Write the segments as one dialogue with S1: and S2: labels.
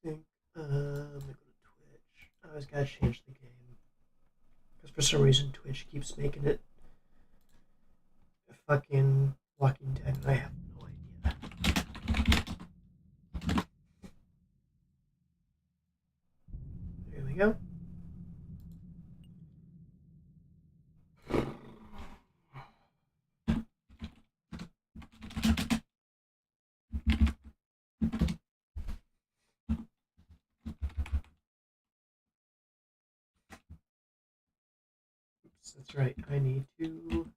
S1: think I'm gonna go to Twitch. I always gotta change the game because for some reason Twitch keeps making it fucking Walking Dead, and I have no idea. There we go. Oops, that's right. I need to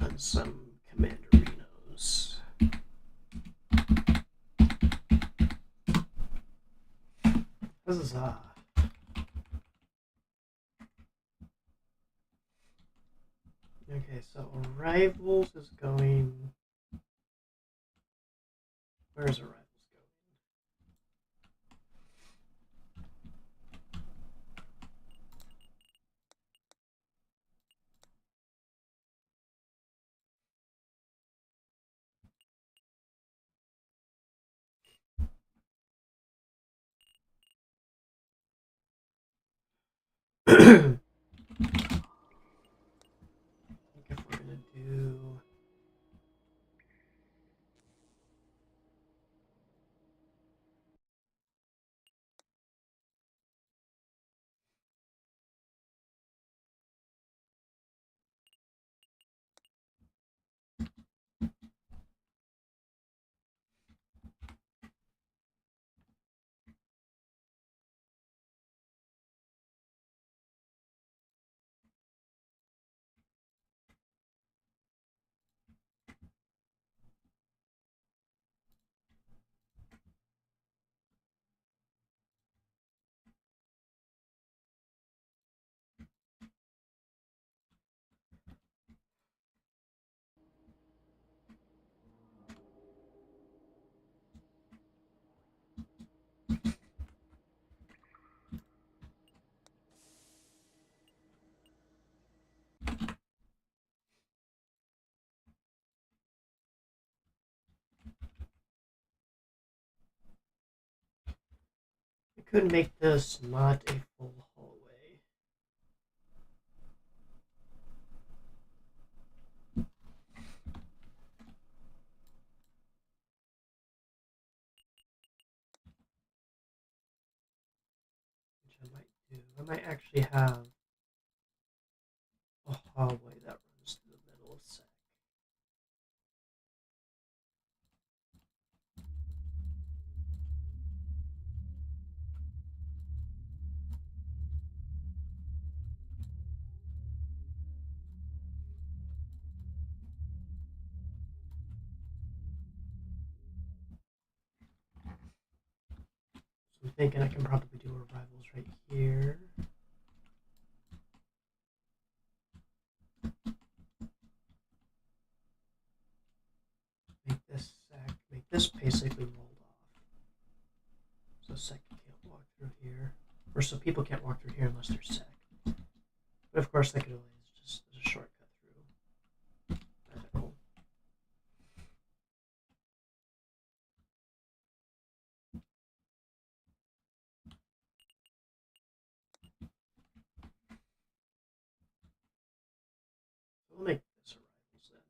S1: run some Commanderinos. Huzzah. Okay, so Arrivals is going. Where's Arrivals going? I think if we're gonna do. I could make this not a full hallway. Which I might do. I might actually have a hallway that runs through the middle of sec. So I'm thinking I can probably do Arrivals right here. Make this sec. Make this basically rolled off. So sec can't walk through here. Or so people can't walk through here unless they're sec. But of course, that could always just as a shortcut through. Medical. So we'll make this Arrivals then.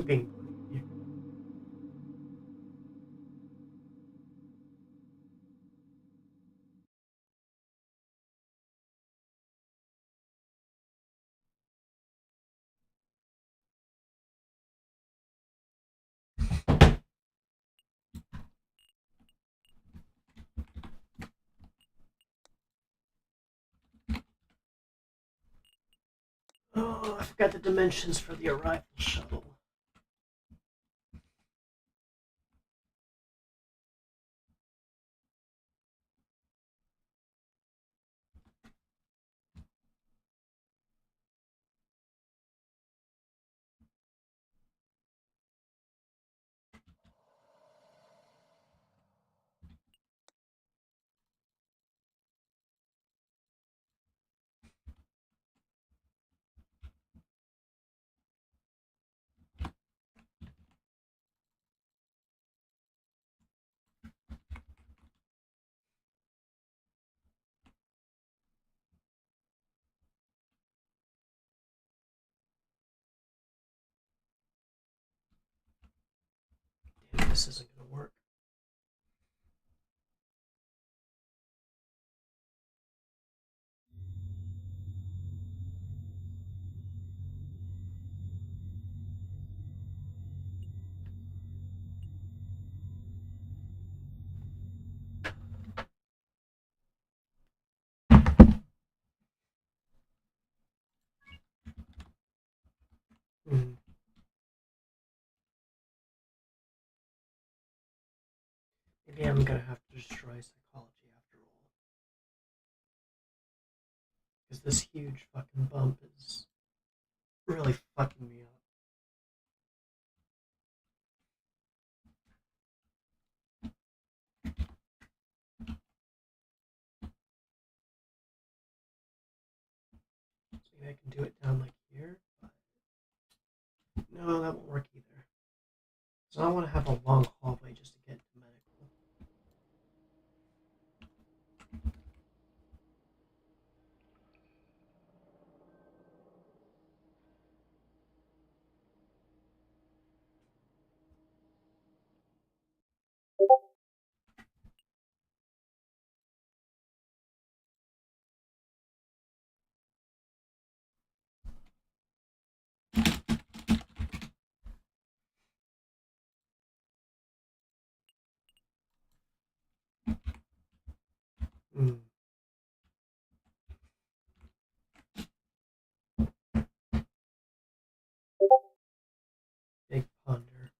S1: Bing. Oh, I forgot the dimensions for the arrival shuttle. Damn, this isn't gonna work. Hmm. Maybe I'm gonna have to destroy psychology after all. Because this huge fucking bump is really fucking me up. So maybe I can do it down like here, but no, that won't work either. So I want to have a long hallway just to get to medical. Mm, big ponder.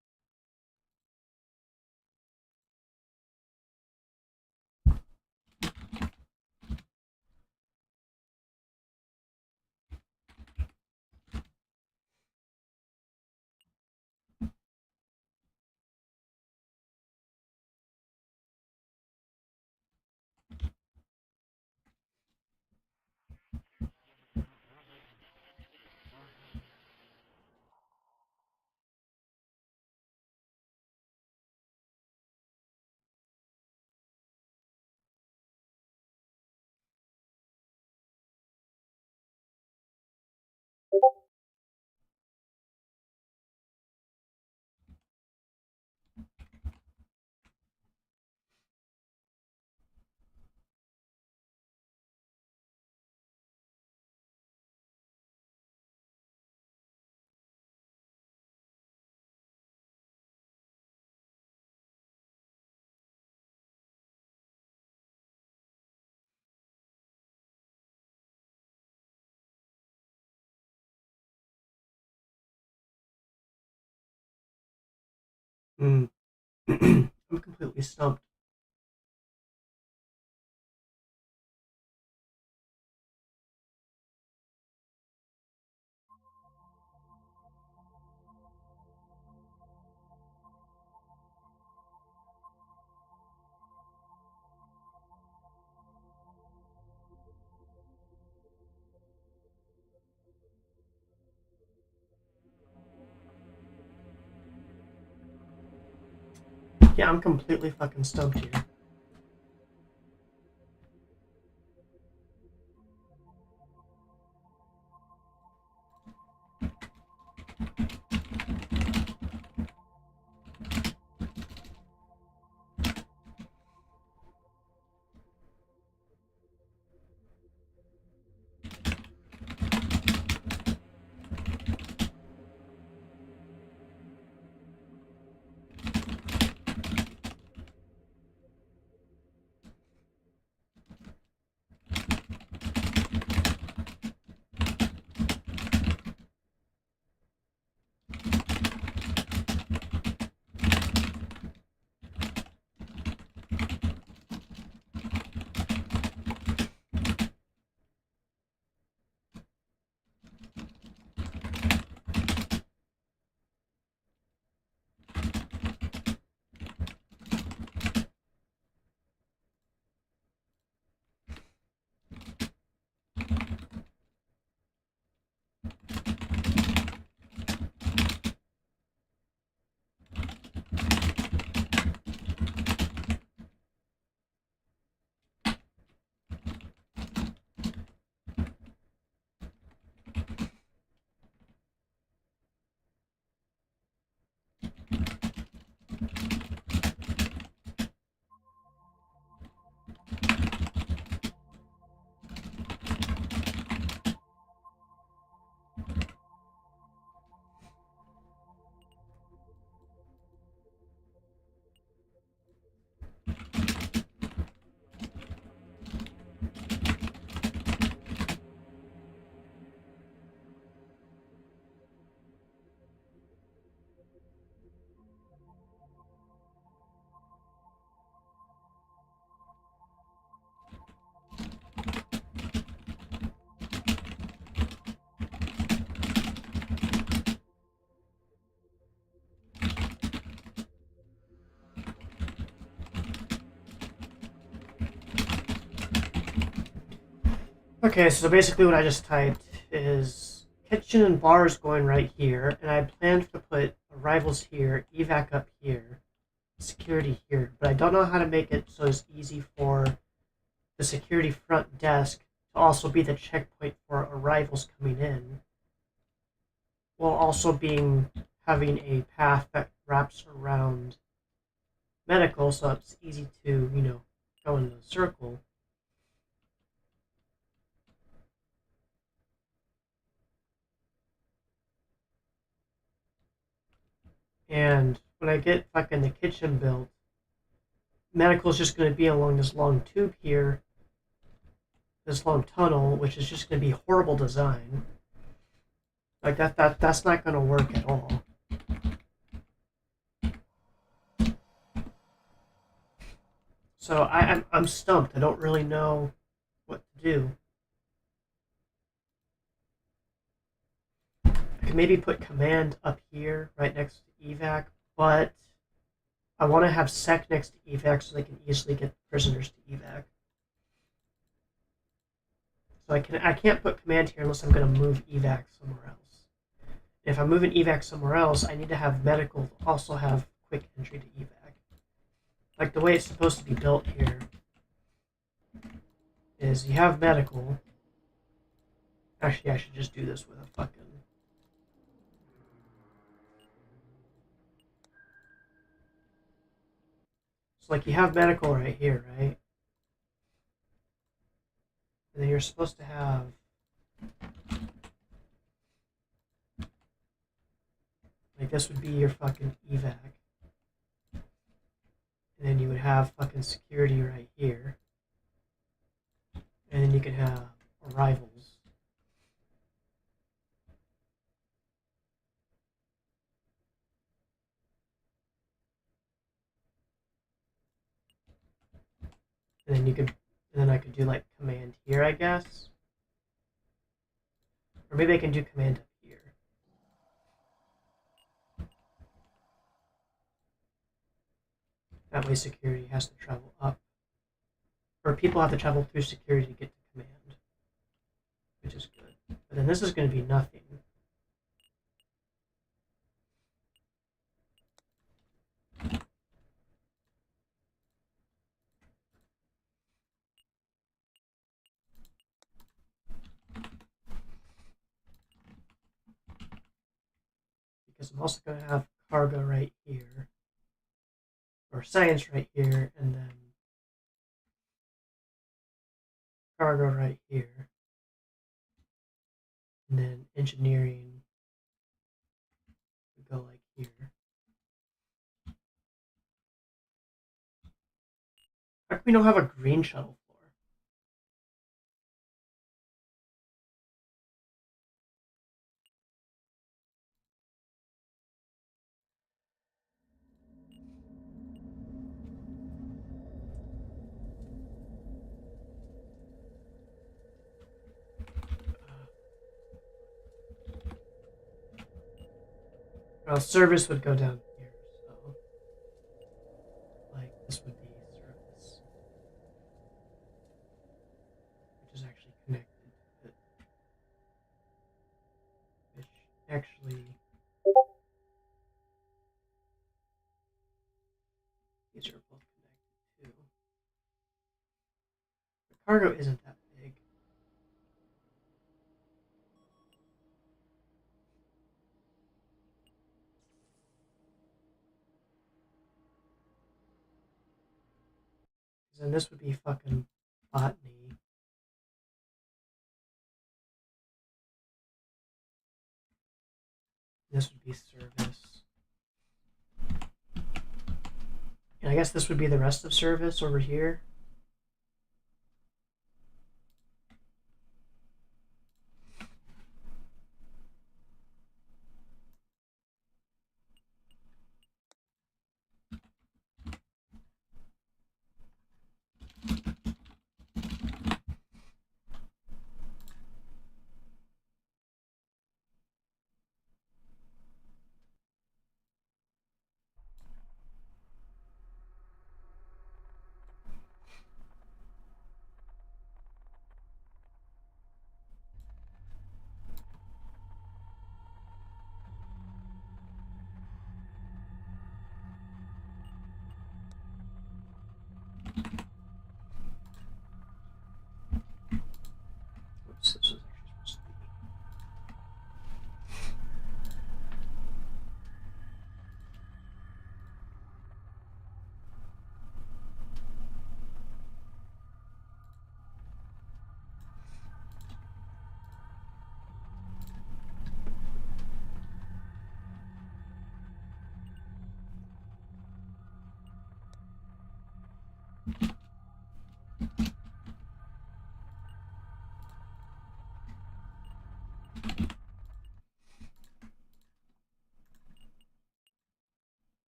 S1: Mm. I'm completely stumped. Yeah, I'm completely fucking stumped here. Okay, so basically what I just typed is kitchen and bars going right here, and I planned to put arrivals here, evac up here, security here, but I don't know how to make it so it's easy for the security front desk to also be the checkpoint for arrivals coming in, while also being having a path that wraps around medical, so it's easy to, go in a circle. And when I get fucking the kitchen built, medical is just going to be along this long tube here, this long tunnel, which is just going to be horrible design. Like that's not going to work at all. So I'm stumped. I don't really know what to do. I could maybe put command up here, right next to evac, but I want to have sec next to evac so they can easily get prisoners to evac. So I can't put command here unless I'm going to move evac somewhere else. If I'm moving evac somewhere else, I need to have medical also have quick entry to evac. Like the way it's supposed to be built here is you have medical. Actually, I should just do this with a fucking. So like you have medical right here, right? And then you're supposed to have like this would be your fucking evac. And then you would have fucking security right here. And then you could have arrivals. And then you could and then I could do like command here, I guess. Or maybe I can do command up here. That way security has to travel up. Or people have to travel through security to get to command. Which is good. But then this is going to be nothing. Because I'm also going to have cargo right here. Or science right here. And then cargo right here. And then engineering would go like here. How come we don't have a green shuttle floor? Well, service would go down here, so like this would be service, which is actually connected to it, which actually these are both connected too. The cargo isn't that big. Then this would be fucking botany. This would be service. And I guess this would be the rest of service over here.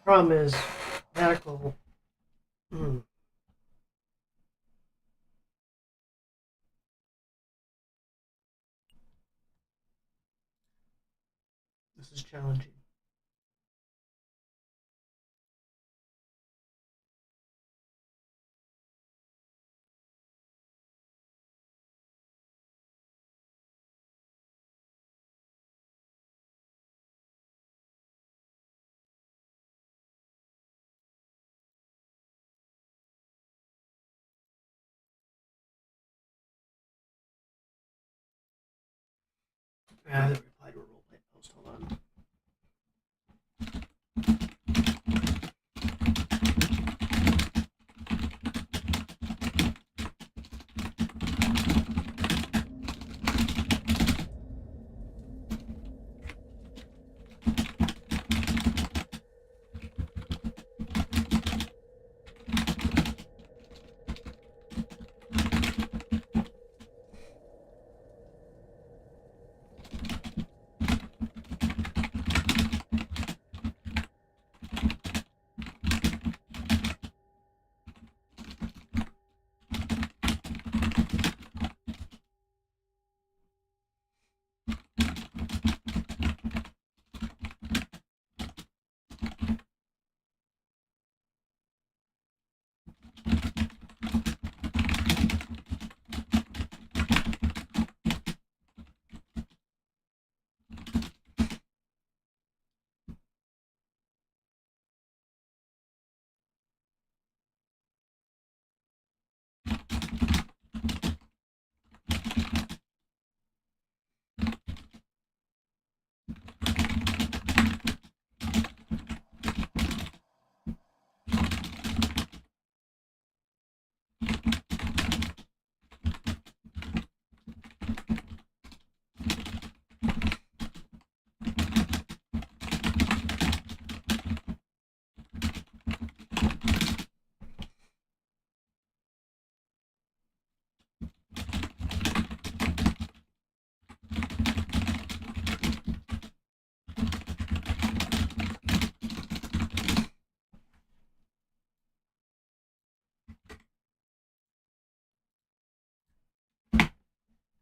S1: Problem is, medical. This is challenging. I haven't replied to a roleplay post. Hold on.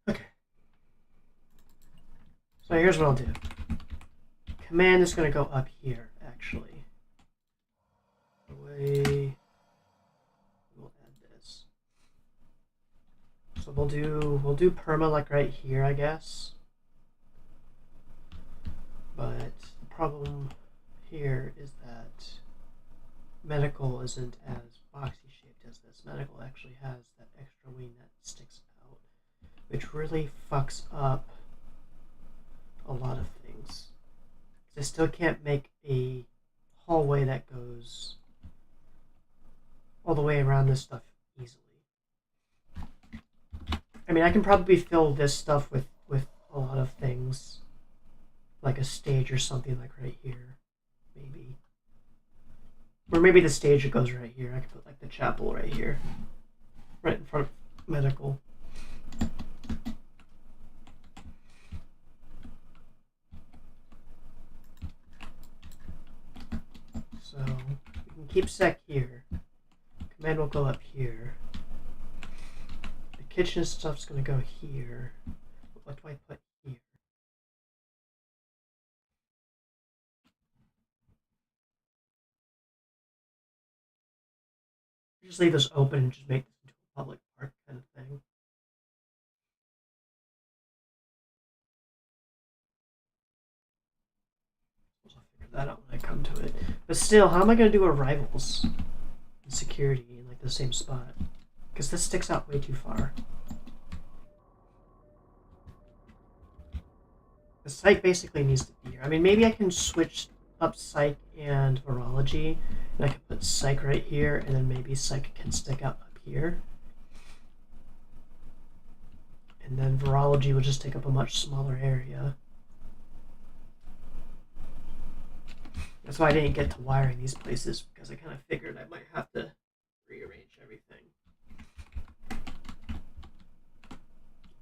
S1: Okay. So here's what I'll do. Command is going to go up here, actually. The way we'll add this. So we'll do perma like right here, I guess. But the problem here is that medical isn't as boxy shaped as this. Medical actually has that extra wing that sticks out, which really fucks up a lot of things. I still can't make a hallway that goes all the way around this stuff easily. I mean, I can probably fill this stuff with a lot of things, like a stage or something, like right here, maybe. Or maybe the stage that goes right here. I could put like the chapel right here, right in front of medical. So we can keep sec here. Command will go up here. The kitchen stuff's gonna go here. What do I put here? Just leave this open and just make this into a public park kind of thing. I'll figure that out when I come to it. But still, how am I gonna do arrivals and security in like the same spot? Because this sticks out way too far. The psych basically needs to be here. I mean, maybe I can switch up psych and virology, and I could put psych right here, and then maybe psych can stick out up here. And then virology will just take up a much smaller area. That's why I didn't get to wiring these places, because I kind of figured I might have to rearrange everything.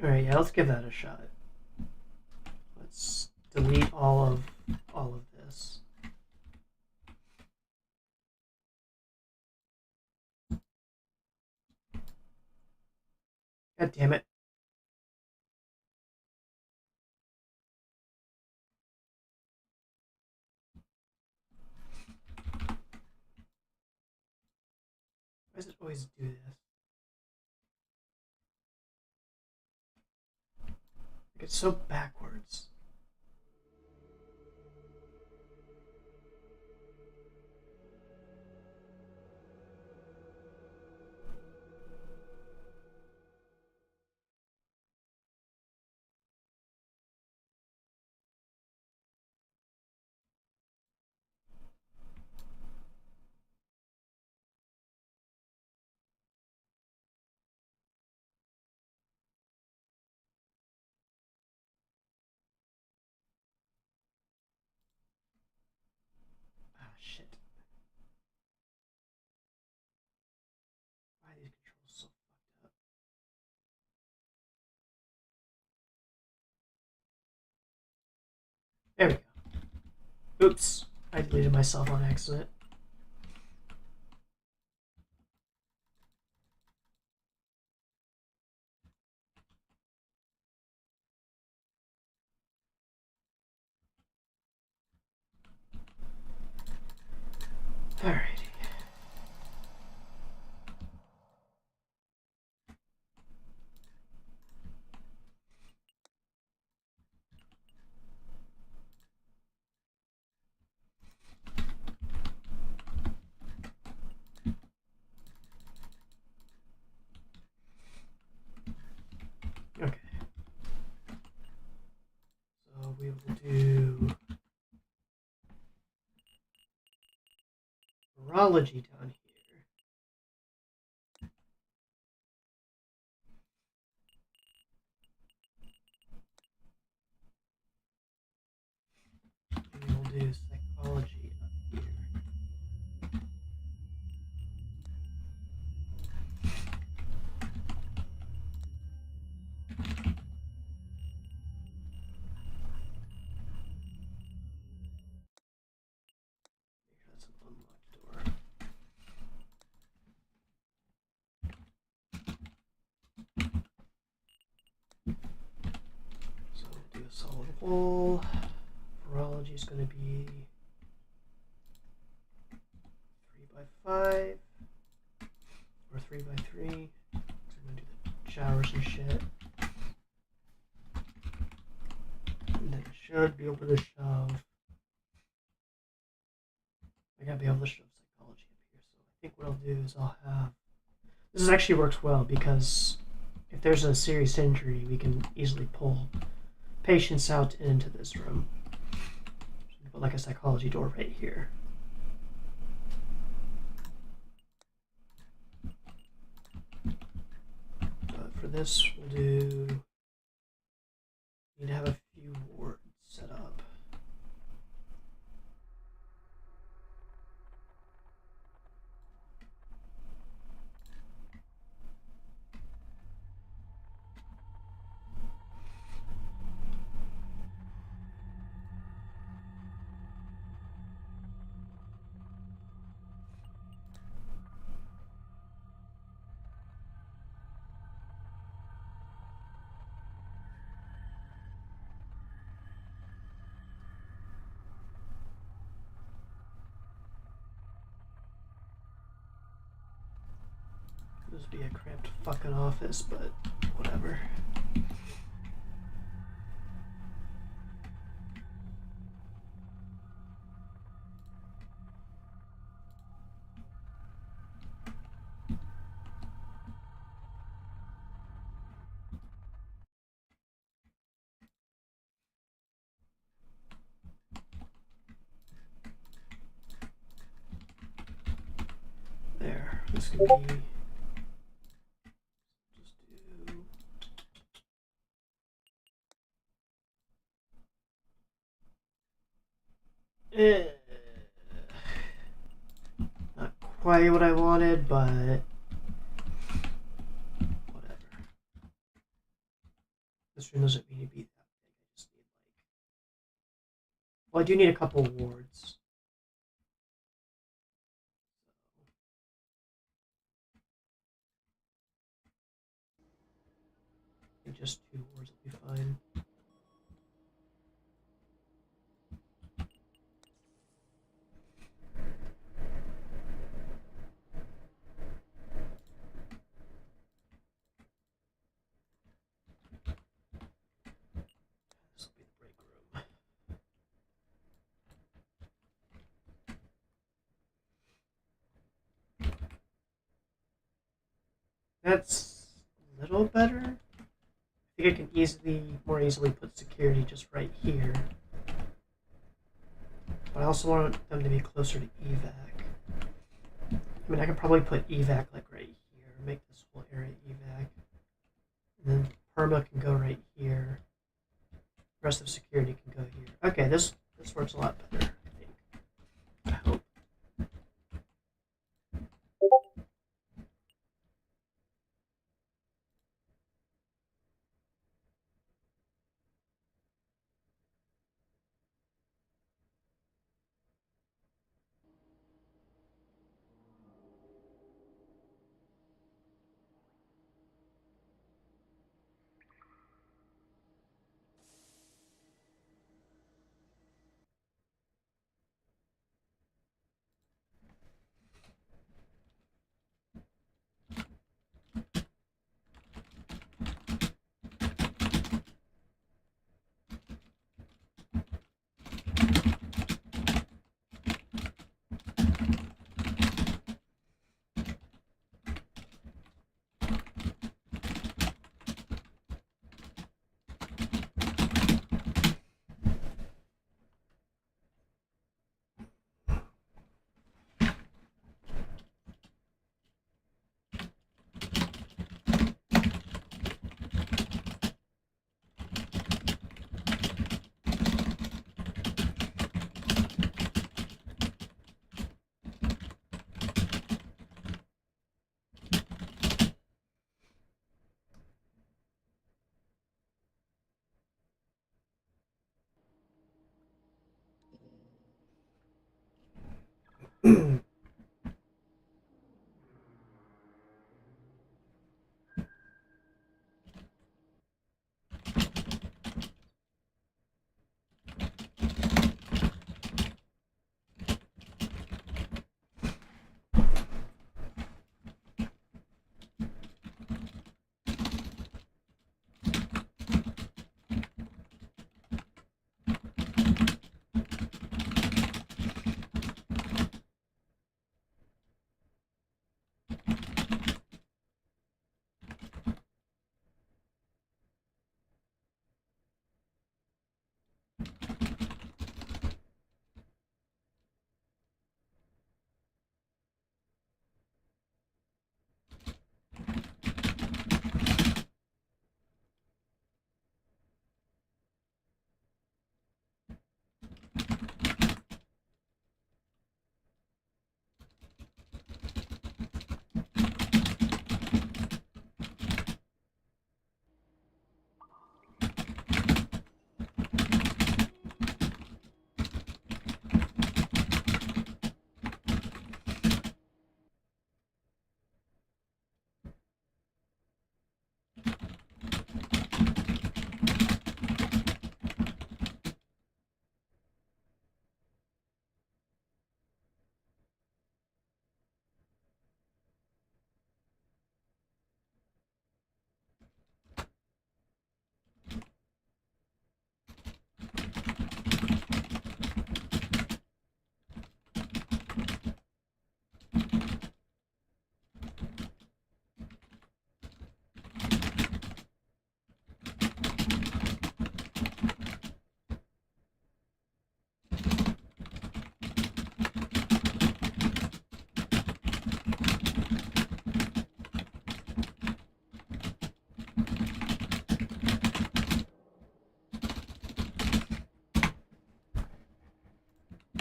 S1: Alright, yeah, let's give that a shot. Let's delete all of this. God damn it. Why does it always do this? Like, it's so backwards. Ah, shit. Why are these controls so fucked up? There we go. Oops. I deleted myself on accident. Alrighty. Okay. So we will do virology down here. And we'll do psychology up here. That's an unlocked door. So we'll do a solid wall. Virology is going to be 3x5 or 3x3. So I'm going to do the showers and shit. And then I should be able to shove. I gotta be able to shove psychology up here. So I think what I'll do is I'll have. This actually works well because if there's a serious injury, we can easily pull patients out into this room. So put like a psychology door right here. But for this, we'll do. Need to have a few wards set up. This would be a cramped fucking office, but whatever. There. This could be. Just do. Not quite what I wanted, but whatever. This room doesn't need to be that big. I just need like. Well, I do need a couple wards. basically just 2 wars will be fine. This will be the break room. That's a little better. I think I can more easily put security just right here. But I also want them to be closer to evac. I mean, I could probably put evac like right here, make this whole area evac. And then perma can go right here. The rest of security can go here. Okay, this works a lot better, I think. I hope.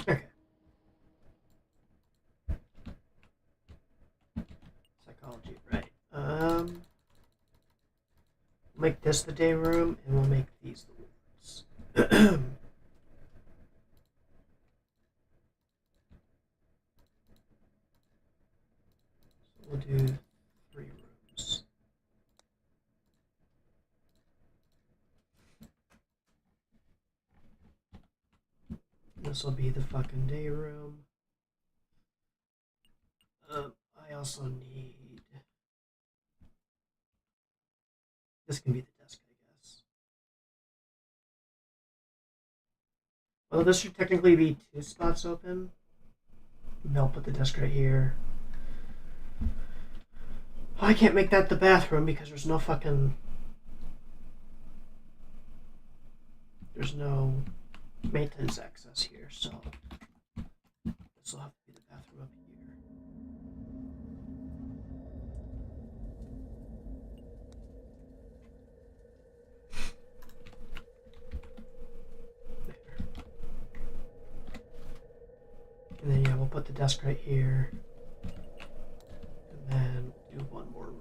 S1: Okay. Psychology, right. Make this the day room, and we'll make these the wards. We'll do 3 rooms. This will be the fucking day room. I also need. This can be the desk, I guess. Well, this should technically be 2 spots open. I'll put the desk right here. I can't make that the bathroom because there's no fucking. There's no maintenance access here, so this will have to be the bathroom up here. There. And then, yeah, we'll put the desk right here. And then we'll do one more room.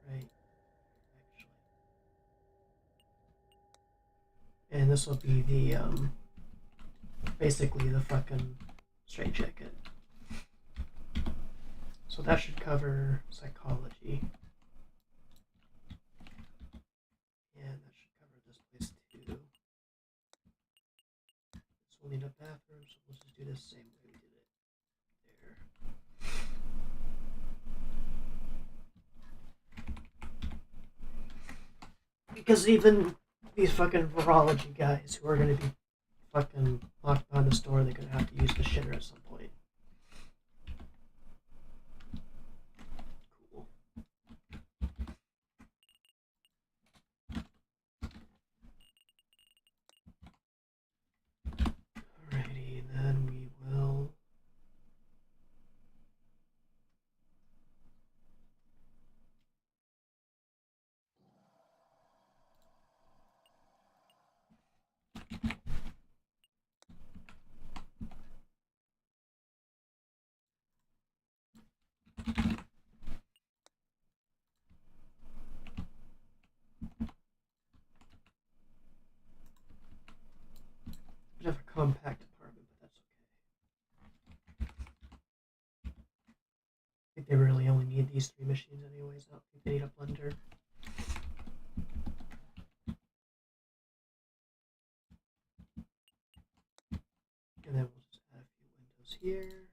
S1: Right, actually. And this will be the, basically the fucking straight jacket. So that should cover psychology. And that should cover this place too. This will need a bathroom, so we'll just do this same way we did it there. Because even these fucking virology guys who are going to be fucking locked behind the store, they're going to have to use the shitter at some point. Cool. Alrighty, then we will. Bit of a compact apartment, but that's okay. I think they really only need these 3 machines anyways. I don't think they need a blender. And then we'll just add a few windows here.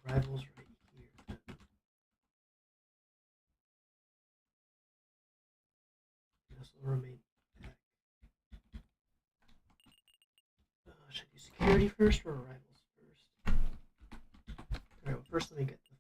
S1: rivals right here. This will remain back. Should I do security first or rivals first? Alright, well, first let me get the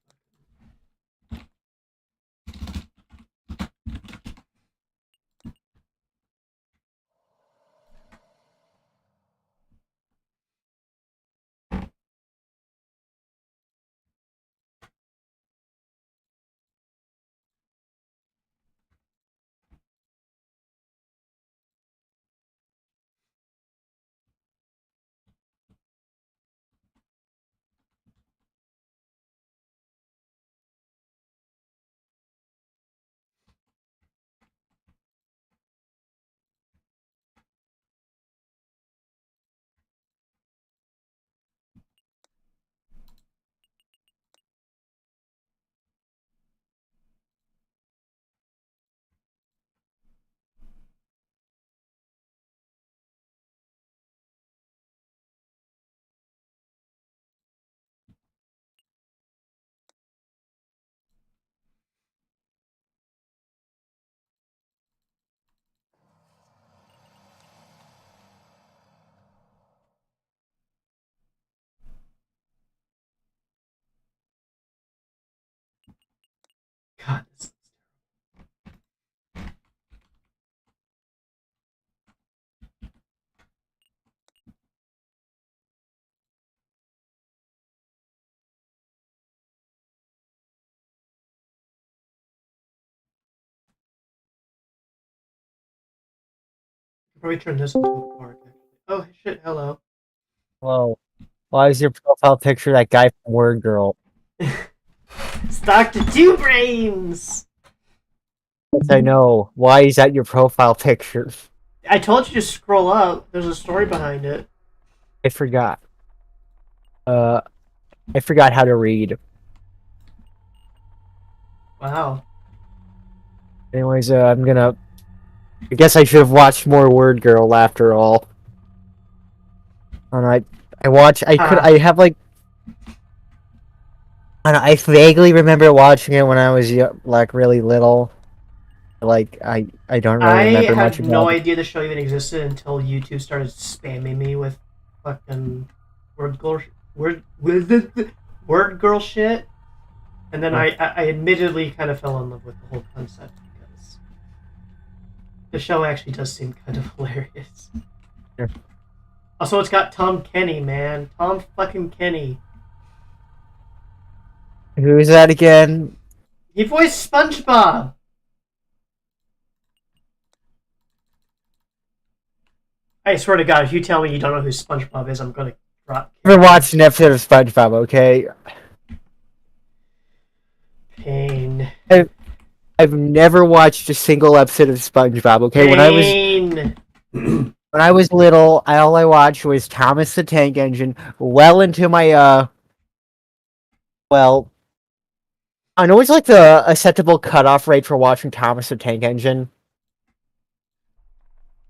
S1: God, this is probably turn this into a park. Actually. Oh shit! Hello.
S2: Whoa. Why is your profile picture that guy from Word Girl?
S1: It's Doctor Two Brains.
S2: Yes, I know. Why is that your profile picture?
S1: I told you to scroll up. There's a story behind it.
S2: I forgot. Uh, I forgot how to read.
S1: Wow.
S2: Anyways, I guess I should have watched more Word Girl after all. And I watch.
S1: Ah,
S2: I have like. I don't know, I vaguely remember watching it when I was like really little. Like I don't really
S1: I
S2: remember much
S1: had no
S2: about it.
S1: idea the show even existed until YouTube started spamming me with fucking word girl, word girl shit, and then I admittedly kind of fell in love with the whole concept because the show actually does seem kind of hilarious. Also, it's got Tom Kenny, man, Tom fucking Kenny.
S2: Who is that again?
S1: He voiced SpongeBob. I swear to God, if you tell me you don't know who SpongeBob is, I'm gonna drop kick
S2: Never
S1: you.
S2: watched an episode of SpongeBob. Okay,
S1: Pain.
S2: I've never watched a single episode of SpongeBob. Okay,
S1: Pain.
S2: when I was little, all I watched was Thomas the Tank Engine. Well into my well, I know it's like the acceptable cutoff rate for watching Thomas the Tank Engine.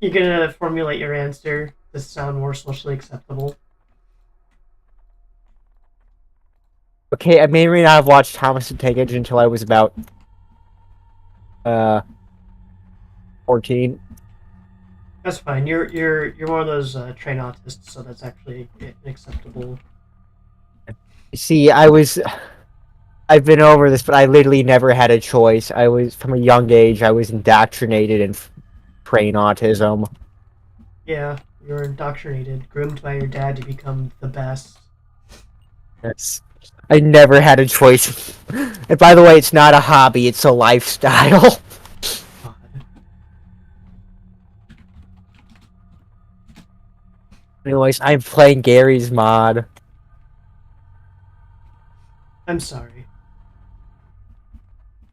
S1: You're gonna formulate your answer to sound more socially acceptable.
S2: Okay, I may or may not have watched Thomas the Tank Engine until I was about uh 14.
S1: That's fine. You're one of those train autists, so that's actually an acceptable.
S2: See, I've been over this, but I literally never had a choice. I was from a young age. I was indoctrinated in brain autism.
S1: Yeah, you're indoctrinated, groomed by your dad to become the best.
S2: That's I never had a choice. And by the way, it's not a hobby; it's a lifestyle.
S1: God.
S2: Anyways, I'm playing Gary's mod.
S1: I'm sorry.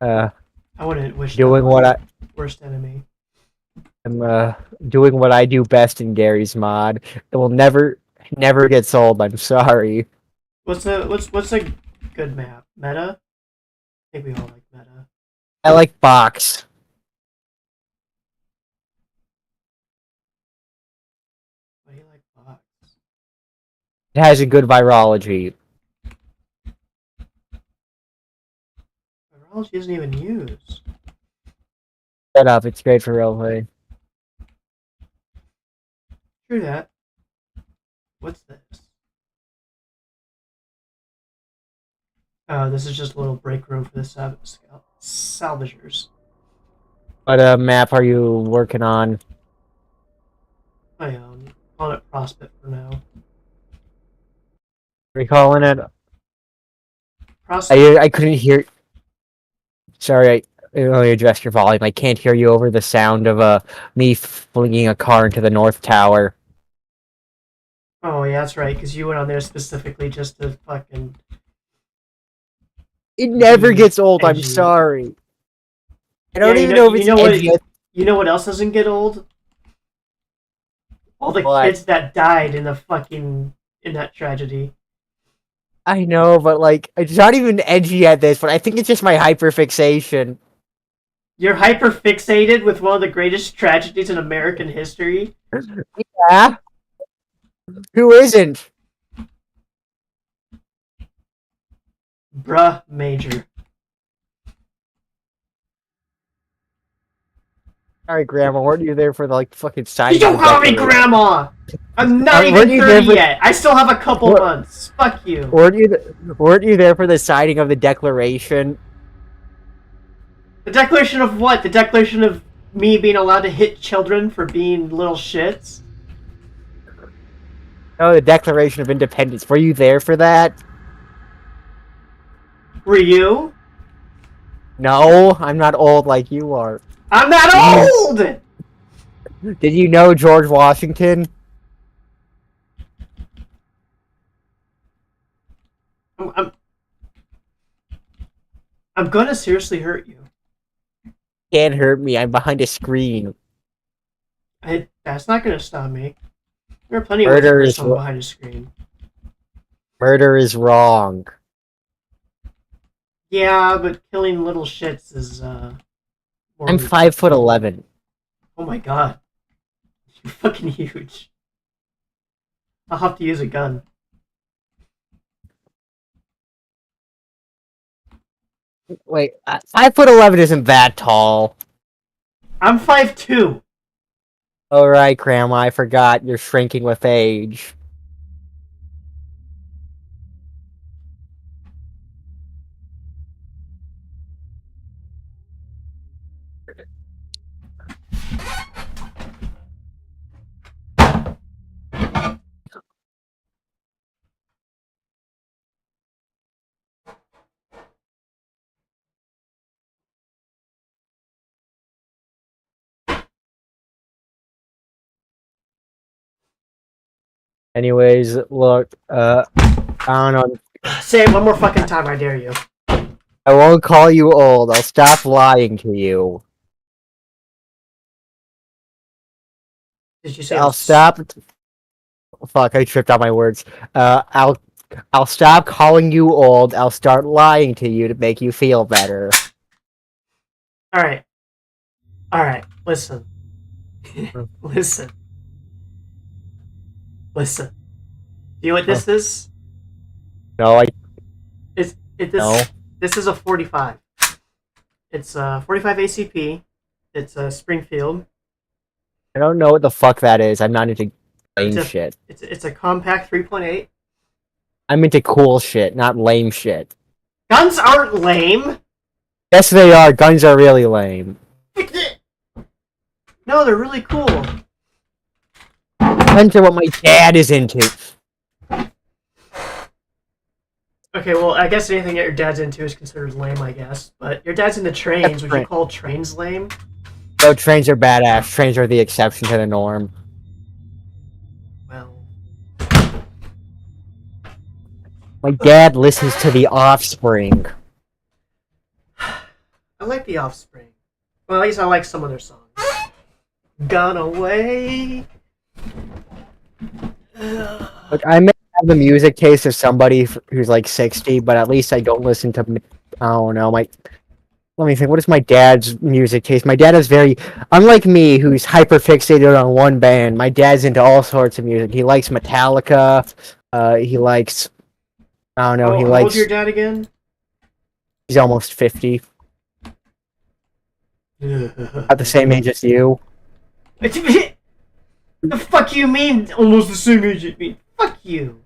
S2: Uh,
S1: I wouldn't wish that
S2: doing
S1: on
S2: what
S1: your worst enemy.
S2: I'm doing what I do best in Gary's mod. It will never get sold. I'm sorry.
S1: What's a good map? Meta? I think we all like meta.
S2: I like box.
S1: Why do you like box?
S2: It has a good virology.
S1: technology isn't even used.
S2: Shut up, it's great for roleplay.
S1: True that. What's this? Oh, this is just a little break room for the salvagers.
S2: What map are you working on?
S1: I on it Prospect for now.
S2: Recalling it?
S1: Prospect.
S2: I couldn't hear. Sorry, I only adjust your volume. I can't hear you over the sound of me flinging a car into the North Tower.
S1: Oh yeah, that's right. Because you went on there specifically just to fucking.
S2: It never
S1: be
S2: gets old. I'm
S1: edgy.
S2: sorry. I don't
S1: Yeah,
S2: even know if it's edgy.
S1: You know what else doesn't get old? All the
S2: What?
S1: kids that died in that tragedy.
S2: I know, but like, it's not even edgy at this. But I think it's just my hyperfixation.
S1: You're hyper fixated with one of the greatest tragedies in American history.
S2: Yeah. Who isn't?
S1: Bruh, Major.
S2: Sorry, Grandma. Weren't you there for the like fucking signing?
S1: You don't
S2: of the
S1: call me
S2: Declaration?
S1: Grandma! I'm not
S2: Weren't
S1: even
S2: you there
S1: 30
S2: for-
S1: yet. I still have a couple months. Fuck you.
S2: Weren't you there for the signing of the Declaration?
S1: The declaration of what? The declaration of me being allowed to hit children for being little shits?
S2: Oh, the Declaration of Independence. Were you there for that?
S1: Were you?
S2: No, I'm not old like you are.
S1: I'm not old!
S2: Did you know George Washington?
S1: I'm gonna seriously hurt you.
S2: Can't hurt me. I'm behind a screen.
S1: That's not gonna stop me. There are plenty of ways to
S2: Murder
S1: hurt
S2: is
S1: someone behind a screen.
S2: Murder is wrong.
S1: Yeah, but killing little shits is
S2: I'm
S1: morally-
S2: 5'11".
S1: Oh my god. You're fucking huge. I'll have to use a gun.
S2: Wait, 5'11" isn't that tall.
S1: I'm 5'2".
S2: All right, Grandma. I forgot you're shrinking with age. Anyways, look, I don't know.
S1: Say it one more fucking time, I dare you.
S2: I won't call you old. I'll stop lying to you.
S1: Did you say
S2: I'll stop. Fuck, I tripped on my words. I'll stop calling you old. I'll start lying to you to make you feel better.
S1: Alright. Alright, listen. Listen. Listen. Do you know what this is?
S2: No,
S1: This is a 45. It's a 45 ACP. It's a Springfield.
S2: I don't know what the fuck that is. I'm not into lame shit.
S1: It's a compact 3.8.
S2: I'm into cool shit, not lame shit.
S1: Guns aren't lame.
S2: Yes, they are. Guns are really lame.
S1: No, they're really cool.
S2: Guns are what my dad is into.
S1: Okay, well, I guess anything that your dad's into is considered lame, I guess. But your dad's into trains. Would you call trains lame?
S2: No, trains are badass. Trains are the exception to the norm.
S1: Well,
S2: My dad listens to The Offspring.
S1: I like The Offspring. Well, at least I like some of their songs. Gone away.
S2: Look, I may have the music taste of somebody who's like 60, but at least I don't listen to. I don't know. Let me think. What is my dad's music taste? My dad is very, unlike me, who's hyper fixated on one band. My dad's into all sorts of music. He likes Metallica. He likes. I don't know. He
S1: How
S2: likes.
S1: old's your dad again?
S2: He's almost 50. At the same age as you.
S1: The fuck you mean almost the same age as me? Fuck you.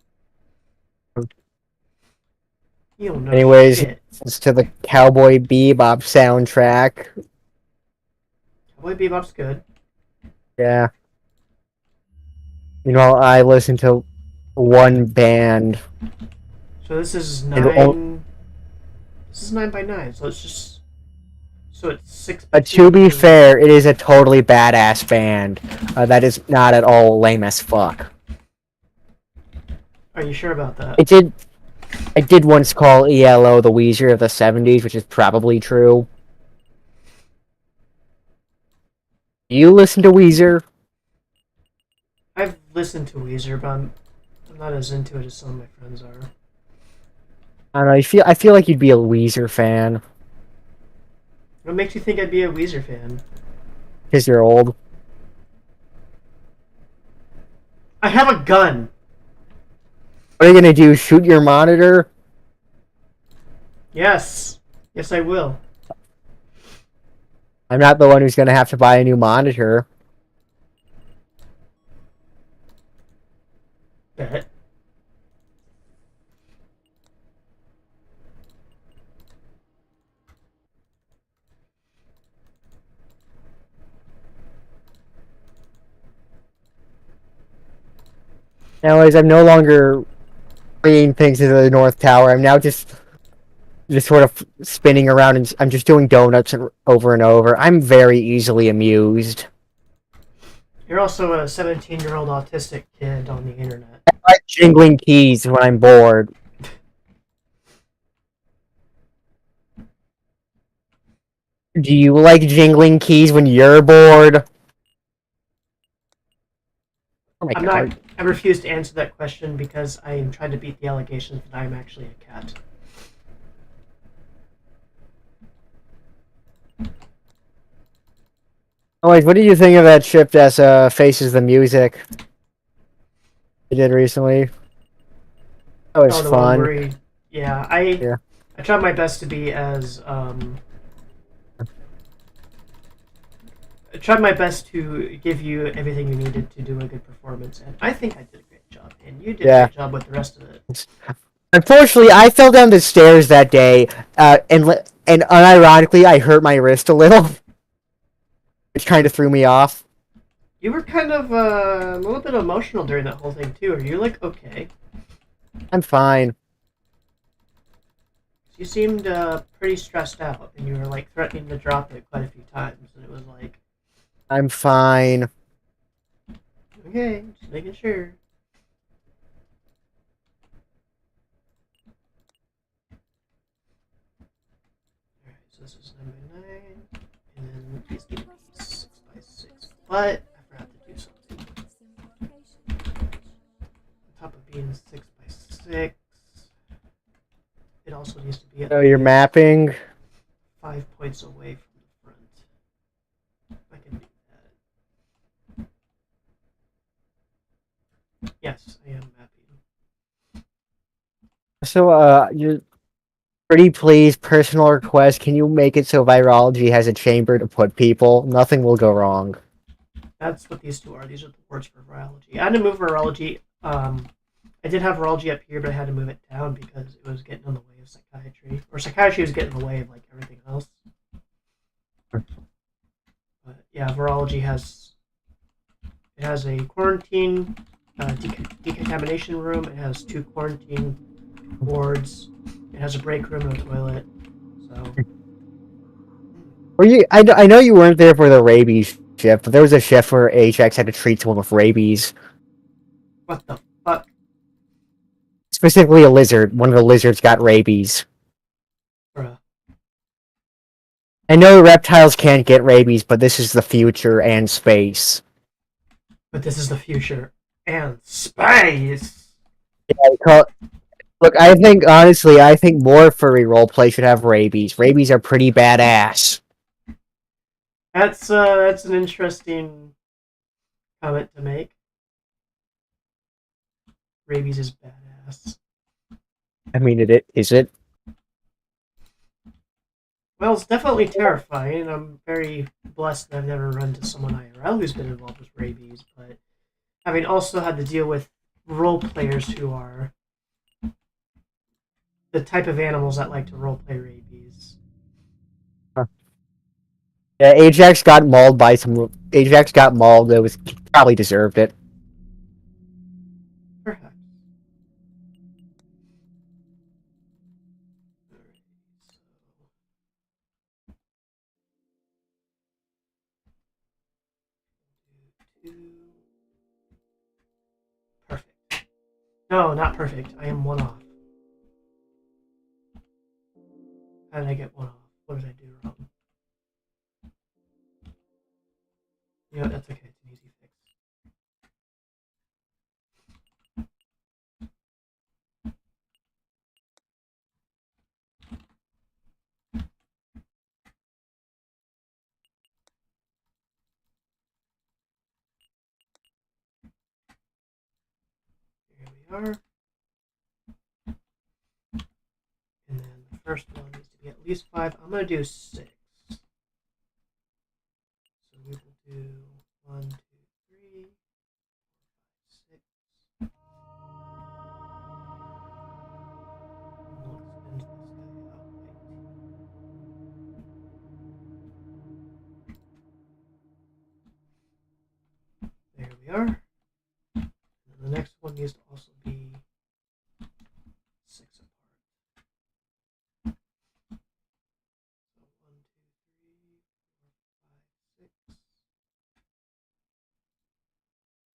S1: You don't know
S2: Anyways,
S1: shit.
S2: it's to the Cowboy Bebop soundtrack.
S1: Cowboy Bebop's good.
S2: Yeah. You know, I listen to one band.
S1: So this is
S2: And o-
S1: 9. This is 9 by 9. So it's just. So it's 6 by 2.
S2: to be fair, it is a totally badass band. That is not at all lame as fuck.
S1: Are you sure about that?
S2: I did once call ELO the Weezer of the 70s, which is probably true. You listen to Weezer?
S1: I've listened to Weezer, but I'm not as into it as some of my friends are.
S2: I don't know. I feel like you'd be a Weezer fan
S1: What makes you think I'd be a Weezer fan?
S2: because you're old.
S1: I have a gun.
S2: What are you gonna do? Shoot your monitor?
S1: Yes. Yes, I will.
S2: I'm not the one who's gonna have to buy a new monitor.
S1: Bet.
S2: Anyways, I'm no longer bringing things to the North Tower. I'm now just sort of spinning around and I'm just doing donuts over and over. I'm very easily amused.
S1: You're also a 17-year-old autistic kid on the internet.
S2: I like jingling keys when I'm bored. Do you like jingling keys when you're bored? Oh my
S1: I'm
S2: god.
S1: not. I refuse to answer that question because I am trying to beat the allegations that I'm actually a cat.
S2: Oh, wait, what do you think of that ship that faces the music they did recently? That was
S1: Oh, the one where
S2: fun.
S1: he. Yeah, I.
S2: Yeah.
S1: I tried my best to be as. I tried my best to give you everything you needed to do a good performance, and I think I did a great job, and you did a
S2: Yeah.
S1: great job with the rest of it.
S2: Unfortunately, I fell down the stairs that day, and unironically, I hurt my wrist a little, which kind of threw me off.
S1: You were kind of a little bit emotional during that whole thing too. Are you like okay?
S2: I'm fine.
S1: You seemed pretty stressed out, and you were like threatening to drop it quite a few times, and it was like,
S2: I'm fine.
S1: okay, just making sure. Alright, so this is 9 by 9, and then please give me 6 by 6. But I forgot to do something. On top of being 6 by 6, it also needs to be at
S2: So you're
S1: least
S2: mapping.
S1: 5 points away from the front. I can do that. Yes, I am mapping.
S2: So, you're pretty please, personal request. Can you make it so virology has a chamber to put people? Nothing will go wrong.
S1: That's what these two are. These are the words for virology. I had to move virology. I did have virology up here, but I had to move it down because it was getting in the way of psychiatry. Or psychiatry was getting in the way of like everything else. But yeah, virology has a quarantine decontamination room. It has 2 quarantine wards. It has a break room and a toilet. So
S2: Were you? I know you weren't there for the rabies shift, but there was a shift where HX had to treat someone with rabies.
S1: what the fuck?
S2: Specifically a lizard. One of the lizards got rabies.
S1: Bruh.
S2: I know reptiles can't get rabies, but this is the future and space.
S1: But this is the future. And space!
S2: Look, I think honestly, I think more furry roleplay should have rabies. Rabies are pretty badass.
S1: That's an interesting comment to make. Rabies is badass.
S2: I mean, is it?
S1: Well, it's definitely terrifying. I'm very blessed that I've never run into someone IRL who's been involved with rabies, but having also had to deal with role players who are the type of animals that like to role play rabies.
S2: Yeah, Ajax got mauled by some. Ajax got mauled. It was probably deserved it.
S1: Perhaps. Alright, so two. Perfect. No, not perfect. I am one off. How did I get one off? What did I do wrong? You know, that's okay. It's an easy fix. Here we are. And then the first one needs to be at least 5. I'm going to do 6. So we will do 1, 2, 3, 6. We'll extend this guy out like there we are. And the next one needs to also be 6 apart. So 1, 2, 3, 4, 5, 6.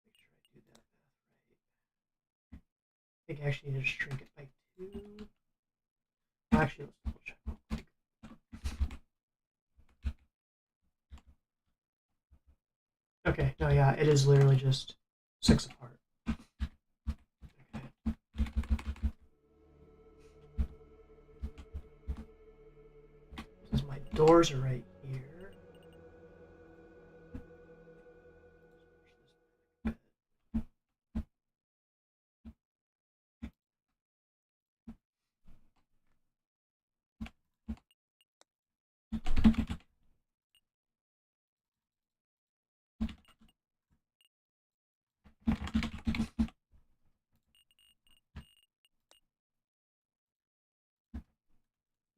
S1: Make sure I do that math right. I think I actually need to shrink it by 2. Actually, let's double check real quick. Okay, no, yeah, it is literally just 6 apart. Okay. Since my doors are right here.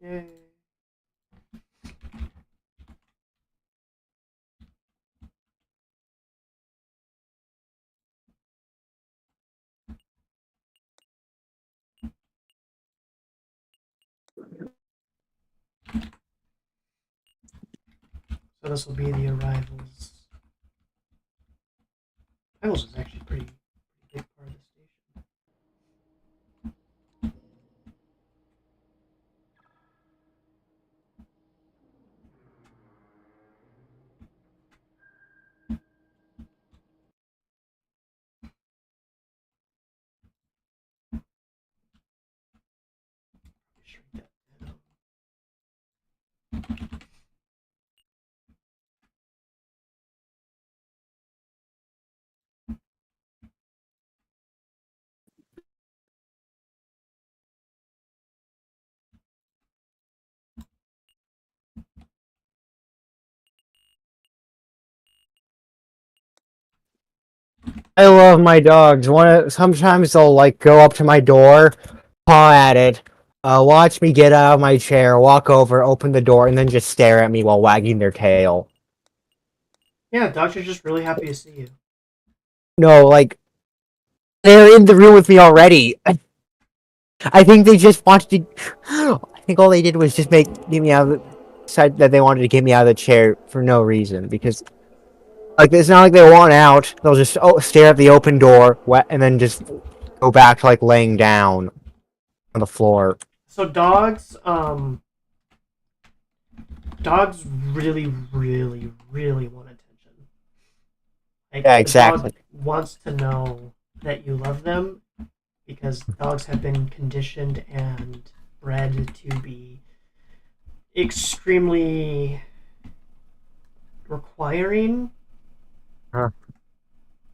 S1: Yay. So this will be the arrivals. Arrivals is actually pretty big part of the station. Shrink that down.
S2: I love my dogs. Sometimes they'll like go up to my door, paw at it, watch me get out of my chair, walk over, open the door, and then just stare at me while wagging their tail.
S1: Yeah, dogs are just really happy to see you.
S2: No, like they're in the room with me already. I think they just wanted to. I think all they did was just get me out of decide that they wanted to get me out of the chair for no reason because like it's not like they want out. They'll just stare at the open door, and then just go back to like laying down on the floor.
S1: So dogs really, really, really want attention. Like
S2: Yeah,
S1: the dog
S2: exactly.
S1: wants to know that you love them because dogs have been conditioned and bred to be extremely requiring
S2: Huh.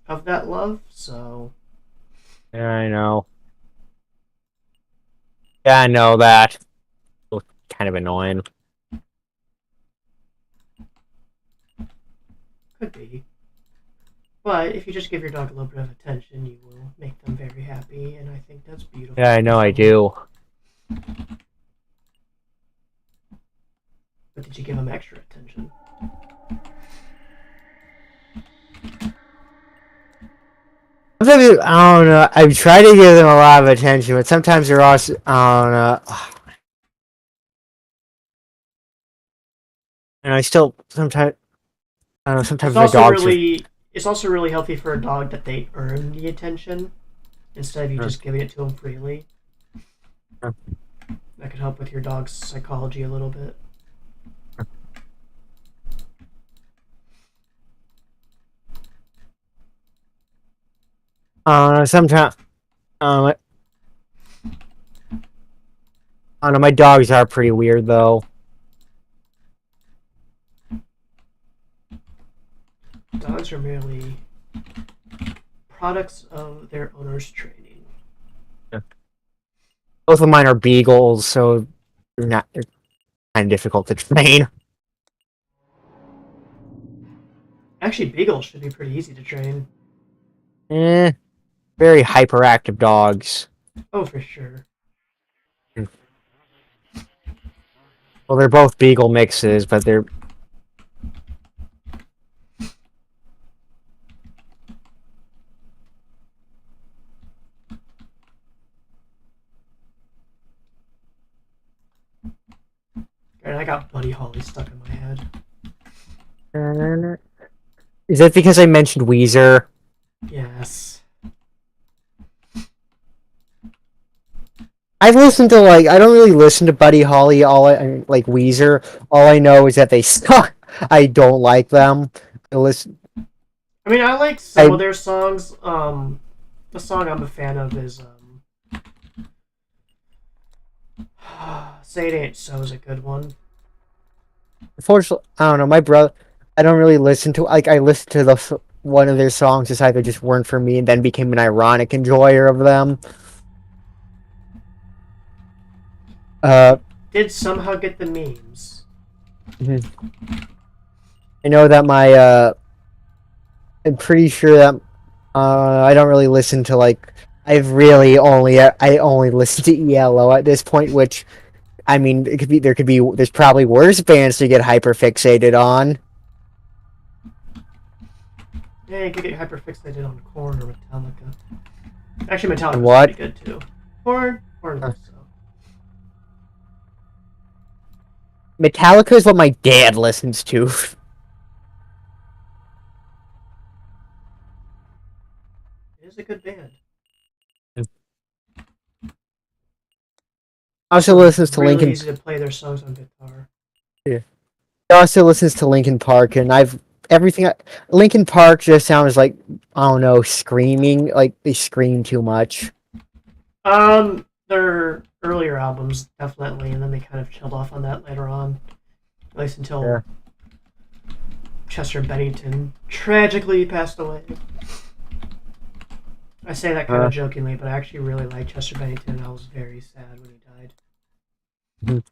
S1: of that love. So
S2: Yeah, I know. Yeah, I know that. Kind of annoying.
S1: Could be. But if you just give your dog a little bit of attention, you will make them very happy, and I think that's beautiful.
S2: Yeah, I know I do.
S1: But did you give them extra attention?
S2: Sometimes, I don't know. I try to give them a lot of attention, but sometimes they're also, I don't know. And I still sometimes, I don't know.
S1: It's
S2: Sometimes my
S1: also
S2: dogs just.
S1: really it's also really healthy for a dog that they earn the attention instead of you
S2: Uh,
S1: just giving it to them freely.
S2: uh,
S1: That could help with your dog's psychology a little bit.
S2: Sometimes, I don't know. My dogs are pretty weird though.
S1: Dogs are merely products of their owner's training.
S2: Both of mine are beagles, so they're kind of difficult to train.
S1: Actually, beagles should be pretty easy to train.
S2: Eh, very hyperactive dogs.
S1: Oh, for sure.
S2: Well, they're both beagle mixes, but they're.
S1: And I got Buddy Holly stuck in my head.
S2: Is that because I mentioned Weezer?
S1: Yes.
S2: I've listened to I don't really listen to Buddy Holly. Like Weezer. All I know is that they suck. I don't like them. I listen.
S1: I mean, I like some of their songs. The song I'm a fan of is "Say It Ain't So" is a good one.
S2: Unfortunately, I don't know. My brother. I don't really listen to I listened to one of their songs. Just either just weren't for me, and then became an ironic enjoyer of them.
S1: Did somehow get the memes.
S2: I know that I'm pretty sure that I don't really listen to I only listen to ELO at this point, which I mean there's probably worse bands to get hyper fixated on.
S1: Yeah, you could get hyperfixated on Korn or Metallica. Actually, Metallica's
S2: What?
S1: pretty good too. Korn less so.
S2: Metallica is what my dad listens to.
S1: It is a good band.
S2: Also listens to
S1: really
S2: Linkin.
S1: easy to play their songs on guitar.
S2: Yeah. He also listens to Linkin Park, and Linkin Park just sounds like I don't know, screaming like they scream too much.
S1: Their earlier albums definitely, and then they kind of chilled off on that later on, at least until Chester Bennington tragically passed away. I say that kind of jokingly, but I actually really like Chester Bennington, and I was very sad when he died.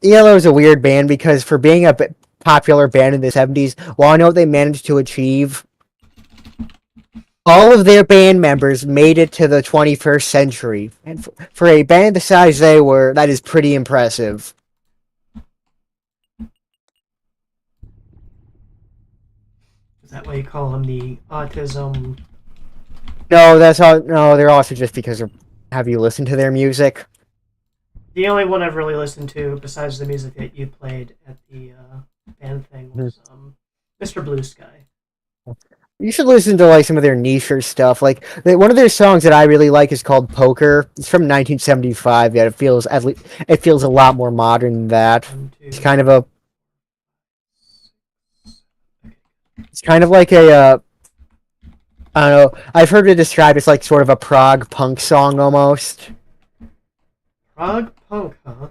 S2: Yellow is a weird band because for being a popular band in the 70s, well, I know what they managed to achieve. All of their band members made it to the 21st century, and for a band the size they were, that is pretty impressive.
S1: Is that why you call him the autism?
S2: No, No, they're also just because of. Have you listened to their music?
S1: The only one I've really listened to, besides the music that you played at the band thing, was Mr. Blue Sky.
S2: You should listen to some of their niche stuff. One of their songs that I really like is called "Poker." It's from 1975. Yet it feels a lot more modern than that. It's kind of a. It's kind of like a. I don't know. I've heard it described as sort of a prog punk song almost.
S1: Prog punk, huh?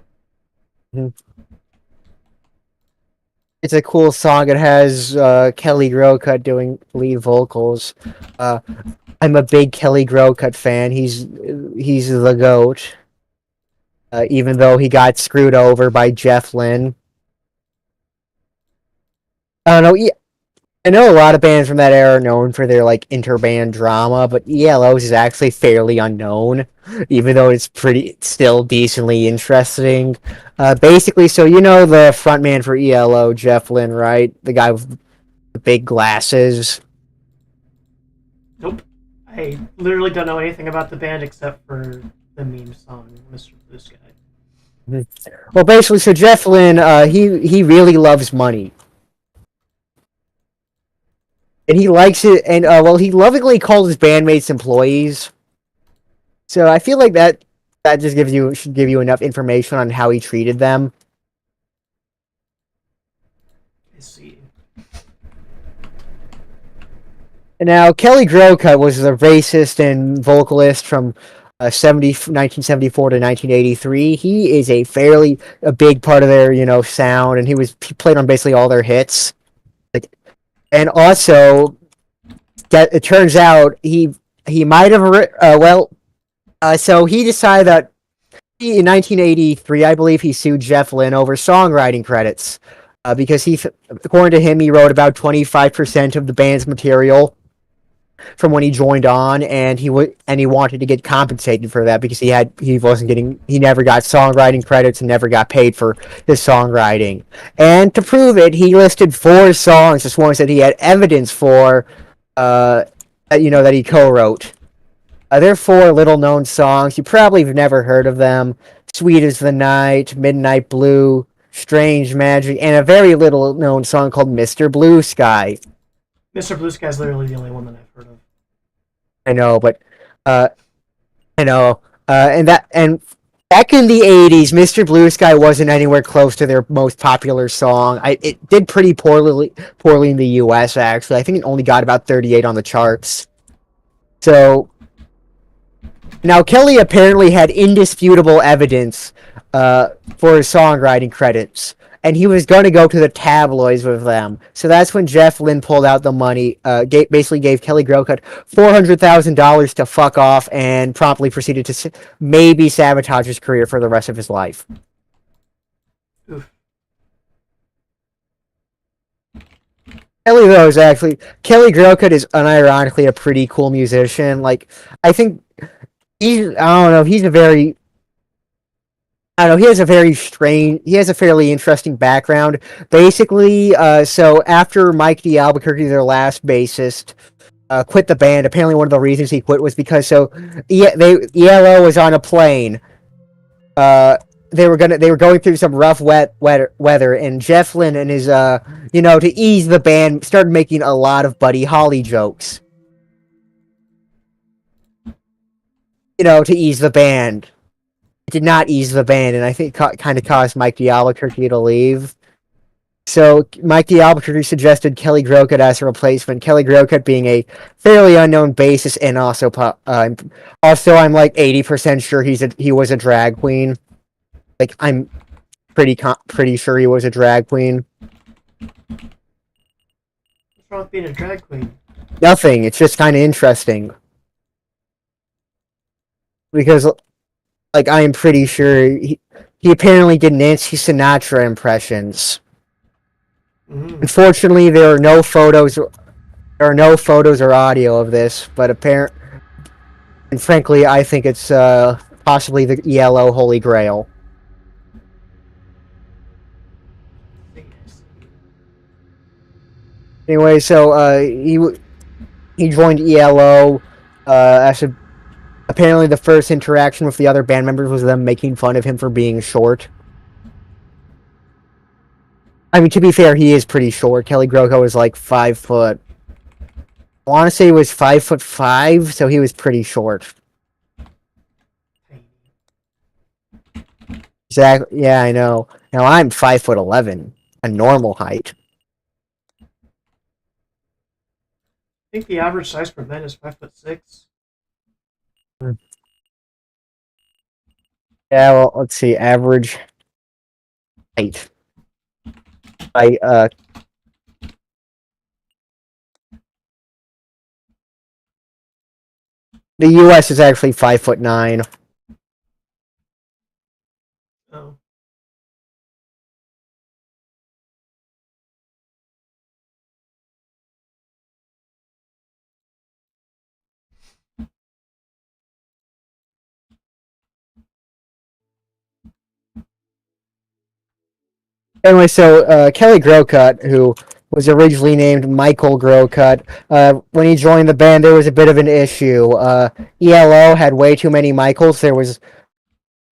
S2: It's a cool song. It has Kelly Growcut doing lead vocals. I'm a big Kelly Growcut fan. He's the goat. Even though he got screwed over by Jeff Lynne. I don't know. I know a lot of bands from that era are known for their like interband drama, but ELO's is actually fairly unknown, even though it's pretty still decently interesting. Basically, so you know the frontman for ELO, Jeff Lynne, right? The guy with the big glasses.
S1: Nope. I literally don't know anything about the band except for the meme song, Mr. Blue Sky.
S2: Well, basically, so Jeff Lynne, he really loves money, and he likes it, and well, he lovingly calls his bandmates employees. So I feel like that just should give you enough information on how he treated them.
S1: I see.
S2: And now Kelly Grocott was the bassist and vocalist from 1974 to 1983. He is a big part of their sound, and he played on basically all their hits. Like, and also, it turns out he might have so he decided that in 1983, I believe he sued Jeff Lynne over songwriting credits because according to him, he wrote about 25% of the band's material from when he joined on, and he wanted to get compensated for that because he never got songwriting credits and never got paid for his songwriting. And to prove it, he listed 4 songs, just ones that he had evidence for, that he co-wrote. They're 4 little-known songs. You probably have never heard of them. Sweet as the Night, Midnight Blue, Strange Magic, and a very little-known song called Mr. Blue Sky.
S1: Mr. Blue Sky is literally the only one that I've heard of.
S2: I know, but uh, I know, and back in the '80s, Mr. Blue Sky wasn't anywhere close to their most popular song. It did pretty poorly in the U.S. Actually, I think it only got about 38 on the charts. So now Kelly apparently had indisputable evidence for his songwriting credits, and he was going to go to the tabloids with them. So that's when Jeff Lynne pulled out the money, basically gave Kelly Grocott $400,000 to fuck off, and promptly proceeded to maybe sabotage his career for the rest of his life.
S1: Oof.
S2: Kelly Grocott is unironically a pretty cool musician. Like, I think I don't know, he's a very I don't know. He has a fairly interesting background. Basically, so after Mike DeAlbuquerque, their last bassist, quit the band, apparently one of the reasons he quit was because ELO was on a plane. They were going through some rough weather, and Jeff Lynne and his to ease the band started making a lot of Buddy Holly jokes. To ease the band. Did not ease the band, and I think kind of caused Mike DeAlbuquerque to leave. So Mike DeAlbuquerque suggested Kelly Grocott as a replacement. Kelly Grocott being a fairly unknown bassist, and also I'm like 80% sure he was a drag queen. Like I'm pretty sure he was a drag queen.
S1: What's wrong with being a drag queen?
S2: Nothing. It's just kind of interesting because like I am pretty sure he apparently did Nancy Sinatra impressions.
S1: Mm.
S2: Unfortunately, there are no photos. There are no photos or audio of this, but and frankly, I think it's possibly the ELO Holy Grail. Anyway, so he joined ELO as apparently the first interaction with the other band members was them making fun of him for being short. I mean, to be fair, he is pretty short. Kelly Grocott was like 5 foot. I want to say he was 5'5", so he was pretty short. Exactly. Yeah, I know. Now I'm 5'11", a normal height.
S1: I think the average size for men is 5'6".
S2: Yeah, well, let's see. Average height. The U.S. is actually 5'9".
S1: Oh.
S2: Anyway, so Kelly Growcut, who was originally named Michael Growcut, when he joined the band, there was a bit of an issue. ELO had way too many Michaels. There was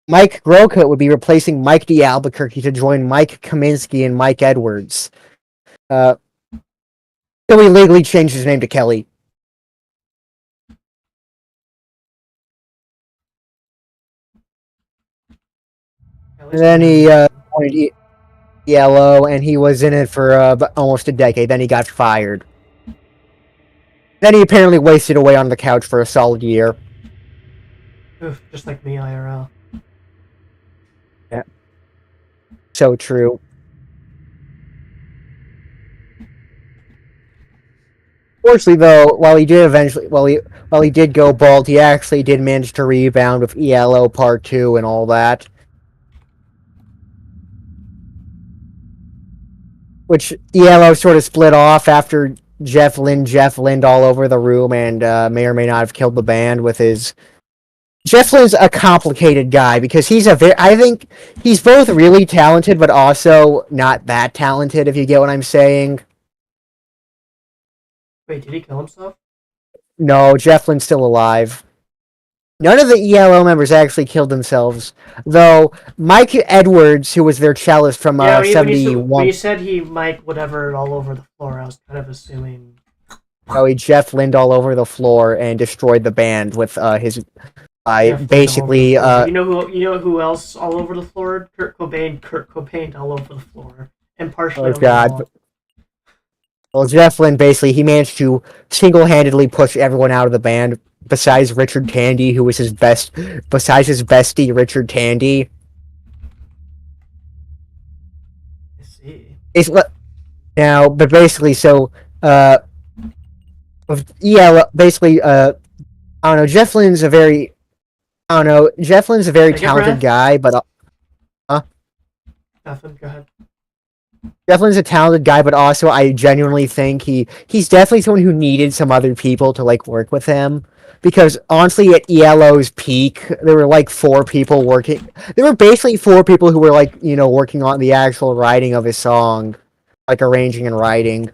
S2: Mike Growcut would be replacing Mike D. Albuquerque to join Mike Kaminsky and Mike Edwards. Uh, so he legally changed his name to Kelly. And
S1: Kelly's
S2: then
S1: kind
S2: he
S1: of
S2: joined ELO, and he was in it for almost a decade. Then he got fired. Then he apparently wasted away on the couch for a solid year.
S1: oof, just like me IRL.
S2: Yeah. So true. Fortunately, though, while he did go bald, he actually did manage to rebound with ELO Part 2 and all that. Which ELO sort of split off after Jeff Lynne all over the room, and may or may not have killed the band with his. Jeff Lynne's a complicated guy because I think he's both really talented, but also not that talented, if you get what I'm saying.
S1: Wait, did he kill himself?
S2: No, Jeff Lynne's still alive. None of the ELO members actually killed themselves, though Mike Edwards, who was their cellist from
S1: Yeah, when
S2: 71,
S1: you said he might whatever all over the floor, I was kind of assuming.
S2: oh, he Jeff Lynne all over the floor and destroyed the band with his
S1: Jeff Lynne all over the
S2: basically
S1: floor. You know who else all over the floor? Kurt Cobain all over the floor, and partially
S2: oh
S1: on the
S2: god.
S1: wall.
S2: Well, Jeff Lynne basically he managed to single-handedly push everyone out of the band besides Richard Tandy, who was besides his bestie Richard Tandy.
S1: I see.
S2: It's now, but basically, so yeah, basically, I don't know. Jeff Lynne's a very, I don't know. Jeff Lynne's a very
S1: Take a
S2: talented
S1: breath.
S2: guy, but
S1: Nothing. Go ahead.
S2: Jeff Lynne's a talented guy, but also I genuinely think he's definitely someone who needed some other people to like work with him. Because honestly, at ELO's peak, there were like four people working. There were basically four people who were like, working on the actual writing of his song, like arranging and writing.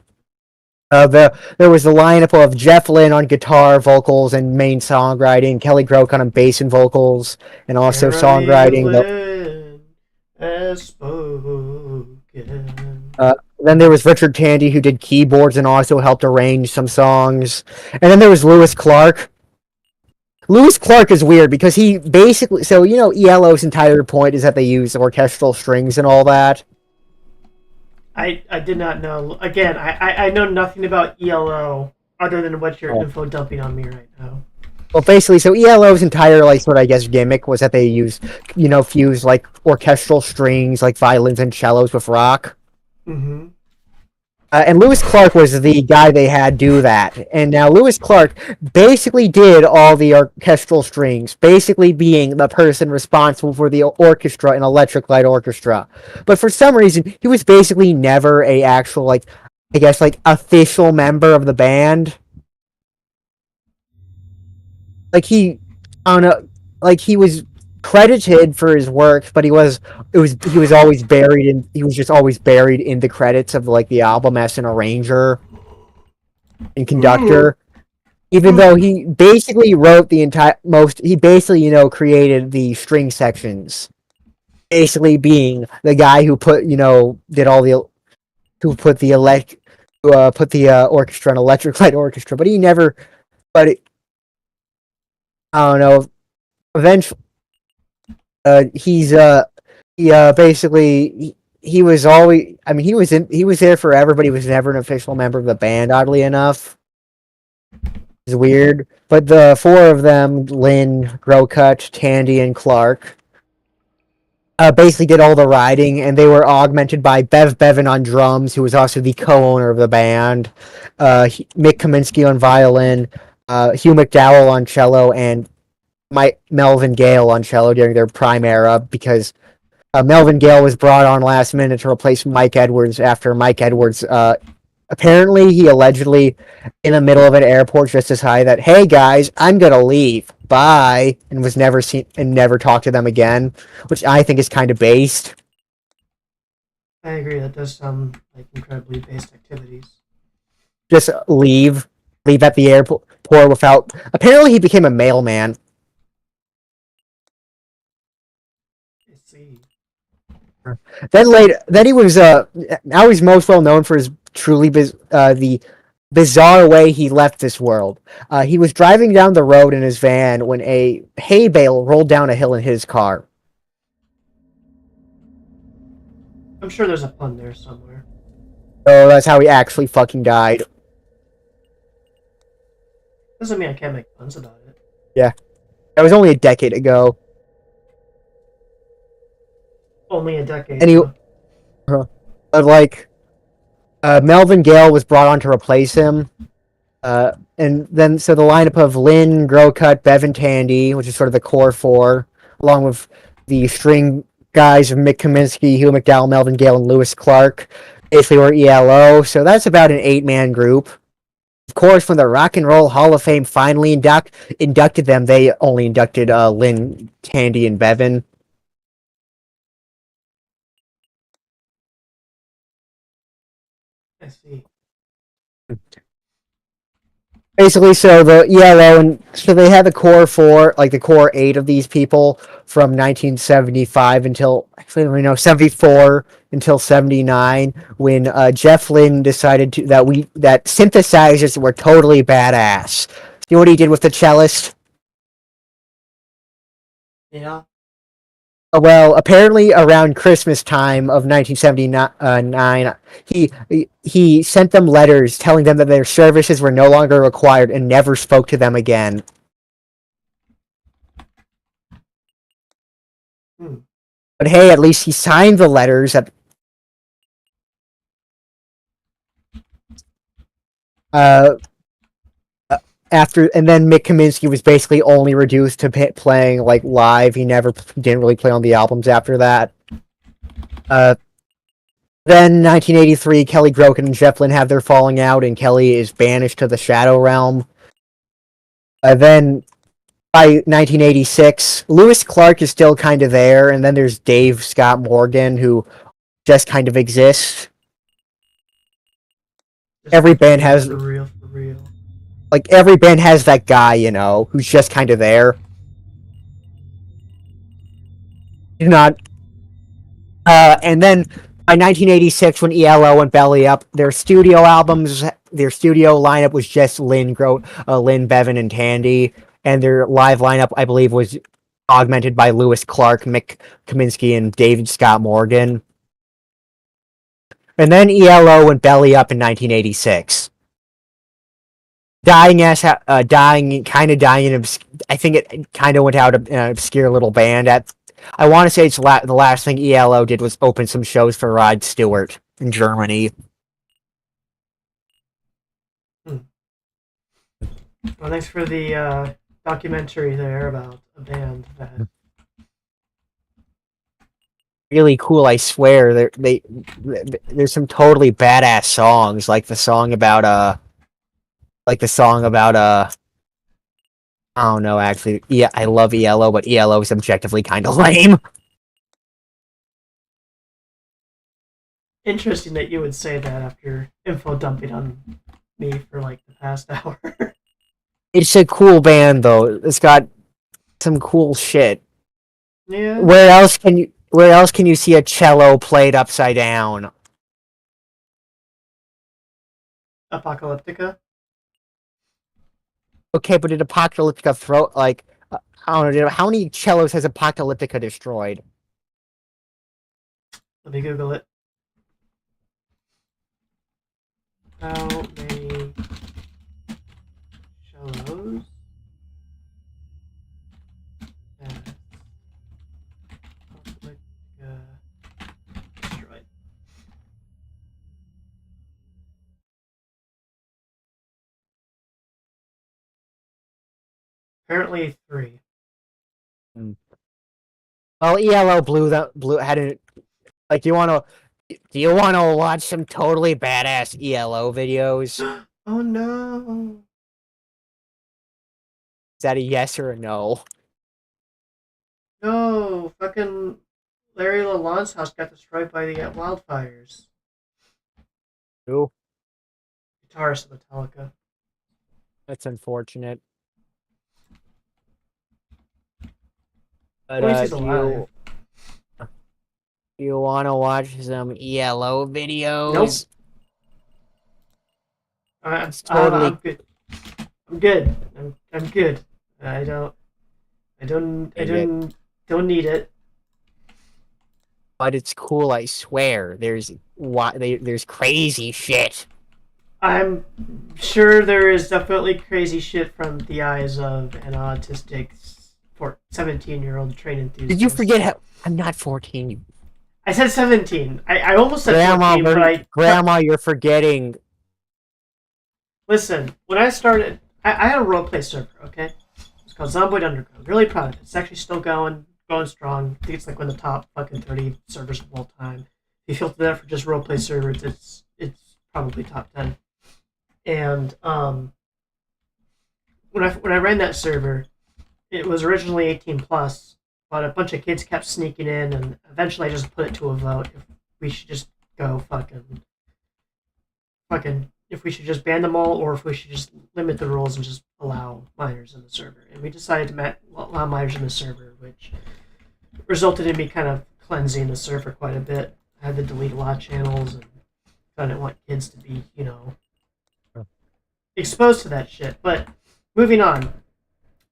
S2: There was the lineup of Jeff Lynne on guitar, vocals, and main songwriting, Kelly Crokin on bass and vocals, and also
S1: Jeremy
S2: songwriting.
S1: Lin has spoken.
S2: Then there was Richard Tandy, who did keyboards and also helped arrange some songs. And then there was Lewis Clark. Lewis Clark is weird because he basically, so ELO's entire point is that they use orchestral strings and all that.
S1: I did not know. Again, I know nothing about ELO other than what you're info dumping on me right now.
S2: Well, basically, so ELO's entire, like, sort of, I guess, gimmick was that they used, fuse, like, orchestral strings, like violins and cellos with rock.
S1: Mm-hmm.
S2: And Lewis Clark was the guy they had do that. And now Lewis Clark basically did all the orchestral strings, basically being the person responsible for the orchestra in Electric Light Orchestra. But for some reason, he was basically never a actual, like, I guess, like, official member of the band. Like, I don't know, like, he was credited for his work, but he was just always buried in the credits of like the album as an arranger and conductor. Even though he basically wrote he basically created the string sections, basically being the guy who did all the who put the orchestra in Electric Light Orchestra, but he never. But I don't know. Eventually. Basically he was always. I mean, he was there forever, but he was never an official member of the band. Oddly enough, it's weird. But the four of them, Lynn, Growcut, Tandy, and Clark, basically did all the writing, and they were augmented by Bev Bevan on drums, who was also the co-owner of the band, Mick Kaminsky on violin, Hugh McDowell on cello, and Melvin Gale on cello during their prime era, because Melvin Gale was brought on last minute to replace Mike Edwards after Mike Edwards apparently he allegedly in the middle of an airport just decided that, hey guys, I'm gonna leave, bye, and was never seen and never talked to them again, which I think is kind of based.
S1: I agree. That does sound like incredibly based activities.
S2: Just leave at the airport without. Apparently, he became a mailman.
S1: I see.
S2: Then he was now he's most well known for his the bizarre way he left this world. He was driving down the road in his van when a hay bale rolled down a hill in his car.
S1: I'm sure there's a pun there somewhere.
S2: So that's how he actually fucking died.
S1: Doesn't mean I can't make puns about it.
S2: Yeah, that was only a decade ago.
S1: Only a decade,
S2: And he,
S1: huh?
S2: but like, Melvin Gale was brought on to replace him. And then so the lineup of Lynn, Growcut, Bevan Tandy, which is sort of the core four, along with the string guys of Mick Kaminsky, Hugh McDowell, Melvin Gale, and Lewis Clark, basically were ELO. So that's about an 8-man group. Of course, when the Rock and Roll Hall of Fame finally inducted them, they only inducted Lynn, Tandy, and Bevan.
S1: I see.
S2: Basically, so the ELO and so they had the core four, like the core 8 of these people from 1975 until actually we know 74 until 79 when Jeff Lynne decided that synthesizers were totally badass. See what he did with the cellist?
S1: Yeah.
S2: Well, apparently around Christmas time of 1979, he sent them letters telling them that their services were no longer required and never spoke to them again.
S1: Hmm.
S2: But hey, at least he signed the letters. Uh, After and then Mick Kaminsky was basically only reduced to playing like live. He never didn't really play on the albums after that. Uh, Then 1983, Kelly Broken and Jeff Lynne have their falling out, and Kelly is banished to the Shadow Realm. Then by 1986, Lewis Clark is still kind of there, and then there's Dave Scott Morgan, who just kind of exists.
S1: Just
S2: Every
S1: for
S2: band
S1: real,
S2: has
S1: for real, for real.
S2: every band has that guy, who's just kind of there. He's not. And then by 1986, when ELO went belly up, their studio lineup was just Lynn, Bevan, and Tandy, and their live lineup, I believe, was augmented by Lewis Clark, Mick Kaminsky, and David Scott Morgan. And then ELO went belly up in 1986. Dying in I think it kind of went out an obscure little band. I want to say it's the last thing ELO did was open some shows for Rod Stewart in Germany.
S1: Hmm. Well, thanks for the documentary there about a band that.
S2: Really cool, I swear. There's some totally badass songs, like the song about I don't know actually. Yeah, I love ELO, but ELO is objectively kind of lame.
S1: Interesting that you would say that after info dumping on me for like the past hour.
S2: It's a cool band though. It's got some cool shit.
S1: Yeah.
S2: Where else can you see a cello played upside down?
S1: Apocalyptica.
S2: Okay, but did Apocalyptica throw I don't know, how many cellos has Apocalyptica destroyed?
S1: Let me Google it. How many cellos has Apocalyptica destroyed? Apparently 3.
S2: Well, ELO blew had it like do you wanna watch some totally badass ELO videos? Is
S1: Oh no.
S2: that a yes or a no?
S1: No, fucking Larry Lalonde's house got destroyed by the wildfires.
S2: Ooh,
S1: Guitarist of Metallica.
S2: that's unfortunate.
S1: At
S2: But
S1: least he's
S2: do
S1: alive.
S2: you want to watch some ELO
S1: Nope.
S2: videos? It's
S1: I'm
S2: totally,
S1: good. I'm good. I'm good. I don't. I don't. I
S2: it,
S1: don't need it.
S2: but it's cool. I swear. There's crazy shit.
S1: I'm sure there is definitely crazy shit from the eyes of an autistic 17-year-old train
S2: Did you
S1: enthusiast.
S2: forget how I'm not 14?
S1: I said 17. I almost said 14, but
S2: Grandma, you're forgetting.
S1: listen. When I started, I had a roleplay server. Okay, it's called Zomboid Underground. Really proud of it. It's actually still going strong. I think it's like one of the top fucking 30 servers of all time. If you filter that for just roleplay servers, it's probably top 10. And when I ran that server, it was originally 18 plus, but a bunch of kids kept sneaking in, and eventually I just put it to a vote if we should just go fucking if we should just ban them all or if we should just limit the rules and just allow minors in the server. And we decided to allow minors in the server, which resulted in me kind of cleansing the server quite a bit. I had to delete a lot of channels, and I didn't want kids to be, exposed to that shit. But moving on,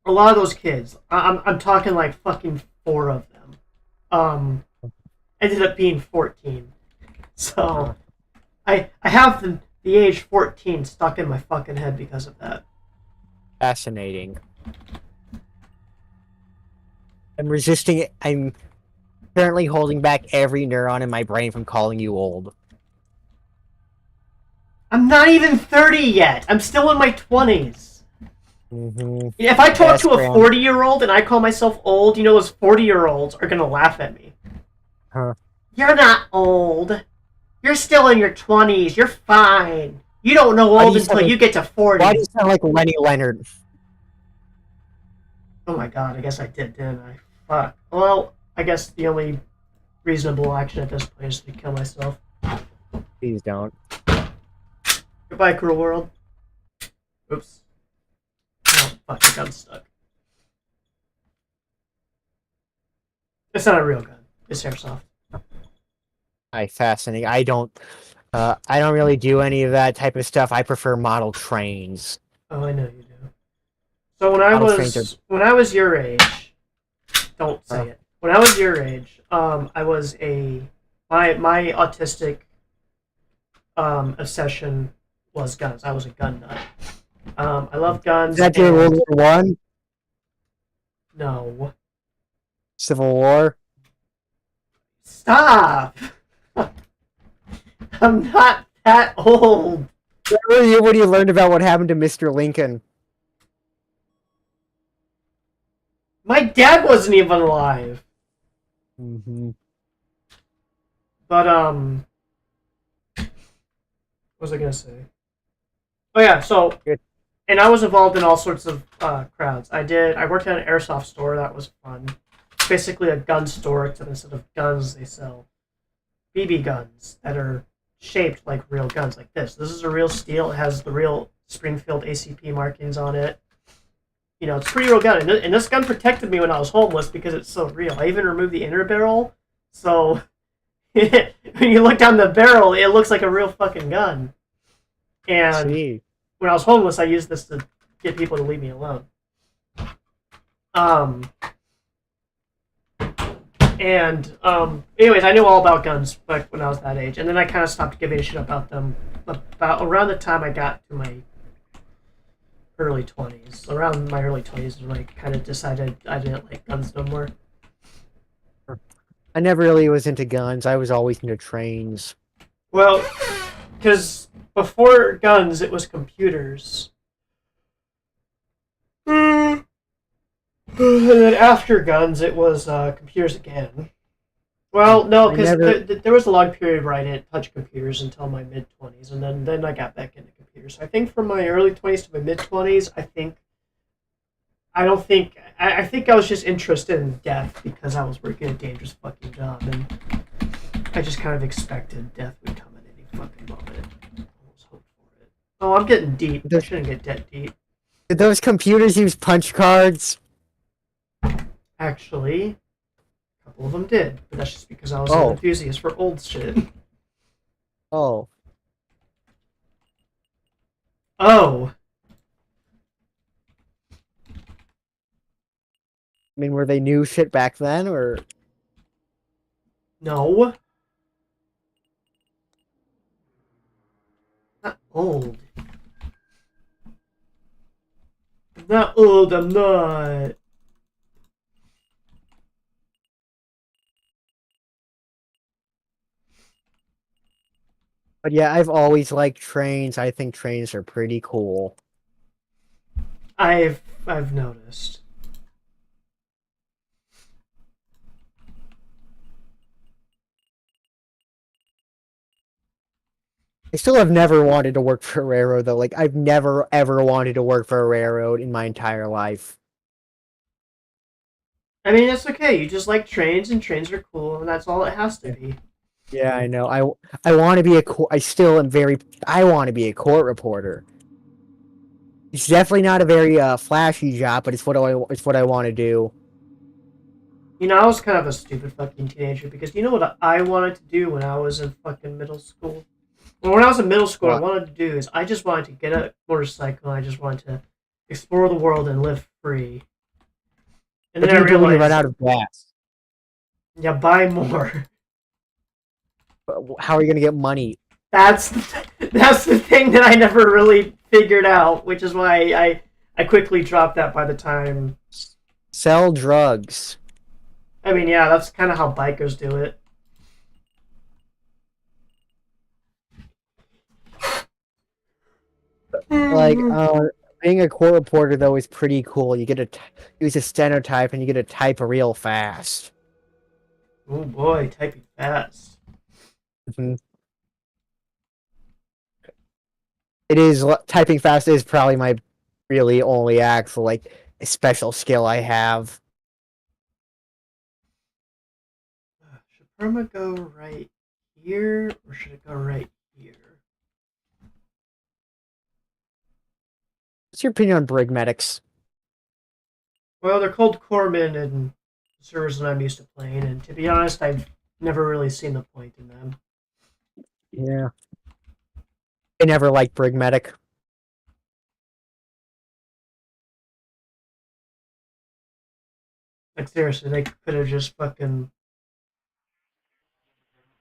S1: a lot of those kids, I'm talking like fucking four of them, ended up being 14. So I have the age 14 stuck in my fucking head because of that.
S2: Fascinating. I'm resisting it. I'm currently holding back every neuron in my brain from calling you old.
S1: I'm not even 30 yet. I'm still in my 20s.
S2: Mm-hmm.
S1: If I talk
S2: Yes,
S1: to a
S2: Graham.
S1: 40-year-old and I call myself old, those 40-year-olds are gonna laugh at me.
S2: Huh.
S1: You're not old. You're still in your 20s. You're fine. You don't know old until you get to 40.
S2: Why do you sound like Lenny Leonard?
S1: Oh my god, I guess I did, didn't I? Fuck. Well, I guess the only reasonable action at this point is to kill myself.
S2: Please don't.
S1: Goodbye, cruel world. Oops. Oh, fuck, the gun's stuck. It's not a real gun. It's airsoft.
S2: Fascinating. I don't really do any of that type of stuff. I prefer model trains.
S1: Oh, I know you do. So
S2: Model trains are...
S1: when I was your age, don't say it. When I was your age, I was my autistic obsession was guns. I was a gun nut. I love guns.
S2: Is that your World War One?
S1: No.
S2: Civil War?
S1: Stop! I'm not that old.
S2: Where were you when you learned about what happened to Mr. Lincoln?
S1: My dad wasn't even alive.
S2: Mm-hmm.
S1: But what was I gonna say? Oh yeah, so
S2: Good.
S1: And I was involved in all sorts of crowds. I worked at an airsoft store. That was fun. It's basically a gun store, except instead of guns, they sell BB guns that are shaped like real guns, like this. This is a real steel. It has the real Springfield ACP markings on it. It's a pretty real gun. And this gun protected me when I was homeless because it's so real. I even removed the inner barrel, so when you look down the barrel, it looks like a real fucking gun. And when I was homeless, I used this to get people to leave me alone. Anyways, I knew all about guns back when I was that age, and then I kind of stopped giving a shit about them about around the time I got to my early 20s. Around my early 20s is when I kind of decided I didn't like guns no more.
S2: I never really was into guns. I was always into trains.
S1: Well, because before guns, it was computers. And then after guns, it was computers again. Well, no, because there was a long period where I didn't touch computers until my mid-20s, and then I got back into computers. So I think from my early 20s to my mid-20s, I I think I was just interested in death because I was working a dangerous fucking job, and I just kind of expected death would come at any fucking moment. I almost hoped for it. Oh, I'm getting deep. I
S2: Did
S1: shouldn't get that deep.
S2: those computers use punch cards?
S1: Actually, a couple of them did, but that's just because I was an
S2: Oh,
S1: enthusiast for old shit.
S2: oh.
S1: Oh,
S2: I mean, were they new shit back then, or
S1: no. Not old. I'm not old, I'm not.
S2: but yeah, I've always liked trains. I think trains are pretty cool.
S1: I've noticed.
S2: I still have never wanted to work for a railroad though. Like I've never ever wanted to work for a railroad in my entire life.
S1: I mean, it's okay. You just like trains, and trains are cool, and that's all it has to
S2: Yeah,
S1: be.
S2: yeah, I know. I want to be a I still am very. I want to be a court reporter. It's definitely not a very flashy job, but it's what I want to do.
S1: You know, I was kind of a stupid fucking teenager because you know what I wanted to do when I was in fucking middle school? Well, when I was in middle school, what I
S2: What?
S1: wanted to do is I just wanted to get a motorcycle and I just wanted to explore the world and live free. And
S2: What
S1: then
S2: do
S1: I
S2: you do when you run
S1: realized,
S2: out of gas?
S1: yeah, buy more.
S2: How are you gonna get money?
S1: That's the thing that I never really figured out, which is why I quickly dropped that by the time.
S2: Sell drugs.
S1: I mean, yeah, that's kind of how bikers do it.
S2: Like,
S1: Oh
S2: being a court reporter though is pretty cool. You get to use a stenotype and you get to type real fast.
S1: boy, typing fast.
S2: Mhm. Typing fast is probably my really only actual like special skill I have.
S1: Should perma go right here or should it go right here?
S2: What's your opinion on brig medics?
S1: Well, they're called corpsmen in the servers that I'm used to playing, and to be honest, I've never really seen the point in them.
S2: Yeah, I never liked brig medic.
S1: Like seriously, they could have just fucking.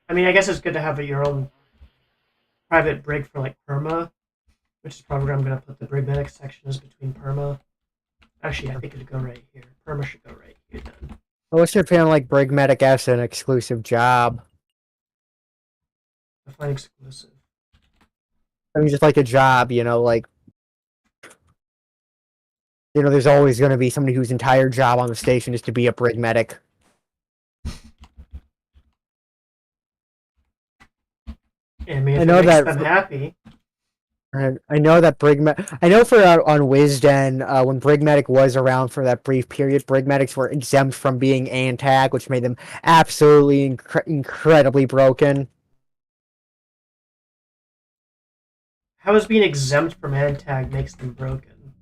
S1: I mean, I guess it's good to have your own private brig for like perma, which is probably where I'm gonna put the brig medic section is between perma. Actually, I think it'd go right here. Perma should go right here then.
S2: What's your opinion on like brig medic as an exclusive job?
S1: Define exclusive.
S2: I mean, just like a job, like there's always going to be somebody whose entire job on the station is to be a brig medic.
S1: I mean,
S2: I
S1: if it
S2: know
S1: makes
S2: that
S1: them happy.
S2: I know that I know for on Wisden, when Brig Medic was around for that brief period, Brig Medics were exempt from being ANTAG, which made them absolutely incredibly broken.
S1: How is being exempt from ANTAG makes them broken?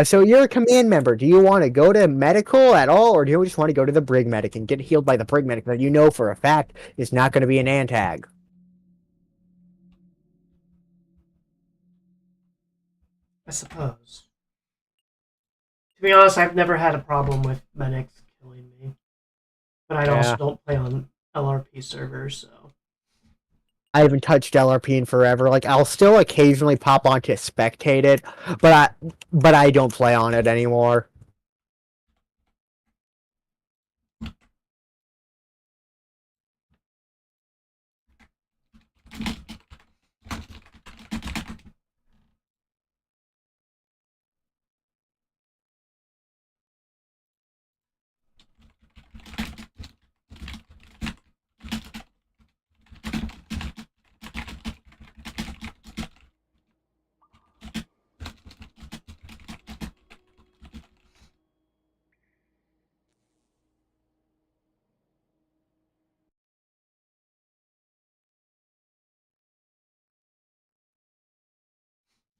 S2: So you're a command member. Do you want to go to medical at all, or do you just want to go to the Brig Medic and get healed by the Brig Medic that you know for a fact is not going to be an ANTAG?
S1: I suppose. To be honest, I've never had a problem with medics killing me, but I also
S2: Yeah.
S1: don't play on LRP servers, so
S2: I haven't touched LRP in forever. Like I'll still occasionally pop on to spectate it, but I don't play on it anymore.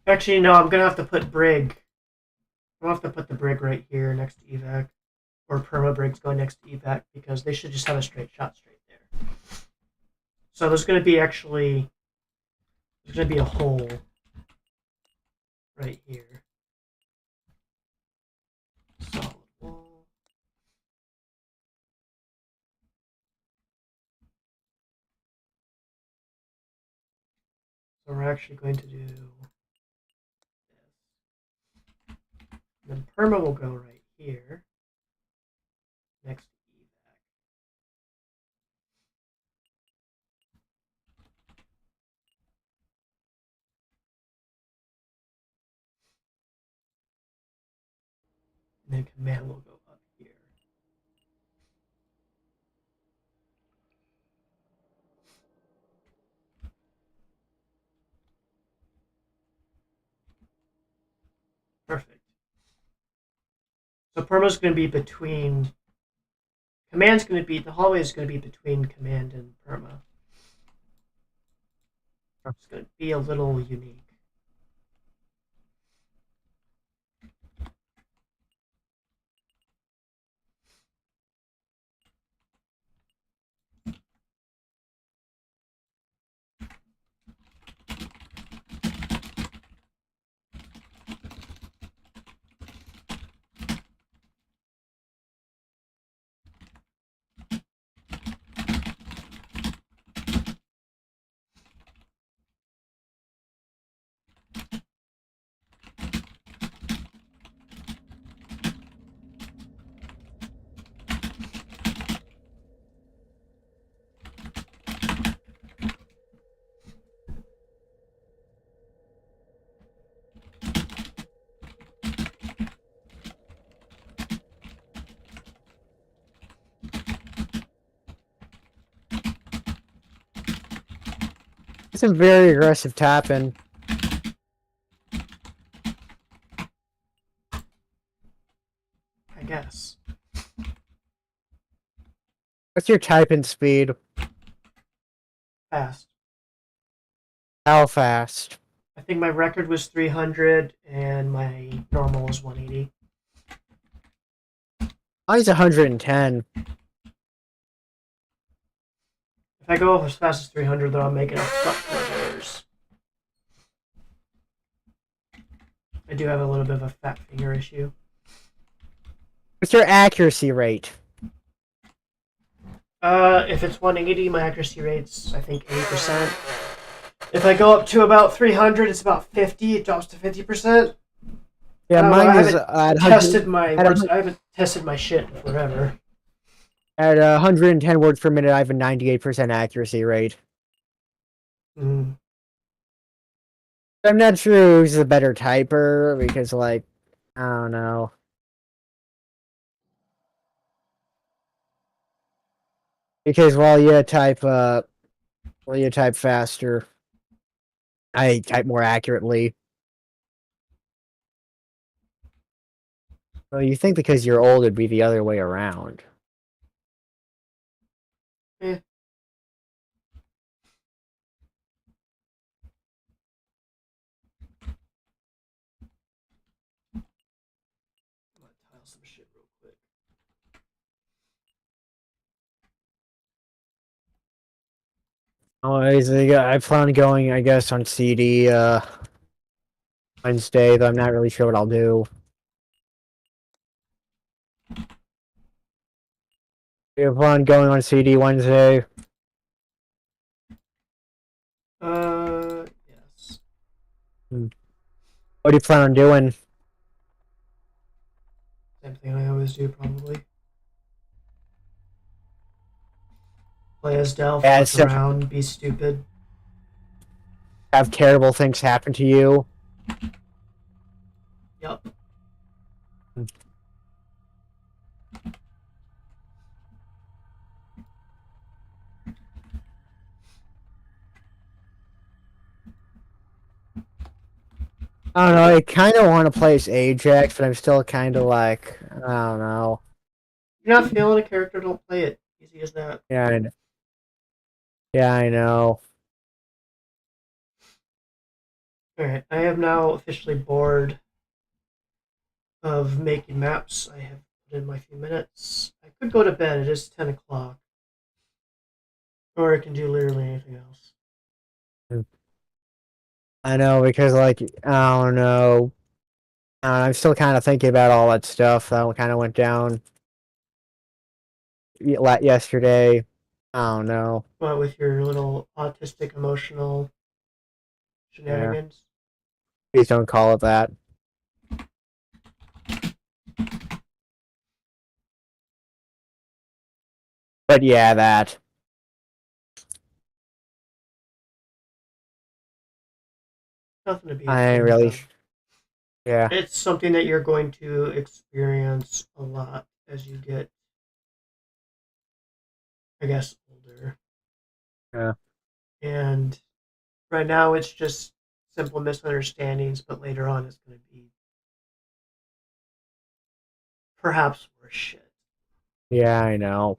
S1: Actually, no, I'm gonna have to put brig. I'm gonna have to put the brig right here next to evac, or perma brig's going next to evac because they should just have a straight shot straight there. So there's gonna be a hole right here. Solid wall. So we're actually going to do this. Then perma will go right here next to evac. And then command will go up here. Perfect. So perma's going to be between. Command's going to be. The hallway is going to be between command and perma. It's going to be a little unique.
S2: Some very aggressive tapping.
S1: I guess.
S2: What's your typing speed?
S1: Fast.
S2: How fast?
S1: I think my record was 300 and my normal was 180.
S2: Mine's 110.
S1: If I go as fast as 300, then I'll make it a fuck of errors. I do have a little bit of a fat finger issue.
S2: What's your accuracy rate?
S1: If it's 180, my accuracy rate's I think 80%. If I go up to about 300, it's about 50. It drops to 50%.
S2: Yeah, mine is at
S1: I haven't tested my shit in forever.
S2: At 110 words per minute. I have a 98% accuracy rate.
S1: Mm.
S2: I'm not sure who's the better typer because, like, I don't know. Because while you type faster, I type more accurately. Well, you think because you're old, it'd be the other way around.
S1: Eh. I'm gonna tile some shit real quick.
S2: Oh, I plan on going, I guess, on CD Wednesday, though I'm not really sure what I'll do. You plan on going on CD Wednesday?
S1: Yes.
S2: What do you plan on doing?
S1: Same thing I always do, probably. Play as Delph,
S2: Yeah,
S1: fuck around, be stupid.
S2: have terrible things happen to you.
S1: Yep.
S2: I don't know. I kind of want to play as Ajax, but I'm still kind of like, I don't know.
S1: If you're not feeling a character, don't play it. Easy as that.
S2: Yeah, I know.
S1: Alright, I am now officially bored of making maps. I have put in my few minutes. I could go to bed. It is 10 o'clock. Or I can do literally anything else.
S2: I know because like I don't know. I'm still kind of thinking about all that stuff that kind of went down yesterday. I don't know.
S1: But with your little autistic emotional
S2: Yeah,
S1: shenanigans.
S2: please don't call it that. But yeah, that.
S1: Nothing to be
S2: I ain't
S1: ashamed
S2: really.
S1: of.
S2: Yeah.
S1: It's something that you're going to experience a lot as you get, I guess, older.
S2: Yeah.
S1: And right now it's just simple misunderstandings, but later on it's going to be perhaps worse shit.
S2: Yeah, I know.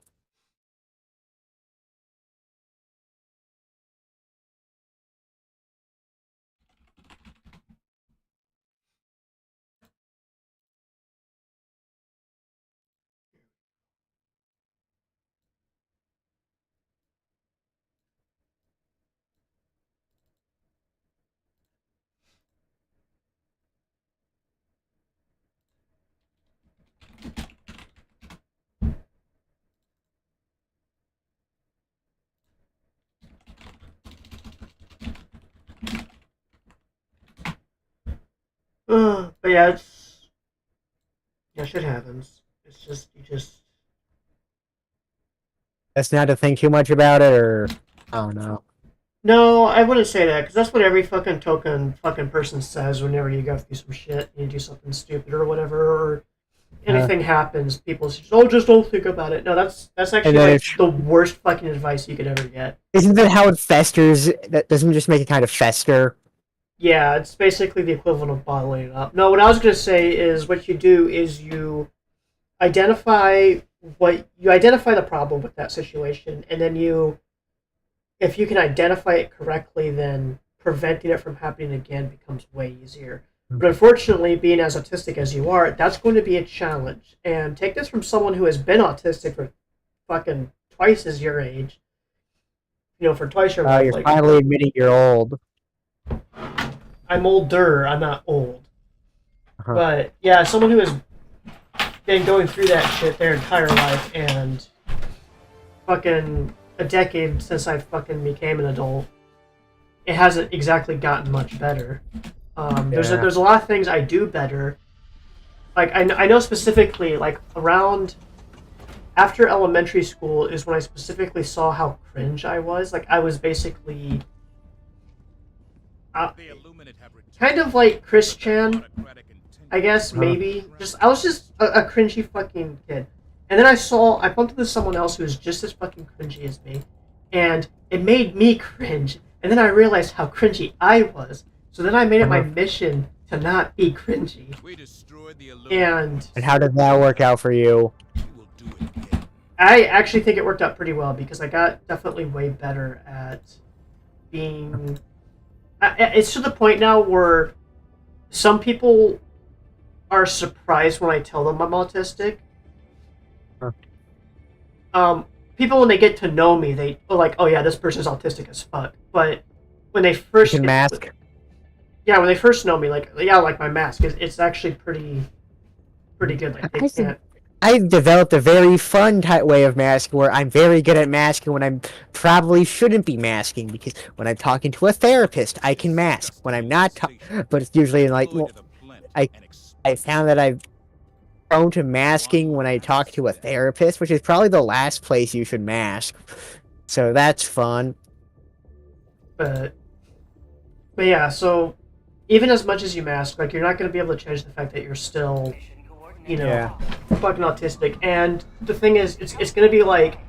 S1: But yeah, shit happens. It's just you just
S2: That's not to think too much about it, or I don't know.
S1: no, I wouldn't say that because that's what every fucking token fucking person says whenever you go through some shit, and you do something stupid or whatever, or
S2: Uh,
S1: anything happens. People say, "Oh, just don't think about it." No, that's
S2: and
S1: actually
S2: then
S1: like
S2: it's
S1: the worst fucking advice you could ever get.
S2: isn't that how it festers? That doesn't just make it kind of fester.
S1: Yeah, it's basically the equivalent of bottling it up. No, what I was gonna say is what you do is you identify you identify the problem with that situation, and then if you can identify it correctly, then preventing it from happening again becomes way easier. But unfortunately, being as autistic as you are, that's going to be a challenge. And take this from someone who has been autistic for fucking twice as your age, for twice your life.
S2: You're
S1: Like,
S2: finally admitting you're old.
S1: I'm older, I'm not old.
S2: Uh-huh.
S1: But yeah, someone who has been going through that shit their entire life and fucking a decade since I fucking became an adult, it hasn't exactly gotten much better.
S2: Yeah.
S1: There's a lot of things I do better. Like I know specifically like around after elementary school is when I specifically saw how cringe I was. Like I was basically uh, kind of like Chris Chan, I guess
S2: Uh-huh.
S1: maybe. Just I was just a cringy fucking kid. And then I bumped into someone else who was just as fucking cringy as me, and it made me cringe. And then I realized how cringy I was. So then I made it my
S2: Uh-huh.
S1: mission to not be cringy. And
S2: And how did that work out for you?
S1: I actually think it worked out pretty well because I got definitely way better at being. It's to the point now where some people are surprised when I tell them I'm autistic.
S2: Huh.
S1: Um, People when they get to know me, they are like, "Oh yeah, this person's autistic as fuck." But when they
S2: You
S1: first
S2: can
S1: get,
S2: mask.
S1: yeah, when they first know me, like, yeah, like my mask it's actually pretty good. Like they
S2: I think
S1: can't.
S2: I've developed a very fun type way of masking where I'm very good at masking when I'm probably shouldn't be masking because when I'm talking to a therapist, I can mask. When I'm not, but it's usually like, well, I I found that I've prone to masking when I talk to a therapist, which is probably the last place you should mask. So that's fun.
S1: But yeah, so even as much as you mask, like you're not going to be able to change the fact that you're still, you know,
S2: Yeah.
S1: fucking autistic. And the thing is, it's going to be like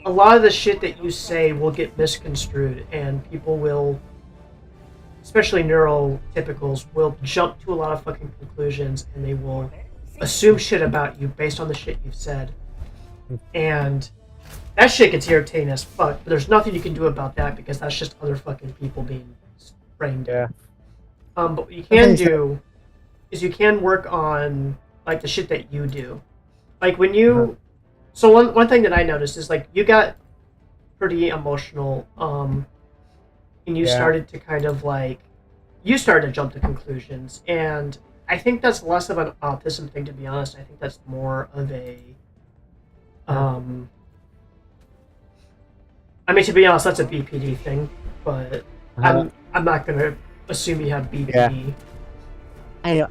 S1: a lot of the shit that you say will get misconstrued, and people will, especially neurotypicals, will jump to a lot of fucking conclusions, and they will assume shit about you based on the shit you've said. And That shit gets irritating as fuck. But there's nothing you can do about that because that's just other fucking people being brain dead.
S2: Yeah.
S1: But what you
S2: I
S1: can
S2: think so.
S1: do is you can work on like the shit that you do. Like when
S2: Uh-huh.
S1: you, so one thing that I noticed is like you got pretty emotional, and you
S2: Yeah.
S1: started to kind of like you started to jump to conclusions, and I think that's less of an autism thing, to be honest. I think that's more of a,
S2: Uh-huh.
S1: um, I mean, to be honest, that's a BPD thing, but
S2: Uh-huh.
S1: I'm not gonna assume you have
S2: Yeah.
S1: BPD.
S2: I know.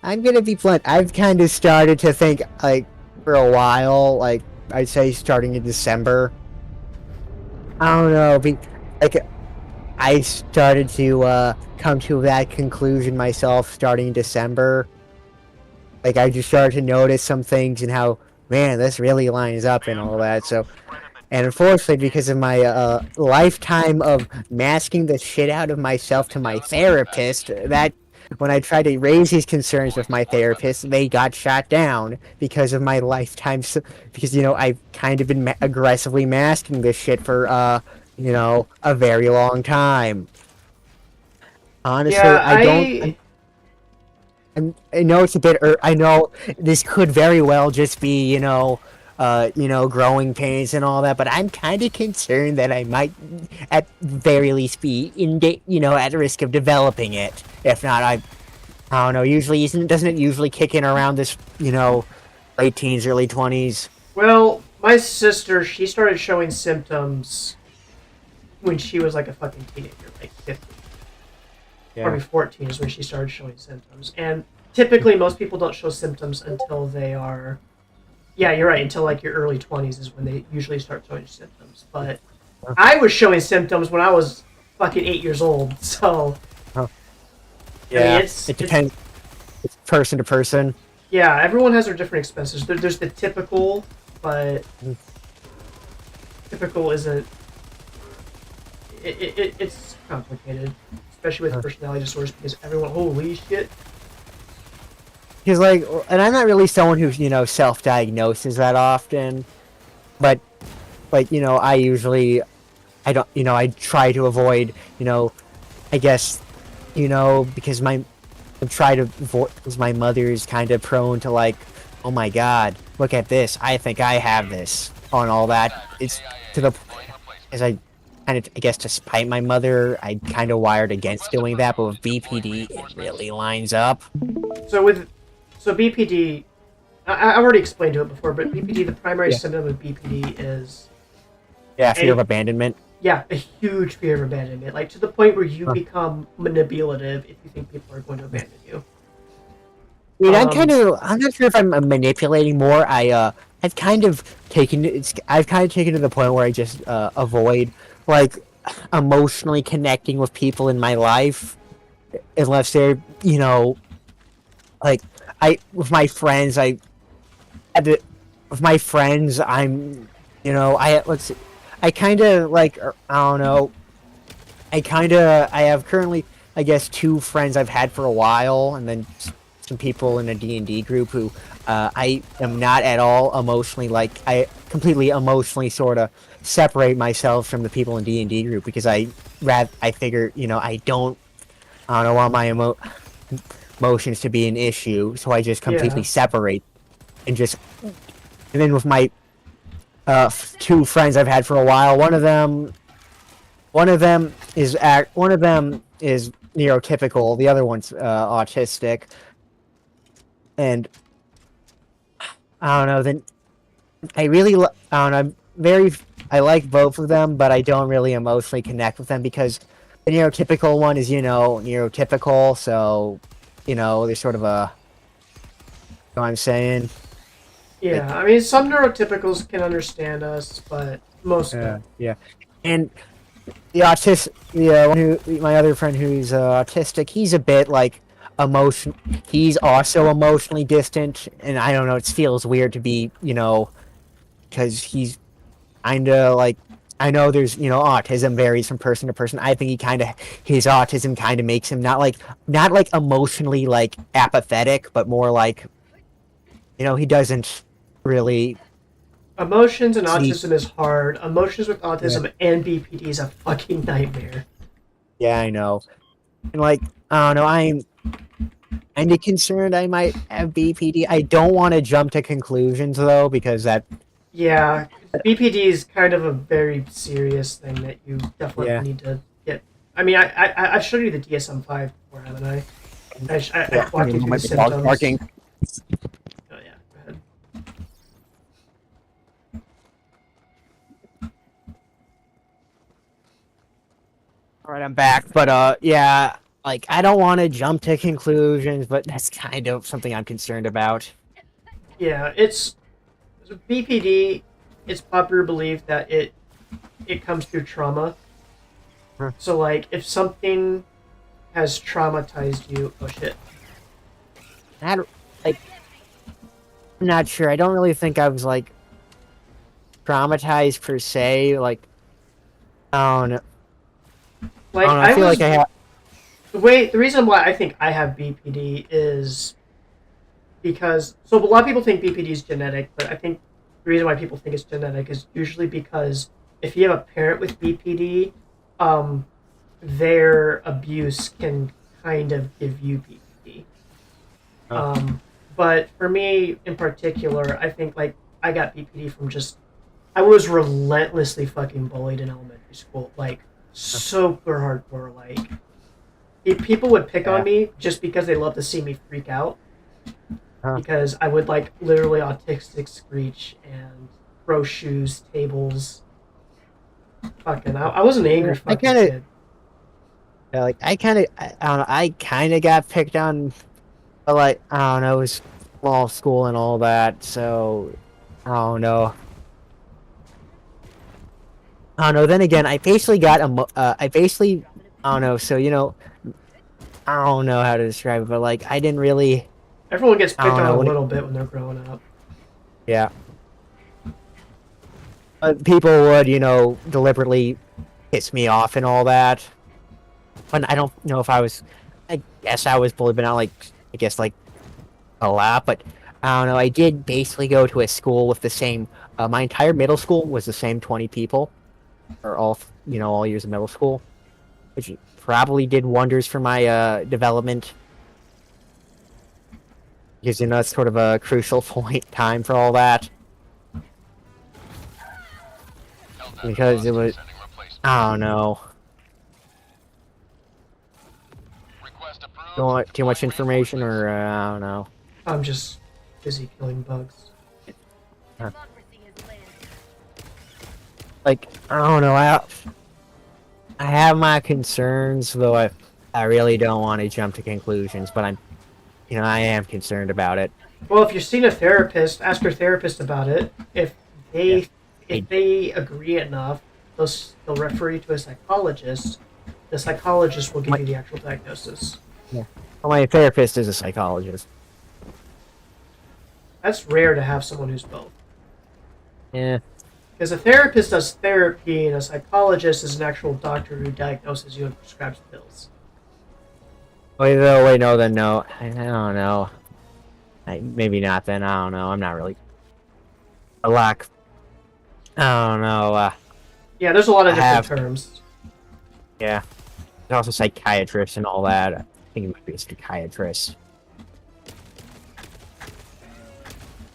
S2: I'm gonna be blunt. I've kind of started to think, like, for a while, like, I'd say starting in December. I don't know. Like, I started to come to that conclusion myself starting in December. Like, I just started to notice some things and how, man, this really lines up and all that. So, and unfortunately, because of my lifetime of masking the shit out of myself to my therapist, that when I tried to raise these concerns with my therapist, they got shot down because of my lifetime. Because I've kind of been aggressively masking this shit for a very long time. Honestly,
S1: Yeah,
S2: I don't. I know it's a bit. I know this could very well just be, growing pains and all that. But I'm kind of concerned that I might, at very least, be at risk of developing it. If not, I don't know. Usually, doesn't it usually kick in around this, late teens, early 20s?
S1: well, my sister, she started showing symptoms when she was like a fucking teenager, like 15.
S2: Yeah.
S1: Probably 14 is when she started showing symptoms. And typically, most people don't show symptoms until they are, yeah, you're right, until like your early 20s is when they usually start showing symptoms. But
S2: Huh.
S1: I was showing symptoms when I was fucking 8 years old. So,
S2: Huh.
S1: I mean,
S2: Yeah. It depends. It's person to person.
S1: yeah, everyone has their different expenses. There's the typical, but
S2: Mm.
S1: typical isn't, it's complicated, especially with
S2: Huh.
S1: personality disorders because everyone, holy shit.
S2: Because and I'm not really someone who self-diagnoses that often, but I usually I don't, I try to avoid, I guess, because I try to avoid, because my mother's kind of prone to like, oh my God, look at this. I think I have this on all that. It's to the, as I kind of, I guess, to spite my mother, I kind of wired against doing that, but with BPD, it really lines up.
S1: So with, so BPD, I've already explained to it before, but BPD, the primary
S2: Yeah.
S1: symptom of BPD is
S2: Yeah, fear of
S1: a,
S2: abandonment.
S1: yeah, a huge fear of abandonment, like to the point where you
S2: Huh.
S1: become manipulative if you think people are going to abandon you.
S2: I mean,
S1: Um,
S2: I'm not sure if I'm manipulating more. I've kind of I've kind of taken to the point where I just avoid like emotionally connecting with people in my life unless they're, like with my friends, had to, with my friends, let's see, I kind of like, I don't know, I have currently, I guess, two friends I've had for a while, and then some people in a D&D group who I am not at all emotionally, like, I completely emotionally sort of separate myself from the people in D&D group because I figure, I don't want my emotions to be an issue, so I just completely
S1: yeah,
S2: separate and just, and then with my two friends I've had for a while, one of them is neurotypical. The other one's autistic, and I don't know. Then I don't know. I like both of them, but I don't really emotionally connect with them because the neurotypical one is neurotypical. So there's sort of a, you know what I'm saying, like,
S1: yeah. I mean, some neurotypicals can understand us, but most don't.
S2: yeah, and the one who, my other friend who's autistic, he's a bit like emotion. He's also emotionally distant, and I don't know. It feels weird to be, because he's kind of like. I know there's, autism varies from person to person. I think his autism kind of makes him not like emotionally like apathetic, but more like, he doesn't really.
S1: Emotions and
S2: See,
S1: autism is hard. Emotions with
S2: yeah,
S1: autism and BPD is a fucking nightmare.
S2: yeah, I know. And like, I don't know, I'm kind of concerned I might have BPD. I don't want to jump to conclusions though, because that,
S1: Yeah, BPD is kind of a very serious thing that you definitely
S2: yeah,
S1: need to get. I mean, I've showed you the DSM-5 before, haven't I?
S2: yeah.
S1: I've
S2: Give me
S1: walked
S2: a
S1: you through the
S2: moment, the dog's
S1: symptoms.
S2: barking.
S1: Oh yeah, go ahead.
S2: All right, I'm back. But yeah, like I don't want to jump to conclusions, but that's kind of something I'm concerned about.
S1: Yeah, it's BPD. It's popular belief that it comes through trauma.
S2: Huh.
S1: So like, if something has traumatized you, oh shit.
S2: I don't, like, I'm not sure. I don't really think I was like traumatized per se. Like, I don't know. I
S1: Like
S2: don't know. I
S1: I
S2: feel like
S1: was
S2: I have.
S1: the reason why I think I have BPD is because so a lot of people think BPD is genetic, but I think the reason why people think it's genetic is usually because if you have a parent with BPD, um, their abuse can kind of give you BPD.
S2: Uh,
S1: Um, but for me in particular, I think like I got BPD from just I was relentlessly fucking bullied in elementary school, like
S2: uh,
S1: super hardcore. Like people would pick on
S2: yeah.
S1: me just because they love to see me freak out
S2: Huh.
S1: because I would like literally autistic screech and throw shoes, tables. Fucking, I was an
S2: Yeah,
S1: angry
S2: I
S1: fucking
S2: kind of
S1: kid.
S2: like. I don't know. I kind of got picked on, but like I don't know. It was small school and all that, so I don't know. I don't know. Then again, I basically got a. I basically I don't know. So I don't know how to describe it, but like I didn't really.
S1: Everyone gets
S2: I
S1: picked
S2: don't
S1: on
S2: know
S1: a
S2: when.
S1: little bit when they're growing up.
S2: Yeah. People would, deliberately piss me off and all that. But I don't know if I was. I guess I was bullied, but not like I guess like a lot. But I don't know. I did basically go to a school with the same. My entire middle school was the same 20 people, or all years of middle school, which probably did wonders for my development because it's sort of a crucial point time for all that because it was. I don't know. Don't want too much information, or I don't know.
S1: I'm just busy killing bugs.
S2: Uh, Like I don't know. I have my concerns, though. I really don't want to jump to conclusions, but I am concerned about it.
S1: Well, if you're seeing a therapist, ask your therapist about it.
S2: Yeah.
S1: They if
S2: I,
S1: they agree enough, they'll refer you to a psychologist. The psychologist will give
S2: my
S1: you the actual diagnosis.
S2: Yeah. Well, my therapist is a psychologist.
S1: That's rare to have someone who's both.
S2: Yeah.
S1: Because a therapist does therapy and a psychologist is an actual doctor who diagnoses you and prescribes pills.
S2: Wait, no, wait, no, then no. I don't know. Maybe not. Then I don't know. I'm not really a lack. I don't know.
S1: Yeah, there's a lot of
S2: I
S1: different
S2: have.
S1: terms.
S2: Yeah. There's also psychiatrists and all that. I think it might be a psychiatrist.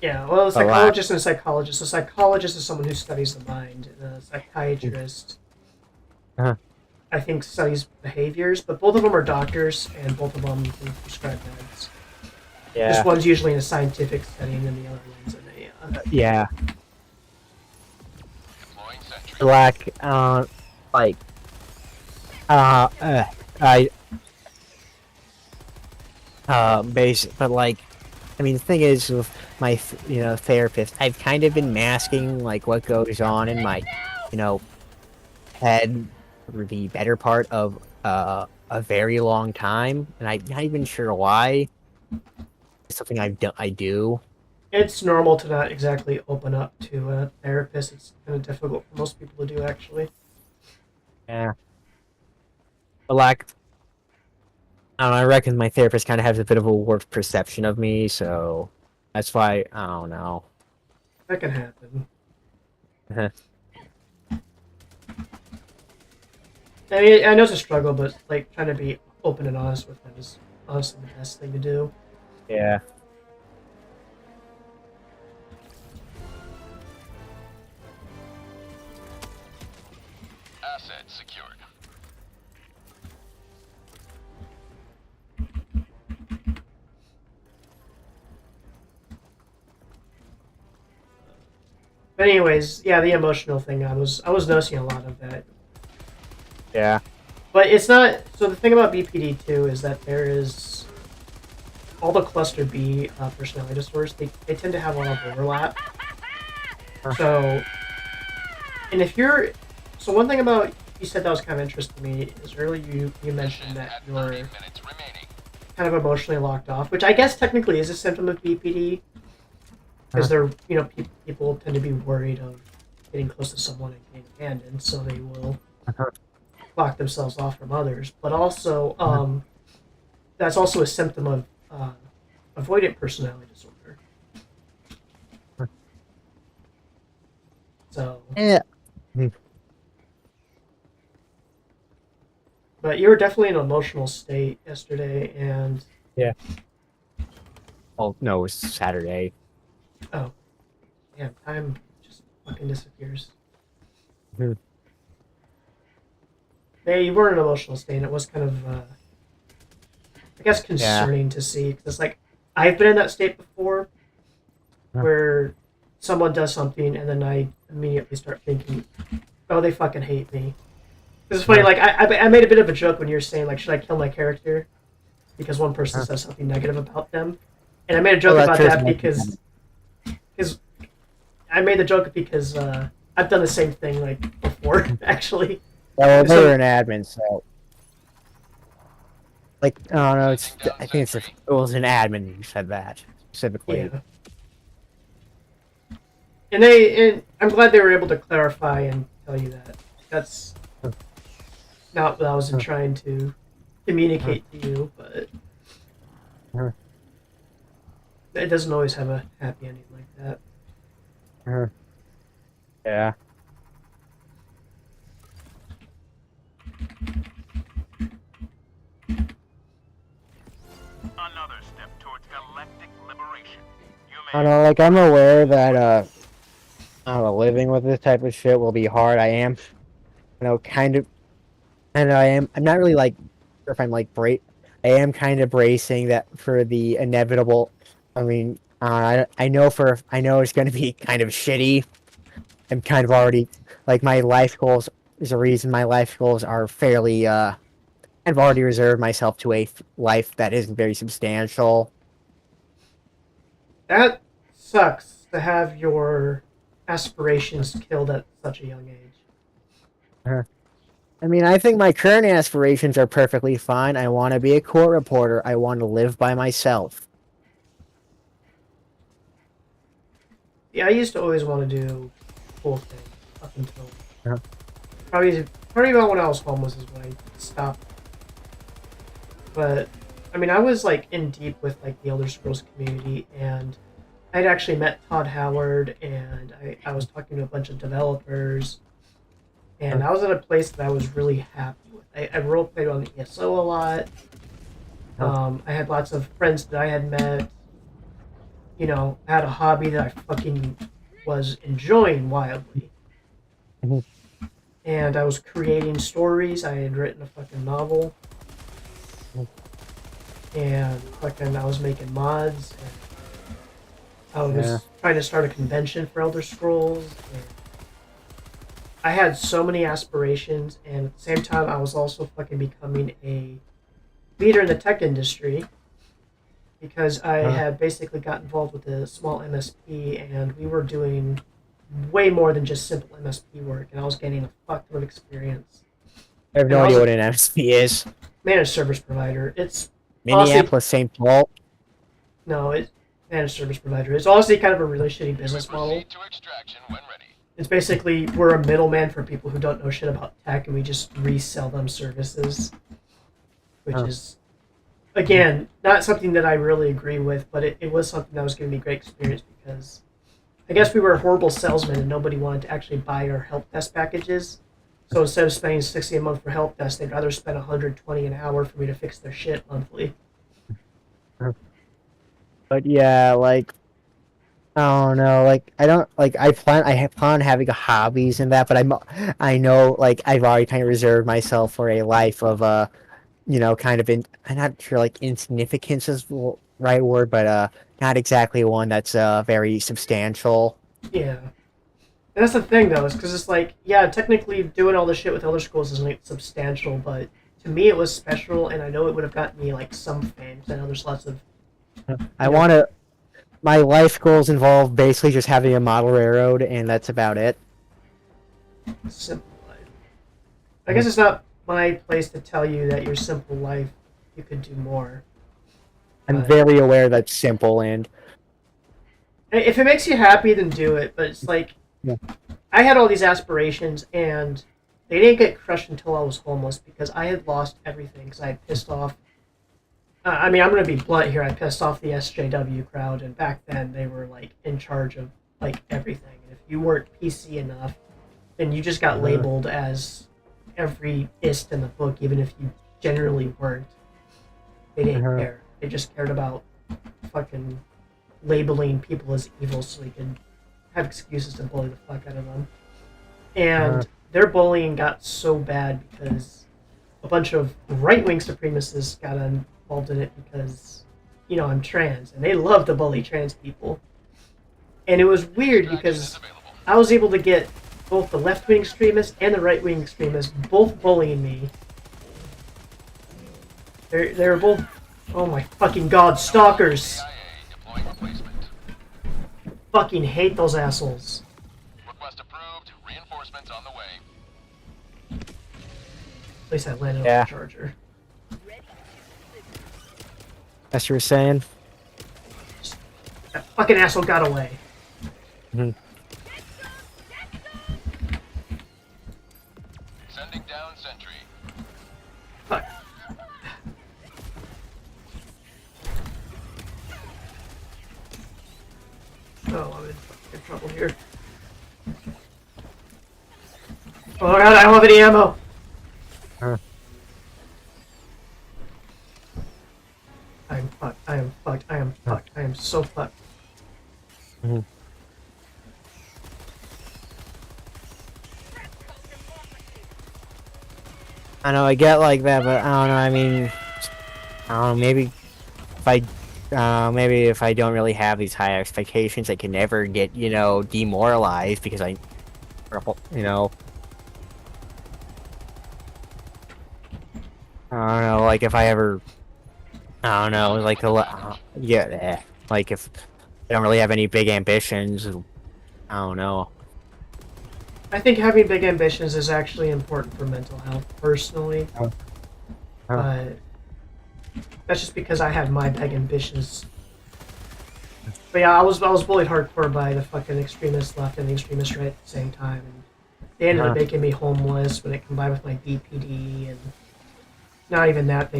S1: Yeah, well, a
S2: A lack.
S1: psychologist and a psychologist. A psychologist is someone who studies the mind, and a psychiatrist,
S2: Uh,
S1: I think, studies behaviors. But both of them are doctors, and both of them can prescribe meds. Just
S2: yeah.
S1: one's usually in a scientific setting, and the other one's in a.
S2: Yeah. Lack. Like. Uh. uh I. Basic, but like. I mean, the thing is, with my, therapist, I've kind of been masking like what goes on in my, you know, head for the better part of a very long time, and I'm not even sure why. It's something I do.
S1: It's normal to not exactly open up to a therapist. It's kind of difficult for most people to do, actually.
S2: Yeah, but like, I don't know, I reckon my therapist kind of has a bit of a warped perception of me, so that's why I don't know.
S1: That can happen.
S2: Uh-huh.
S1: I mean, I know it's a struggle, but like trying to be open and honest with them is honestly the best thing to do.
S2: Yeah.
S3: Asset secured.
S1: But anyways, yeah, the emotional thing, I was noticing a lot of that.
S2: Yeah.
S1: But it's not. So the thing about BPD too is that there is all the cluster B personality disorders. They tend to have a lot of overlap. So, and if you're, so one thing about you said that was kind of interesting to me is earlier you mentioned
S3: Mission
S1: that
S3: at
S1: you're
S3: 30 minutes remaining.
S1: kind of emotionally locked off, which I guess technically is a symptom of BPD because they're people tend to be worried of getting close to someone and getting abandoned, so they will
S2: Uh-huh.
S1: lock themselves off from others. But also, that's also a symptom of avoidant personality disorder. So,
S2: Yeah. Mhm.
S1: but you were definitely in an emotional state yesterday, and
S2: Yeah. Oh no, it's Saturday.
S1: oh, damn, time just fucking disappears.
S2: Mhm.
S1: Yeah, you were in an emotional state, and it was kind of, I guess,
S2: Yeah.
S1: concerning to see because it's like I've been in that state before, where someone does something, and then I immediately start thinking, "Oh, they fucking hate me." It's funny, like I made a bit of a joke when you were saying like, "Should I kill my character?" Because one person says something negative about them, and I made a
S2: Oh,
S1: joke
S2: that's
S1: about
S2: true.
S1: that because I made the joke because I've done the same thing like before actually.
S2: Yeah, well, they were
S1: So
S2: an admin, so like, I don't know.
S3: Sending down
S2: I think it
S3: sentry.
S2: was an admin who said that specifically.
S1: yeah, and I'm glad they were able to clarify and tell you that. That's not what I was trying to communicate to you, but it doesn't always have a happy ending like that.
S2: Yeah.
S3: Another step towards galactic liberation. You
S2: I
S3: may
S2: don't know. Like, I'm aware that I don't know, living with this type of shit will be hard. I am, kind of, and I'm not really like sure if I'm like I am kind of bracing that for the inevitable. I mean, I know it's going to be kind of shitty. I'm kind of already like my life goals is a reason my life goals are fairly I've already reserved myself to a life that isn't very substantial.
S1: That sucks to have your aspirations killed at such a young age.
S2: Uh, I mean, I think my current aspirations are perfectly fine. I want to be a court reporter. I want to live by myself.
S1: Yeah, I used to always want to do cool things up until
S2: Uh,
S1: probably about when I was homeless is when I stopped. But I mean, I was like in deep with like the Elder Scrolls community, and I'd actually met Todd Howard, and I was talking to a bunch of developers,
S2: uh,
S1: and I was at a place that I was really happy with. I role played on the ESO a lot.
S2: uh,
S1: I had lots of friends that I had met. You know, I had a hobby that I fucking was enjoying wildly.
S2: mhm,
S1: And I was creating stories. I had written a fucking novel,
S2: mhm.
S1: and fucking I was making mods, and I
S2: Yeah.
S1: was trying to start a convention for Elder Scrolls. And I had so many aspirations, and at the same time, I was also fucking becoming a leader in the tech industry because I
S2: Uh,
S1: had basically got involved with a small MSP, and we were doing way more than just simple MSP work, and I was getting a fuck ton of experience.
S2: I have
S1: And
S2: no
S1: I was
S2: idea
S1: a
S2: what an MSP is.
S1: managed service provider. It's honestly
S2: Minneapolis, St. Paul.
S1: no, it's managed service provider. It's honestly kind of a really shitty
S3: You may
S1: business model.
S3: proceed to extraction when ready.
S1: It's basically we're a middleman for people who don't know shit about tech, and we just resell them services, which
S2: Uh,
S1: is again not something that I really agree with, but it was something that was giving me great experience because I guess we were horrible salesmen and nobody wanted to actually buy our help desk packages. So instead of spending 60 a month for help desk, they'd rather spend 120 an hour for me to fix their shit monthly.
S2: But yeah, like I don't know, like I don't like plan on having hobbies and that, but I know like I've already kind of reserved myself for a life of kind of I'm not sure like insignificance is the right word, but not exactly one that's very substantial.
S1: Yeah. And that's the thing, though, is because it's like, yeah, technically doing all this shit with other schools isn't like, substantial, but to me it was special, and I know it would have gotten me like some fame. 'Cause I know there's lots of,
S2: I
S1: you know,
S2: want to. My life goals involve basically just having a model railroad, and that's about it.
S1: simple life. I guess it's not my place to tell you that your simple life you could do more.
S2: I'm
S1: But
S2: very aware that's simple, and
S1: if it makes you happy, then do it. But it's like
S2: yeah.
S1: I had all these aspirations, and they didn't get crushed until I was homeless because I had lost everything because I had pissed off. I mean, I'm gonna be blunt here. I pissed off the SJW crowd, and back then they were like in charge of like everything. And if you weren't PC enough, then you just got labeled as every ist in the book, even if you generally weren't. They didn't care. They just cared about fucking labeling people as evil so they could have excuses to bully the fuck out of them. And their bullying got so bad because a bunch of right-wing supremacists got involved in it because, I'm trans, and they love to bully trans people. And it was weird because I was able to get both the left-wing extremists and the right-wing extremists both bullying me. They were both, oh my fucking god, stalkers! Fucking hate those assholes.
S3: Request approved. Reinforcements on the way.
S1: At least I landed on
S2: Yeah.
S1: the charger.
S2: As you were saying.
S1: That fucking asshole got away.
S2: Mhm.
S3: Sending down sentry.
S1: Fuck. Oh, I'm in trouble here. Oh god, I don't have any ammo! I am fucked. I am fucked. I am fucked. I am so fucked.
S2: Mhm. I know I get like that, but I don't know. I mean, I don't know. Maybe if I don't really have these high expectations, I can never get demoralized because I don't know. Like if I ever, I don't know. Like like if I don't really have any big ambitions, I don't know.
S1: I think having big ambitions is actually important for mental health, personally. But that's just because I had my big ambitions. But yeah, I was bullied hardcore by the fucking extremist left and the extremist right at the same time. And they ended up making me homeless when it combined with my BPD, and not even that,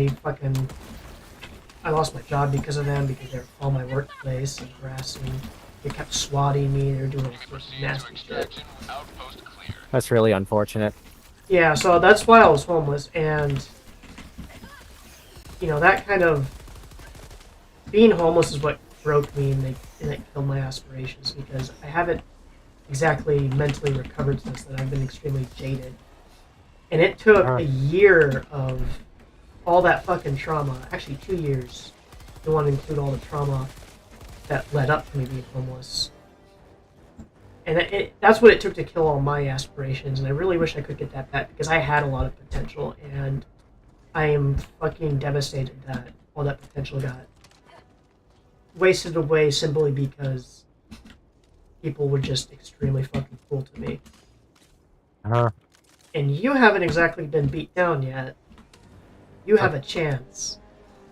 S1: I lost my job because of them, because they were all my workplace and harassing. They kept swatting me. They were doing all sorts of nasty shit.
S3: Outpost clear.
S2: That's really unfortunate.
S1: Yeah, so that's why I was homeless, and that kind of being homeless is what broke me and it killed my aspirations, because I haven't exactly mentally recovered since then. I've been extremely jaded, and it took a year of all that fucking trauma, actually 2 years, if you want to include all the trauma that led up to me being homeless. And that's what it took to kill all my aspirations, and I really wish I could get that back, because I had a lot of potential, and I am fucking devastated that all that potential got wasted away simply because people were just extremely fucking cruel to me. And you haven't exactly been beat down yet. You have a chance,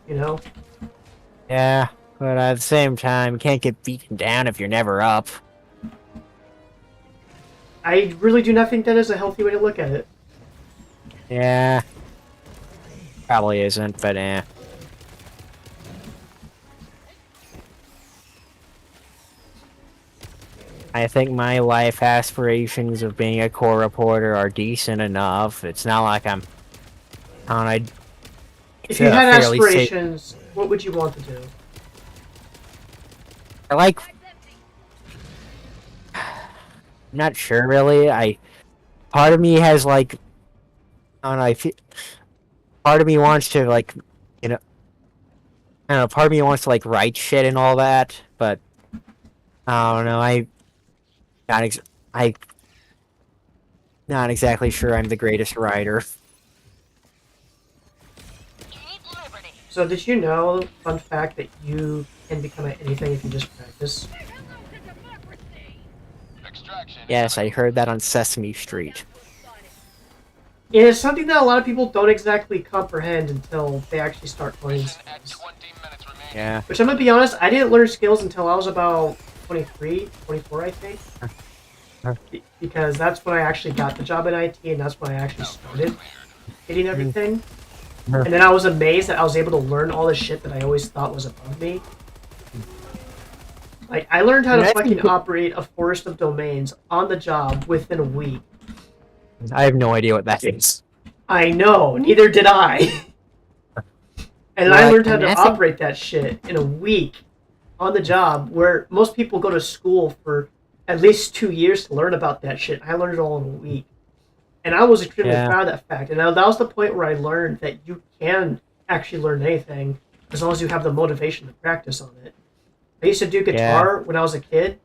S2: Yeah, but at the same time, you can't get beaten down if you're never up.
S1: I really do not think that is a healthy way to look at it.
S2: Yeah. Probably isn't, but I think my life aspirations of being a core reporter are decent enough. It's not like I don't know,
S1: If
S2: it's
S1: you had
S2: fairly safe.
S1: aspirations, what would you want to do?
S2: I like. I'm not sure really. Part of me has like, I don't know. Part of me wants to like, you know, I don't know. Part of me wants to like write shit and all that, but I don't know. Not ex- I not exactly sure I'm the greatest writer.
S1: So did you know, fun fact, that you can become anything if you just practice?
S3: Extraction
S2: Yes, I
S3: imminent.
S2: heard that on Sesame Street.
S1: And it's something that a lot of people don't exactly comprehend until they actually start learning
S3: Mission at
S1: skills.
S3: 20 minutes remaining.
S2: Yeah.
S1: Which I'm gonna be honest, I didn't learn skills until I was about 23, 24, I think. Because that's when I actually got the job in IT, and that's when I actually started getting everything. And then I was amazed that I was able to learn all the shit that I always thought was above me. Like, I learned how to
S2: I
S1: fucking
S2: think
S1: operate a forest of domains on the job within a week.
S2: I have no idea what that is.
S1: I know, neither did I. And I
S2: Like,
S1: learned how to
S2: I think
S1: operate that shit in a week on the job, where most people go to school for at least 2 years to learn about that shit. I learned it all in a week. And I was extremely
S2: yeah,
S1: proud of that fact. And that was the point where I learned that you can actually learn anything as long as you have the motivation to practice on it. I used to do
S2: yeah.
S1: guitar when I was a kid,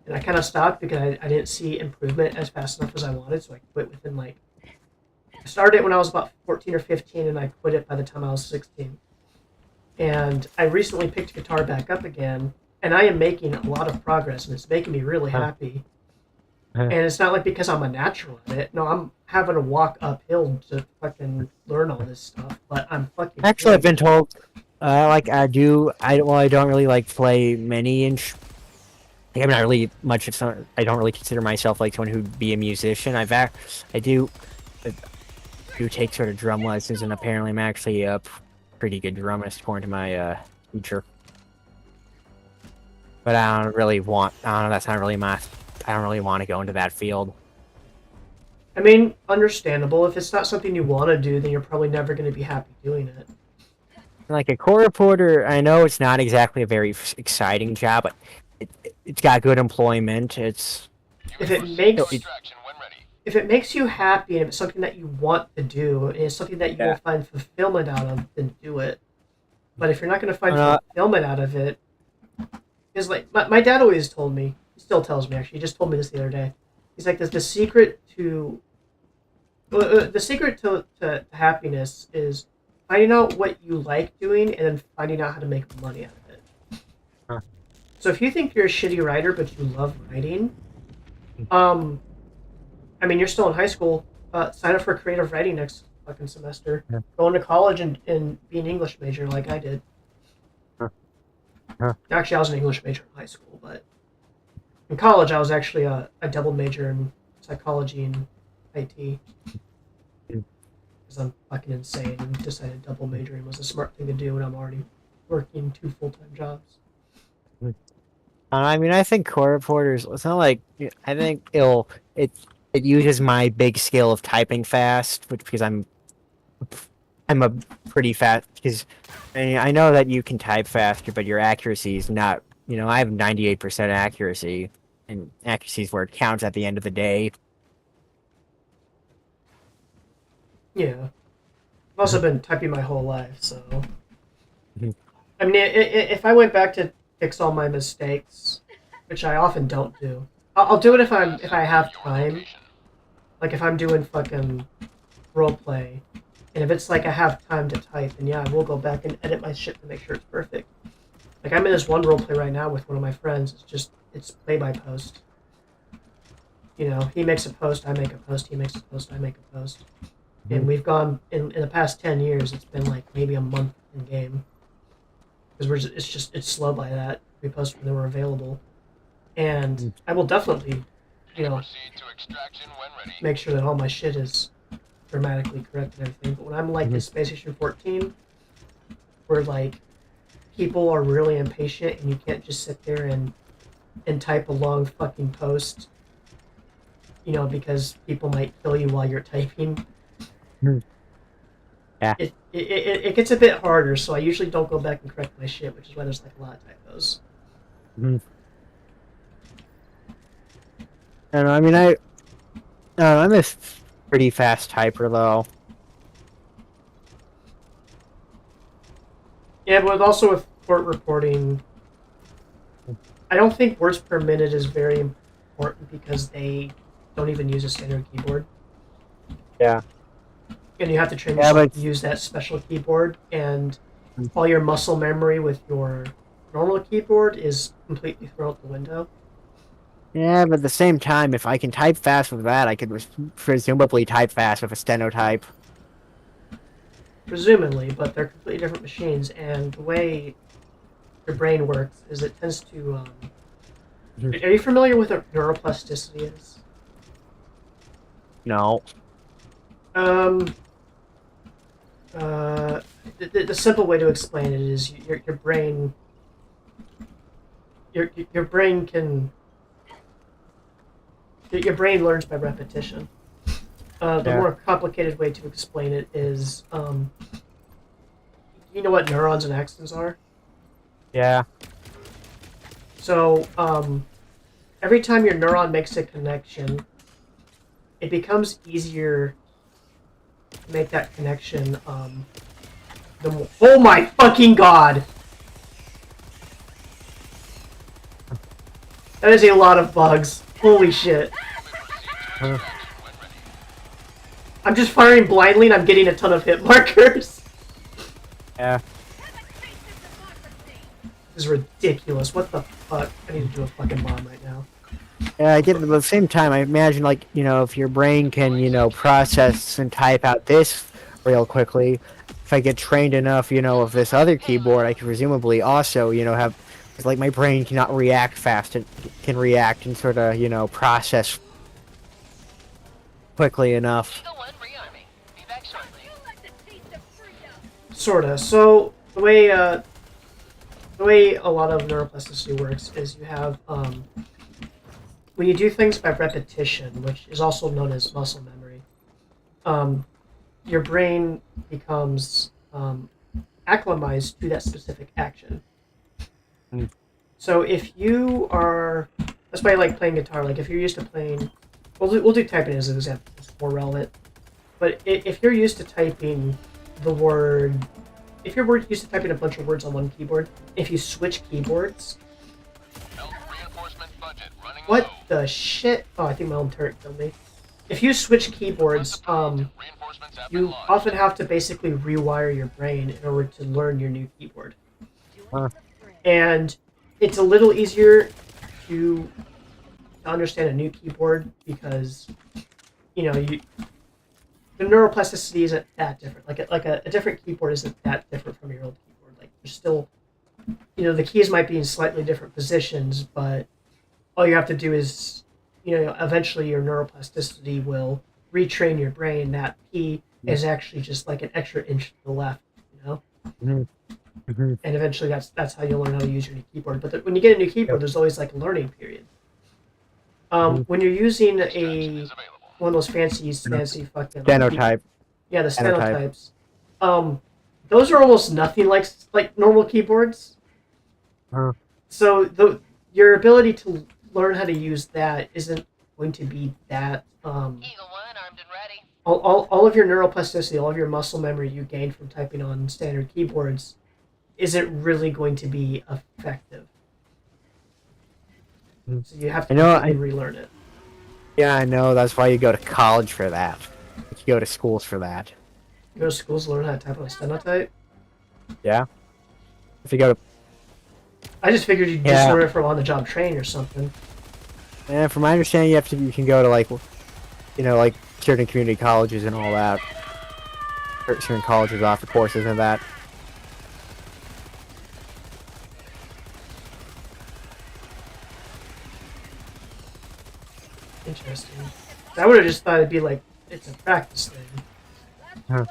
S1: and I kind of stopped because I didn't see improvement as fast enough as I wanted, so I quit within like. I started it when I was about 14 or 15, and I quit it by the time I was 16. And I recently picked guitar back up again, and I am making a lot of progress, and it's making me really
S2: Huh.
S1: happy. And it's not like because I'm a natural at it. No, I'm having to walk uphill to fucking learn all this stuff, but I'm fucking
S2: Actually, I've
S1: doing
S2: been
S1: it.
S2: told, like I don't really like play many inch. Like, I'm not really much. It's not. I don't really consider myself like someone who'd be a musician. I I do take sort of drum lessons, and apparently I'm actually a pretty good drumist according to my teacher. But I don't really want. I don't know. That's not really my. I don't really want to go into that field.
S1: I mean, understandable. If it's not something you want to do, then you're probably never going to be happy doing it.
S2: Like a core reporter, I know it's not exactly a very exciting job, but it's got good employment.
S3: You
S1: If
S3: may
S1: it
S3: proceed to
S1: makes
S2: It,
S3: extraction when ready.
S1: if it makes you happy and if it's something that you want to do and it's something that you will
S2: yeah.
S1: find fulfillment out of, then do it. But if you're not going to find
S2: Uh,
S1: fulfillment out of it, is like my dad always told me. He still tells me actually. He just told me this the other day. He's like, "The secret to the secret to happiness is finding out what you like doing and then finding out how to make money out of it."
S2: huh.
S1: So if you think you're a shitty writer but you love writing, um, I mean, you're still in high school. Sign up for creative writing next fucking semester.
S2: Yeah.
S1: Go into college and be an English major like I did.
S2: Huh. Huh.
S1: Actually, I was an English major in high school, but in college I was actually a double major in psychology and IT
S2: Mm.
S1: because I'm fucking insane and decided double majoring was a smart thing to do when I'm already working 2 full-time jobs.
S2: I mean, I think core reporters. It's not like I think it uses my big skill of typing fast, which because I'm a pretty fast because I know that you can type faster, but your accuracy is not. I have 98% accuracy, and accuracy is where it counts at the end of the day.
S1: Yeah, I've also been typing my whole life, so
S2: Mhm.
S1: I mean, if I went back to fix all my mistakes, which I often don't do, I'll do it if I have
S3: Your
S1: time.
S3: location.
S1: Like if I'm doing fucking role play, and if it's like I have time to type, then yeah, I will go back and edit my shit to make sure it's perfect. Like I'm in this one role play right now with one of my friends. It's play by post. You know, he makes a post, I make a post. He makes a post, I make a post. And we've gone in the past 10 years. It's been like maybe a month in game because it's slow by that. We post when they were available, and
S2: Mm.
S1: I will definitely,
S3: You
S1: you
S3: may
S1: know,
S3: proceed to extraction when ready.
S1: make sure that all my shit is grammatically correct and everything. But when I'm like
S2: Mhm.
S1: this Space Station 14, where like people are really impatient and you can't just sit there and and type a long fucking post, because people might kill you while you're typing.
S2: Hmm. Yeah.
S1: It gets a bit harder, so I usually don't go back and correct my shit, which is why there's like a lot of typos.
S2: Mhm. And I mean, I'm a pretty fast typer though.
S1: Yeah, but also with court reporting, I don't think words per minute is very important because they don't even use a standard keyboard.
S2: Yeah.
S1: And you have to train
S2: Yeah,
S1: yourself
S2: but
S1: to use that special keyboard, and all your muscle memory with your normal keyboard is completely thrown out the window.
S2: at the same time, if I can type fast with that, I could presumably type fast with a stenotype.
S1: Presumably, but they're completely different machines, and the way your brain works is it tends to. Are you familiar with what neuroplasticity is?
S2: No.
S1: Um, uh, the simple way to explain it is your brain. Your brain can. Your brain learns by repetition. The
S2: Yeah.
S1: more complicated way to explain it is, you know what neurons and axons are?
S2: Yeah.
S1: So, every time your neuron makes a connection, it becomes easier to make that connection. Oh my fucking god! That is a lot of bugs. Holy shit. I'm just firing blindly and I'm getting a ton of hit markers.
S2: Yeah.
S1: This is ridiculous. What the fuck? I need to do a fucking bomb right now.
S2: Yeah, I get it, but at the same time, I imagine, like, if your brain can, process and type out this real quickly, if I get trained enough, of this other keyboard, I can presumably also, have, it's like my brain cannot react fast and can react and sort of, process quickly enough.
S3: Eagle 1 rearming. Be back shortly.
S1: Sorta. So the way a lot of neuroplasticity works is you have when you do things by repetition, which is also known as muscle memory, um, your brain becomes acclimatized to that specific action.
S2: Mm.
S1: So if you are, that's why I like playing guitar. Like if you're used to playing, we'll do typing as an example. It's more relevant. But if you're used to typing the word, if you're used to typing a bunch of words on one keyboard, if you switch keyboards,
S3: Health reinforcement budget running
S1: what
S3: low.
S1: the shit? Oh, I think my own turret killed me. If you switch keyboards,
S3: Reinforcements have been
S1: you
S3: launched.
S1: often have to basically rewire your brain in order to learn your new keyboard.
S2: Huh.
S1: And it's a little easier to understand a new keyboard because the neuroplasticity isn't that different. Like a different keyboard isn't that different from your old keyboard. Like there's still, the keys might be in slightly different positions, but all you have to do is, eventually your neuroplasticity will retrain your brain that key is actually just like an extra inch to the left,
S2: Mhm. Mhm.
S1: and eventually that's how you learn how to use your new keyboard. But when you get a new keyboard,
S2: Yep.
S1: there's always like a learning period.
S2: Mhm.
S1: When you're using
S3: Extraction is available.
S1: one of those fancy fucking
S2: Stenotype.
S1: yeah, the
S2: Stenotype.
S1: stenotypes, those are almost nothing like normal keyboards.
S2: Huh.
S1: So your ability to learn how to use that isn't going to be that.
S3: Eagle 1 armed and ready.
S1: All of your neuroplasticity, all of your muscle memory you gain from typing on standard keyboards isn't really going to be effective.
S2: Mm.
S1: So you have to
S2: I know,
S1: completely relearn it.
S2: Yeah, I know. That's why you go to college for that. You go to schools for that.
S1: You go to schools to learn how to type on a stenotype.
S2: Yeah. If you go to,
S1: I just figured you'd just
S2: Yeah.
S1: learn it from on-the-job training or something.
S2: and from my understanding, you can go to like certain community colleges and all that. Or certain colleges offer courses and that.
S1: Interesting. I would have just thought it'd be like it's a practice thing.
S2: Huh.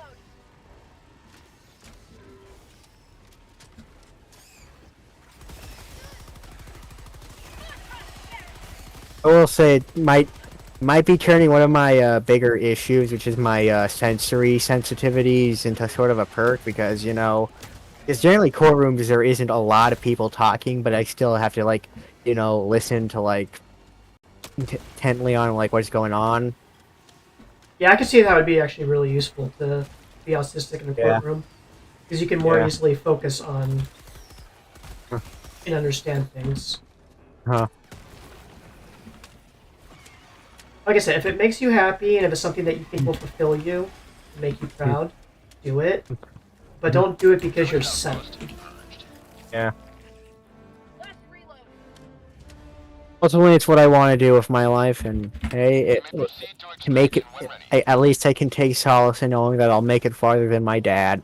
S2: I will say it might be turning one of my bigger issues, which is my sensory sensitivities, into sort of a perk because because generally courtrooms there isn't a lot of people talking, but I still have to like listen to like intently on like what's going on.
S1: Yeah, I can see that would be actually really useful to be autistic in a
S2: Yeah.
S1: courtroom because you can more
S2: Yeah.
S1: easily focus on
S2: Huh.
S1: and understand things.
S2: Huh.
S1: Like I said, if it makes you happy and if it's something that you think will fulfill you, make you proud, do it. But don't do it because you're sad.
S2: Yeah. Ultimately, it's what I want to do with my life, and hey, to make it, at least I can take solace in knowing that I'll make it farther than my dad.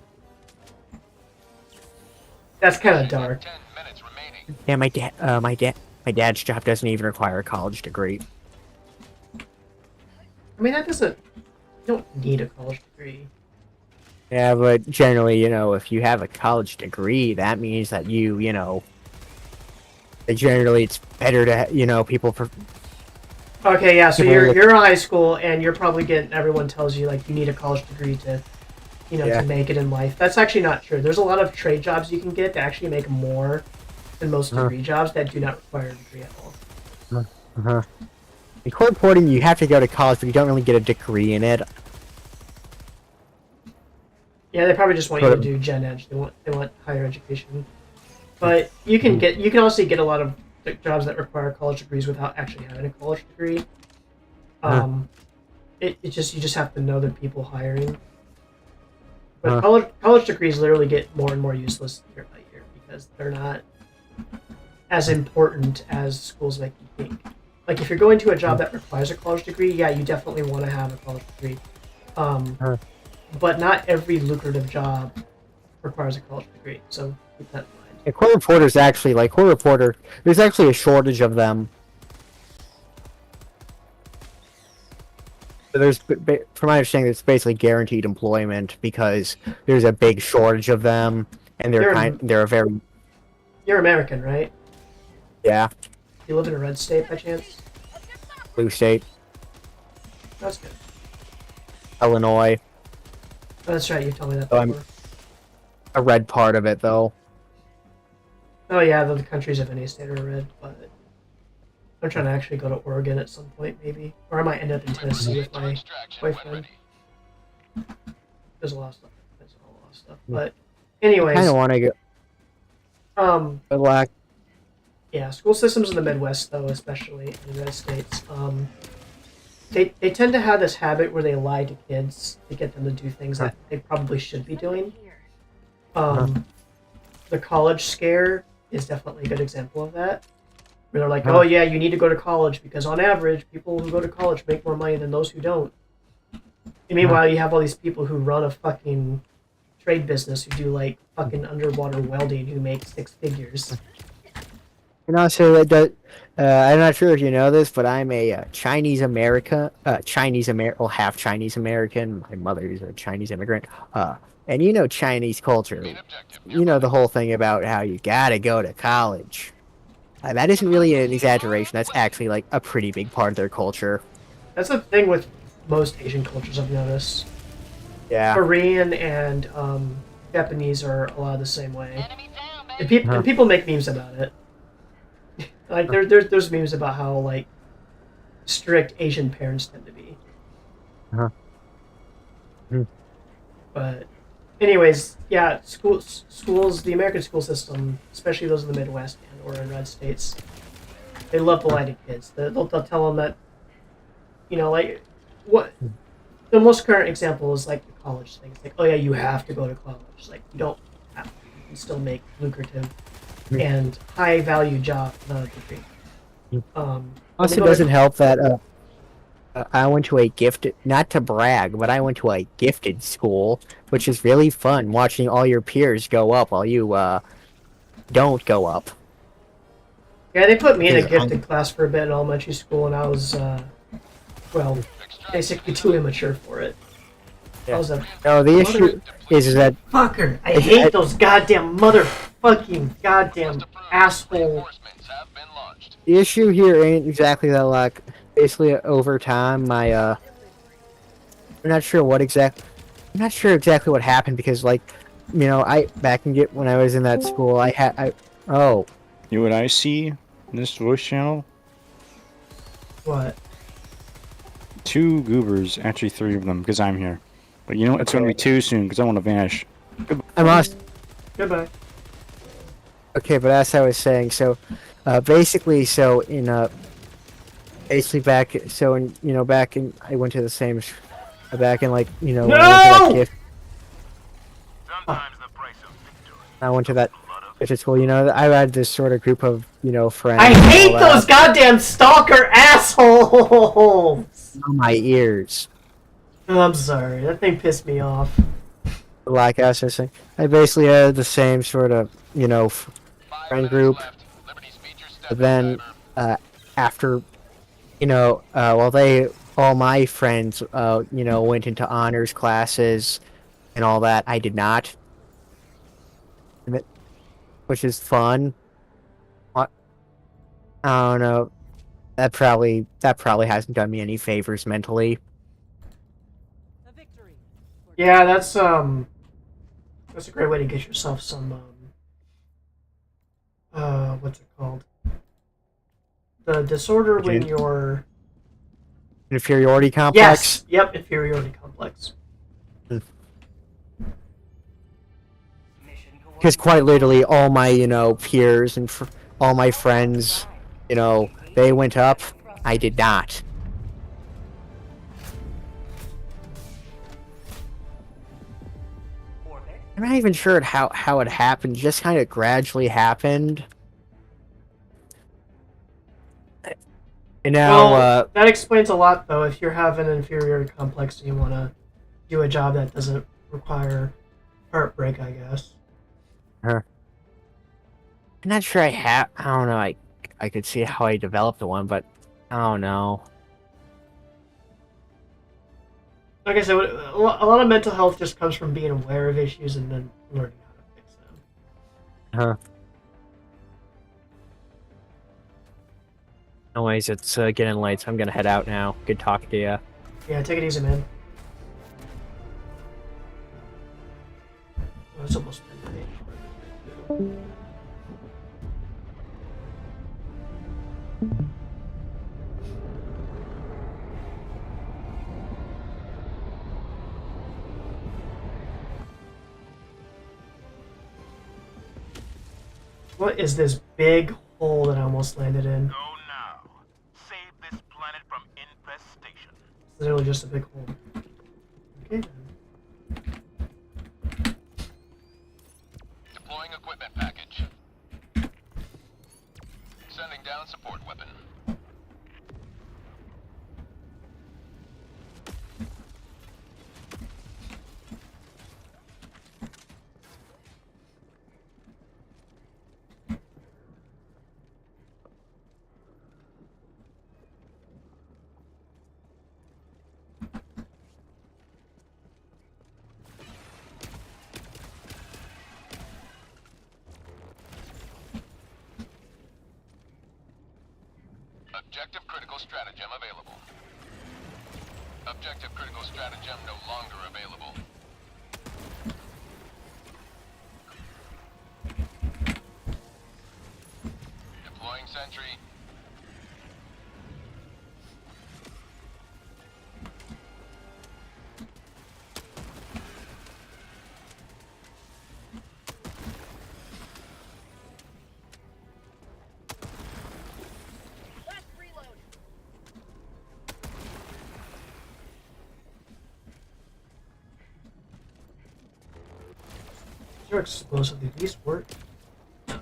S1: That's kind of dark.
S3: 10 minutes remaining.
S2: Yeah, my dad's job doesn't even require a college degree.
S1: I mean, that doesn't. You don't need a college degree.
S2: Yeah, but generally, if you have a college degree, that means that that generally it's better to, people.
S1: Okay, yeah. So
S2: People
S1: you're in high school and you're probably getting. Everyone tells you like you need a college degree to,
S2: Yeah.
S1: to make it in life. That's actually not true. There's a lot of trade jobs you can get that actually make more than most degree jobs that do not require a degree at all.
S2: Uh-huh. In court reporting, you have to go to college, but you don't really get a degree in it.
S1: Yeah, they probably just want you to do gen ed. They want higher education. But you can also get a lot of jobs that require college degrees without actually having a college degree. It just you just have to know the people hiring. But college degrees literally get more and more useless year by year because they're not as important as schools make you think. Like if you're going to a job that requires a college degree, yeah, you definitely want to have a college degree. But not every lucrative job requires a college degree, so keep that in mind.
S2: A court reporter's actually there's actually a shortage of them. There's, from my understanding, it's basically guaranteed employment because there's a big shortage of them, and they're a very
S1: You're American, right?
S2: yeah
S1: You live in a red state by chance?
S2: blue state,
S1: That's good.
S2: Illinois,
S1: Oh, that's right, you told me that
S2: Oh,
S1: before.
S2: a red part of it though.
S1: Oh yeah, the countries of any state are red, but I'm trying to actually go to Oregon at some point, maybe. Or I might end up in Tennessee with my boyfriend. There's a lot of stuff. There's a lot of stuff. But anyways,
S2: Kind of want to go. Good luck.
S1: yeah, school systems in the Midwest, though, especially in the United States, they tend to have this habit where they lie to kids to get them to do things that they probably should be doing. The college scare is definitely a good example of that. Where they're like, oh yeah, you need to go to college because on average, people who go to college make more money than those who don't. And meanwhile, you have all these people who run a fucking trade business who do like fucking underwater welding who make six figures.
S2: So I'm not sure if you know this, but I'm a Chinese American, well, half Chinese American. My mother is a Chinese immigrant. And Chinese culture. The whole thing about how you gotta go to college. That isn't really an exaggeration. That's actually like a pretty big part of their culture.
S1: That's the thing with most Asian cultures I've noticed.
S2: Yeah.
S1: Korean and Japanese are a lot of the same way. And people make memes about it. Like there's memes about how like strict Asian parents tend to be. But anyways, yeah, schools, the American school system, especially those in the Midwest or in red states, they love to lie to kids. They'll tell them that, like what the most current example is like the college thing. It's like, oh yeah, you have to go to college. Like you don't have to. You can still make lucrative and high value job without a degree.
S2: Also, it doesn't help that I went to a gifted, not to brag, but I went to a gifted school, which is really fun watching all your peers go up while you don't go up.
S1: Yeah, they put me in a gifted class for a bit in elementary school, and I was, basically too immature for it.
S2: Yeah.
S1: I was a
S2: No, the issue is that
S1: fucker. I hate those goddamn motherfucking goddamn asshole
S3: acknowledged.
S2: The issue here ain't exactly that, like, basically over time, I'm not sure I'm not sure exactly what happened because, like, back when I was in that school, oh,
S4: You know what I see in this voice channel?
S1: What?
S4: 2 goobers, actually 3 of them, because I'm here. But you know what? It's gonna be 2 soon, because I want to vanish.
S2: I must.
S1: Goodbye.
S2: Okay, but as I was saying, so, basically, so basically I went to the same, back in, like, when I went to that
S1: No!
S2: gift,
S3: Sometimes the price of victory.
S2: I went to that gift school, I had this sort of group of, friends.
S1: I
S2: and all
S1: hate
S2: that.
S1: those goddamn stalker assholes!
S2: On my ears.
S1: I'm sorry, that thing pissed me off.
S2: Like I was saying, I basically had the same sort of,
S3: 5
S2: friend
S3: minutes
S2: group.
S3: left. Liberty's feature step
S2: But then,
S3: driver.
S2: after, all my friends, went into honors classes and all that, I did not. Which is fun. What? I don't know. That probably hasn't done me any favors mentally.
S1: Yeah, that's a great way to get yourself some, what's it called? The disorder when
S2: Gin?
S1: you're...
S2: Inferiority complex.
S1: Yes! Yep, inferiority complex.
S2: Because quite literally, all my, peers and all my friends, they went up. I did not. I'm not even sure how it happened. It just kind of gradually happened. And now,
S1: Well, that explains a lot, though. If you're having an inferiority complex and you want to do a job that doesn't require heartbreak, I guess.
S2: I'm not sure I don't know. I could see how I developed the one, but I don't know.
S1: Like I said, a lot of mental health just comes from being aware of issues and then learning how to fix them.
S2: Anyways, it's getting late, so I'm gonna head out now. Good talking to you.
S1: Yeah, take it easy, man. Oh, it's almost midnight. What is this big hole that I almost landed in?
S3: Go now. Save this planet from infestation.
S1: It's literally just a big hole. Okay then.
S3: Deploying equipment package. Sending down support weapon. Objective critical stratagem available. Objective critical stratagem no longer available. Deploying sentry.
S1: Your explosive. Did these work? No.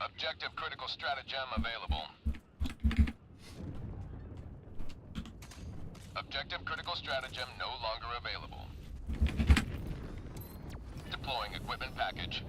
S3: Objective critical stratagem available. Objective critical stratagem no longer available. Deploying equipment package.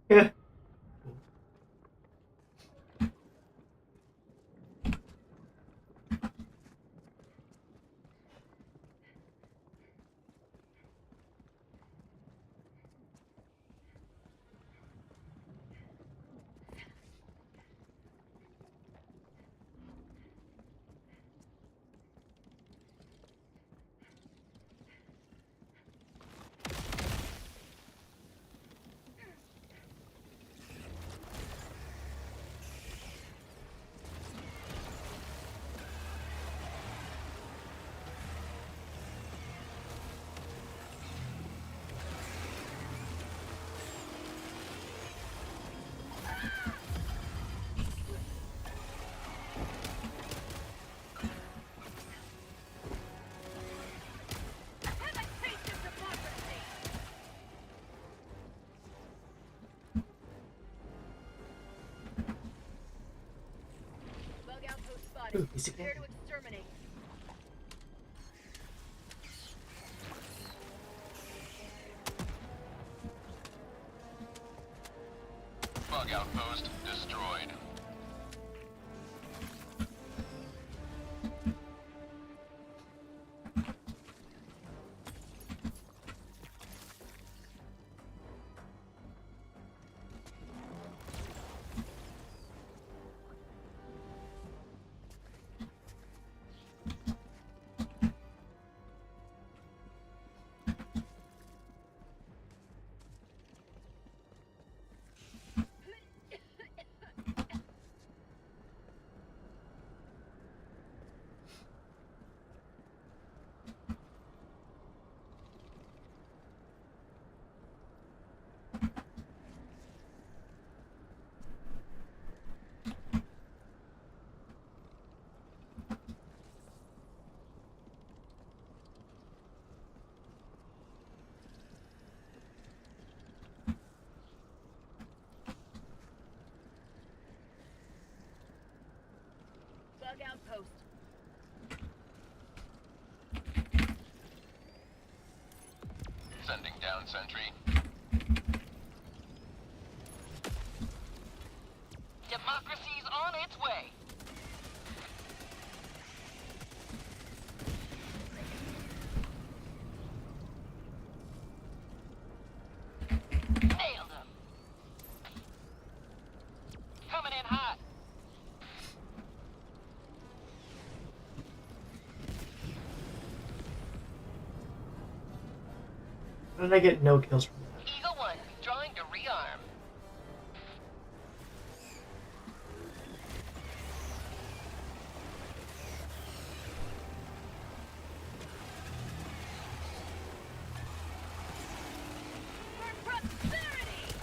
S1: Yeah.
S5: Bug outpost
S1: Ooh,
S5: spotted.
S1: piece of
S5: Prepare
S1: cake.
S5: to exterminate.
S3: Bug outpost destroyed.
S5: Bug outpost.
S3: Sending down sentry. Democracy's on its way. Nailed him. Coming in hot.
S1: How did I get no kills from that?
S3: Eagle 1 withdrawing to rearm.
S5: For prosperity!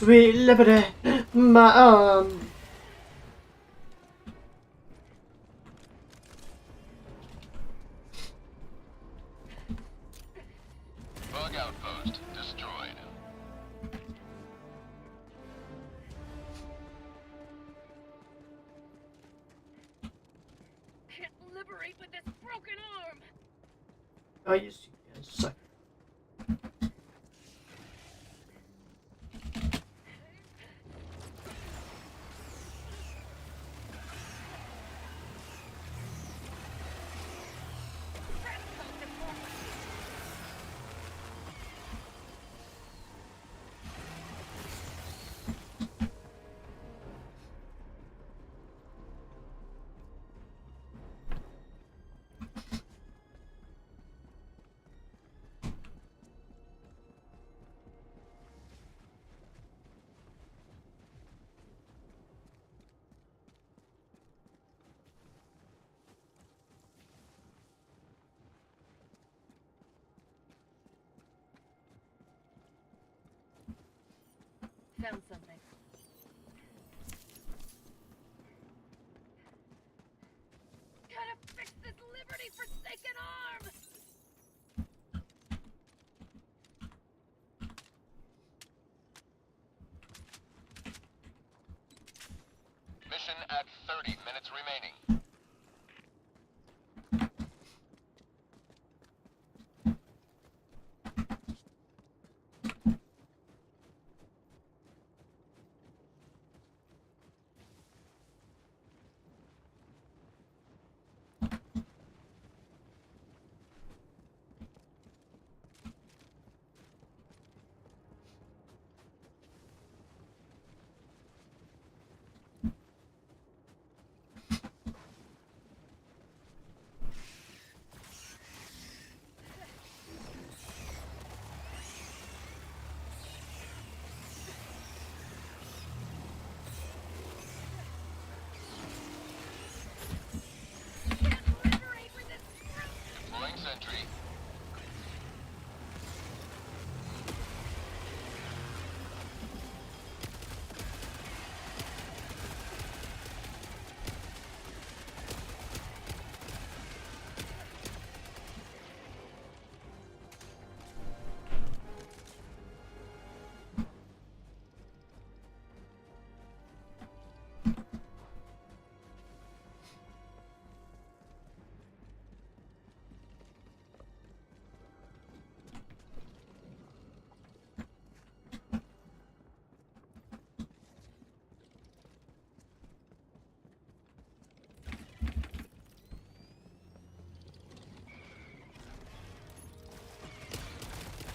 S1: Sweet liberty, my
S3: Bug outpost destroyed.
S5: Can't liberate with this broken arm.
S1: Oh, you sucker.
S5: Found something. Gotta fix this liberty forsaken arm!
S3: Mission at 30 minutes remaining.
S5: Can't liberate with this broken...
S3: Deploying sentry.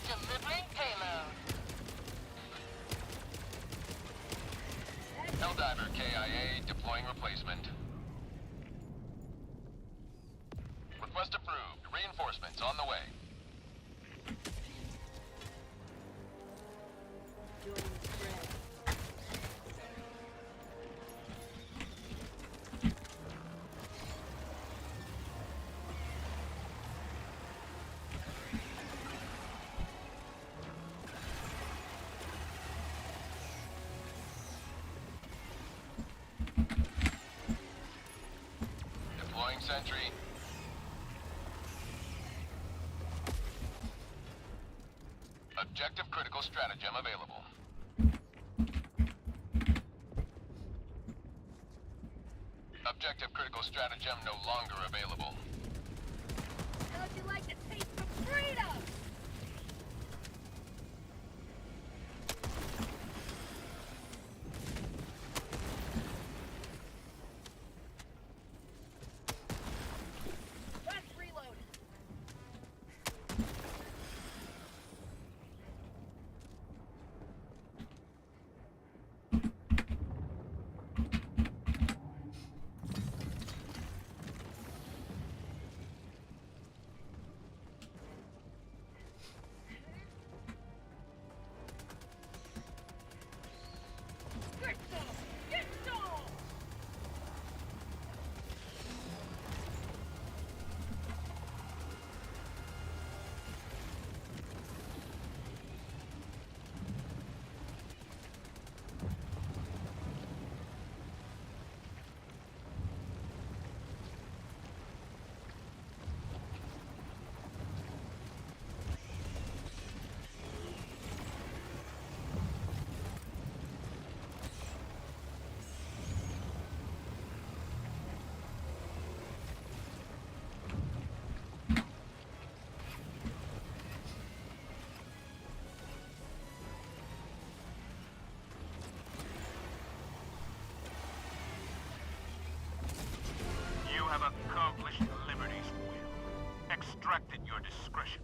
S3: Delivering payload. Helldiver KIA deploying replacement. Request approved. Reinforcements on the way.
S5: Joining the fray.
S3: Deploying sentry. Objective critical stratagem available. Objective critical stratagem no longer available.
S5: How'd you like to taste some freedom? Let's reload.
S6: extract at your discretion.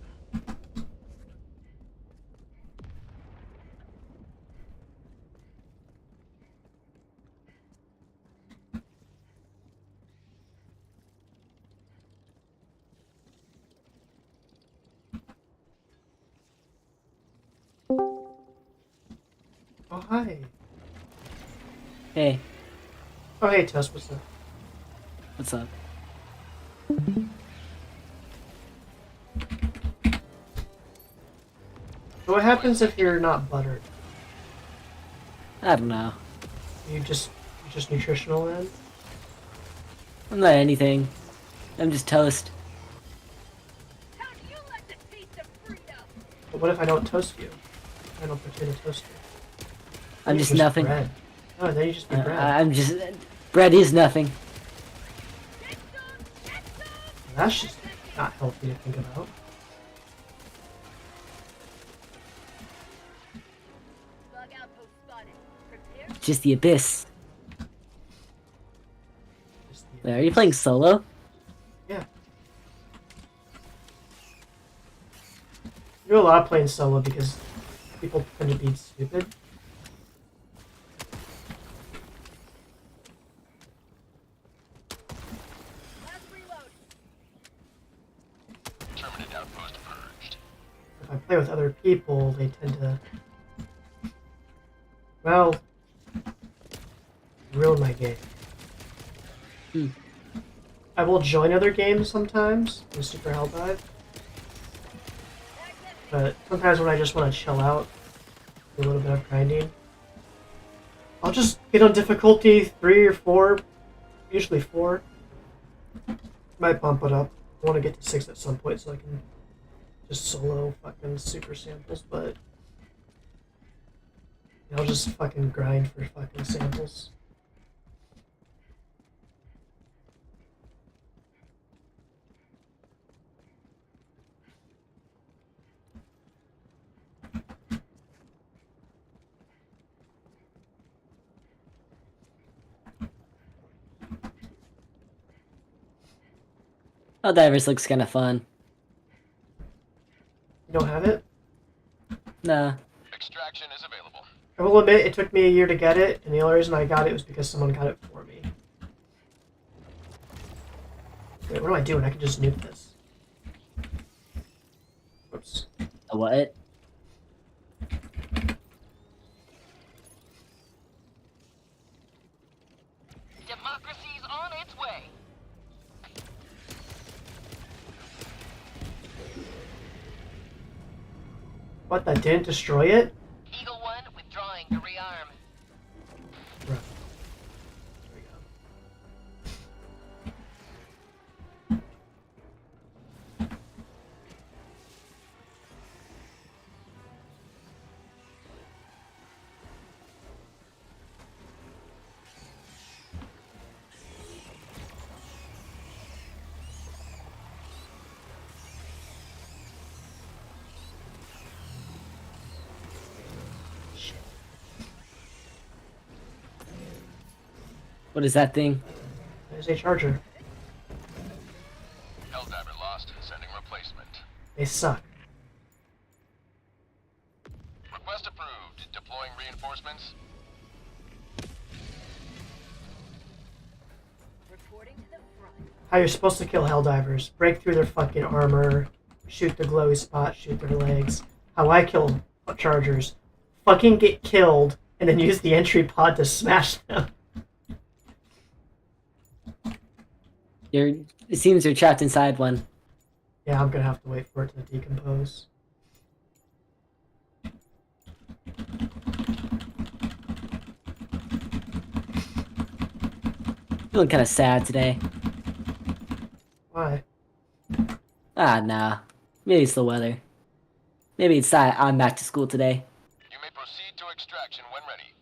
S1: Oh, hi.
S7: Hey,
S1: Oh, hey, Toast, what's up?
S7: what's up?
S1: So what happens if you're not buttered?
S7: I don't know.
S1: You're just nutritional then?
S7: I'm not anything. I'm just toast.
S5: How do you like the taste of freedom?
S1: But what if I don't toast you? I don't put you in a toaster.
S7: I'm
S1: You're
S7: just nothing.
S1: Bread. No, then you just be bread.
S7: I'm just. Bread is nothing.
S5: Get some! Get some!
S1: That's just not healthy to think about.
S5: Bug outpost spotted. Prepare.
S7: Just the abyss.
S1: Just the-
S7: Wait, are you playing solo?
S1: Yeah. You do a lot of playing solo because people tend to be stupid.
S5: Last reload.
S3: Terminate outpost purged.
S1: If I play with other people, they tend to, well, ruin my game.
S7: Hmm.
S1: I will join other games sometimes in Super Helldive, but sometimes when I just want to chill out, do a little bit of grinding, I'll just get on difficulty 3 or 4, usually 4. Might bump it up. I want to get to 6 at some point so I can just solo fucking super samples, but I'll just fucking grind for fucking samples.
S7: Helldivers looks kind of fun.
S1: You don't have it?
S7: Nah.
S3: Extraction is available.
S1: I will admit it took me a year to get it, and the only reason I got it was because someone got it for me. Wait, what am I doing? I can just nuke this. Whoops.
S7: A what?
S3: Democracy's on its way.
S1: What, that didn't destroy it?
S3: Eagle 1 withdrawing to rearm.
S1: Right. There we go.
S7: What is that thing?
S1: There's a charger.
S3: Helldiver lost. Sending replacement.
S1: They suck.
S3: Request approved. Deploying reinforcements.
S5: Reporting to the front.
S1: How you're supposed to kill Helldivers. Break through their fucking armor, shoot the glowy spot, shoot their legs. How I kill chargers. Fucking get killed, and then use the entry pod to smash them.
S7: It seems you're trapped inside one.
S1: Yeah, I'm gonna have to wait for it to decompose.
S7: Feeling kind of sad today.
S1: Why?
S7: Ah, nah. Maybe it's the weather. Maybe it's that I'm back to school today.
S3: You may proceed to extraction when ready.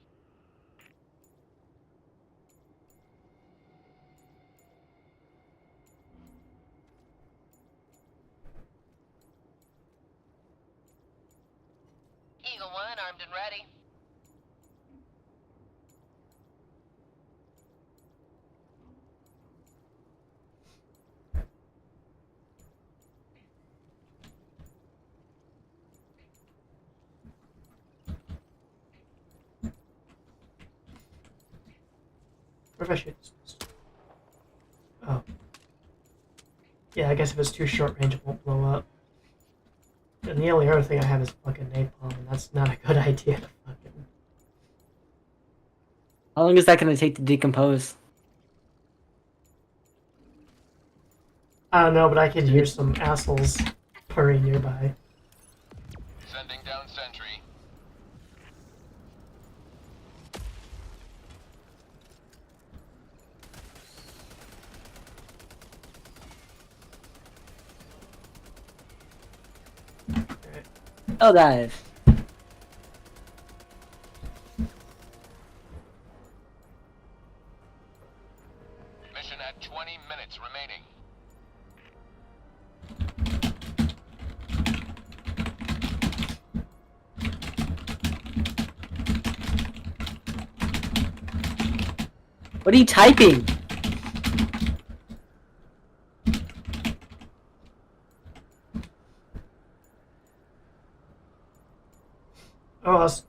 S3: Eagle 1 armed and ready.
S1: What if I shoot this pistol? Oh. Yeah, I guess if it's too short range, it won't blow up. And the only other thing I have is fucking napalm, and that's not a good idea to fucking...
S7: How long is that gonna take to decompose?
S1: I don't know, but I could hear some assholes purring nearby.
S3: Sending down sentry.
S1: Alright.
S7: Oh, dive.
S3: Mission at 20 minutes remaining.
S7: What are you typing?
S1: Oh, I was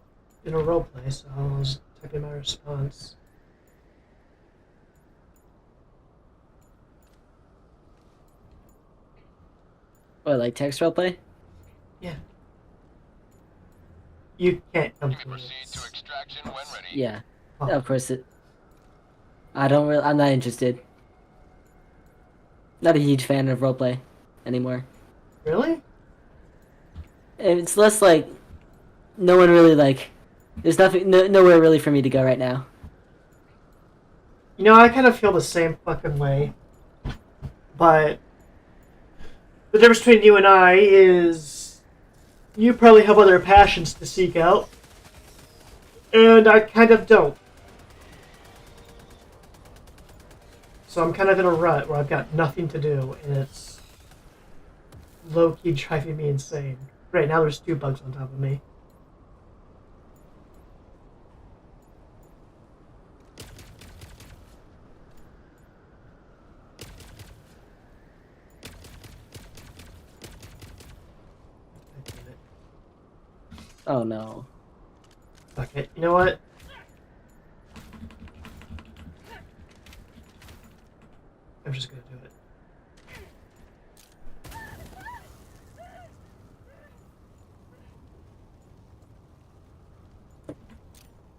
S1: in a roleplay, so I was typing my response.
S7: What, like text roleplay?
S1: Yeah. You can't come
S3: You may
S1: to me.
S3: proceed to extraction when ready.
S7: Yeah.
S1: Oh.
S7: Of course it. I'm not interested. Not a huge fan of roleplay anymore.
S1: Really?
S7: It's less like no one really like. There's nothing, nowhere really for me to go right now.
S1: You know, I kind of feel the same fucking way. But the difference between you and I is you probably have other passions to seek out. And I kind of don't. So I'm kind of in a rut where I've got nothing to do, and it's low-key driving me insane. Right now there's 2 bugs on top of me.
S7: Oh no.
S1: Fuck it. You know what? I'm just gonna do it.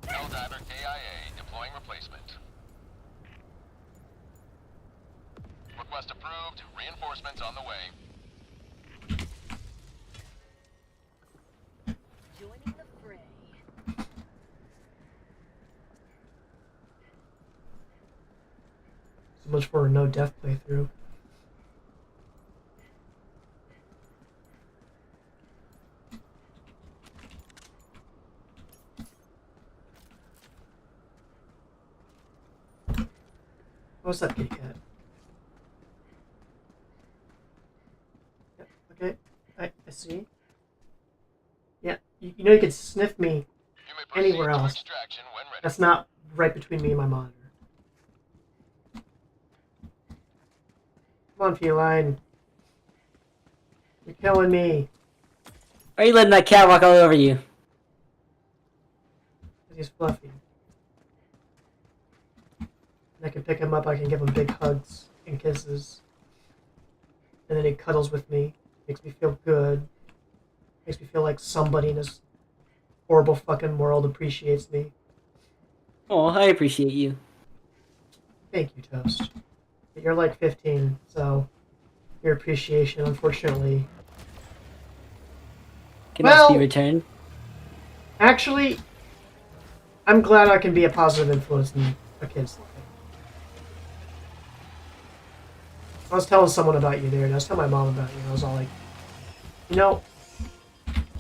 S3: Helldiver KIA deploying replacement. Request approved. Reinforcements on the way.
S5: Joining the fray.
S1: So much for a no-death playthrough. What's that, kitty cat? Yep, okay. I see. Yeah, you know you can sniff me
S3: You may proceed
S1: anywhere
S3: to
S1: else.
S3: extraction when ready.
S1: That's not right between me and my monitor. Come on, feline. You're killing me.
S7: Why are you letting that cat walk all over you?
S1: He's fluffy. And I can pick him up, I can give him big hugs and kisses. And then he cuddles with me. Makes me feel good. Makes me feel like somebody in this horrible fucking world appreciates me.
S7: Oh, I appreciate you.
S1: Thank you, Toast. But you're like 15, so your appreciation, unfortunately...
S7: Cannot be
S1: Well-
S7: returned.
S1: Actually, I'm glad I can be a positive influence in a kid's life. I was telling someone about you there, and I was telling my mom about you, and I was all like, you know,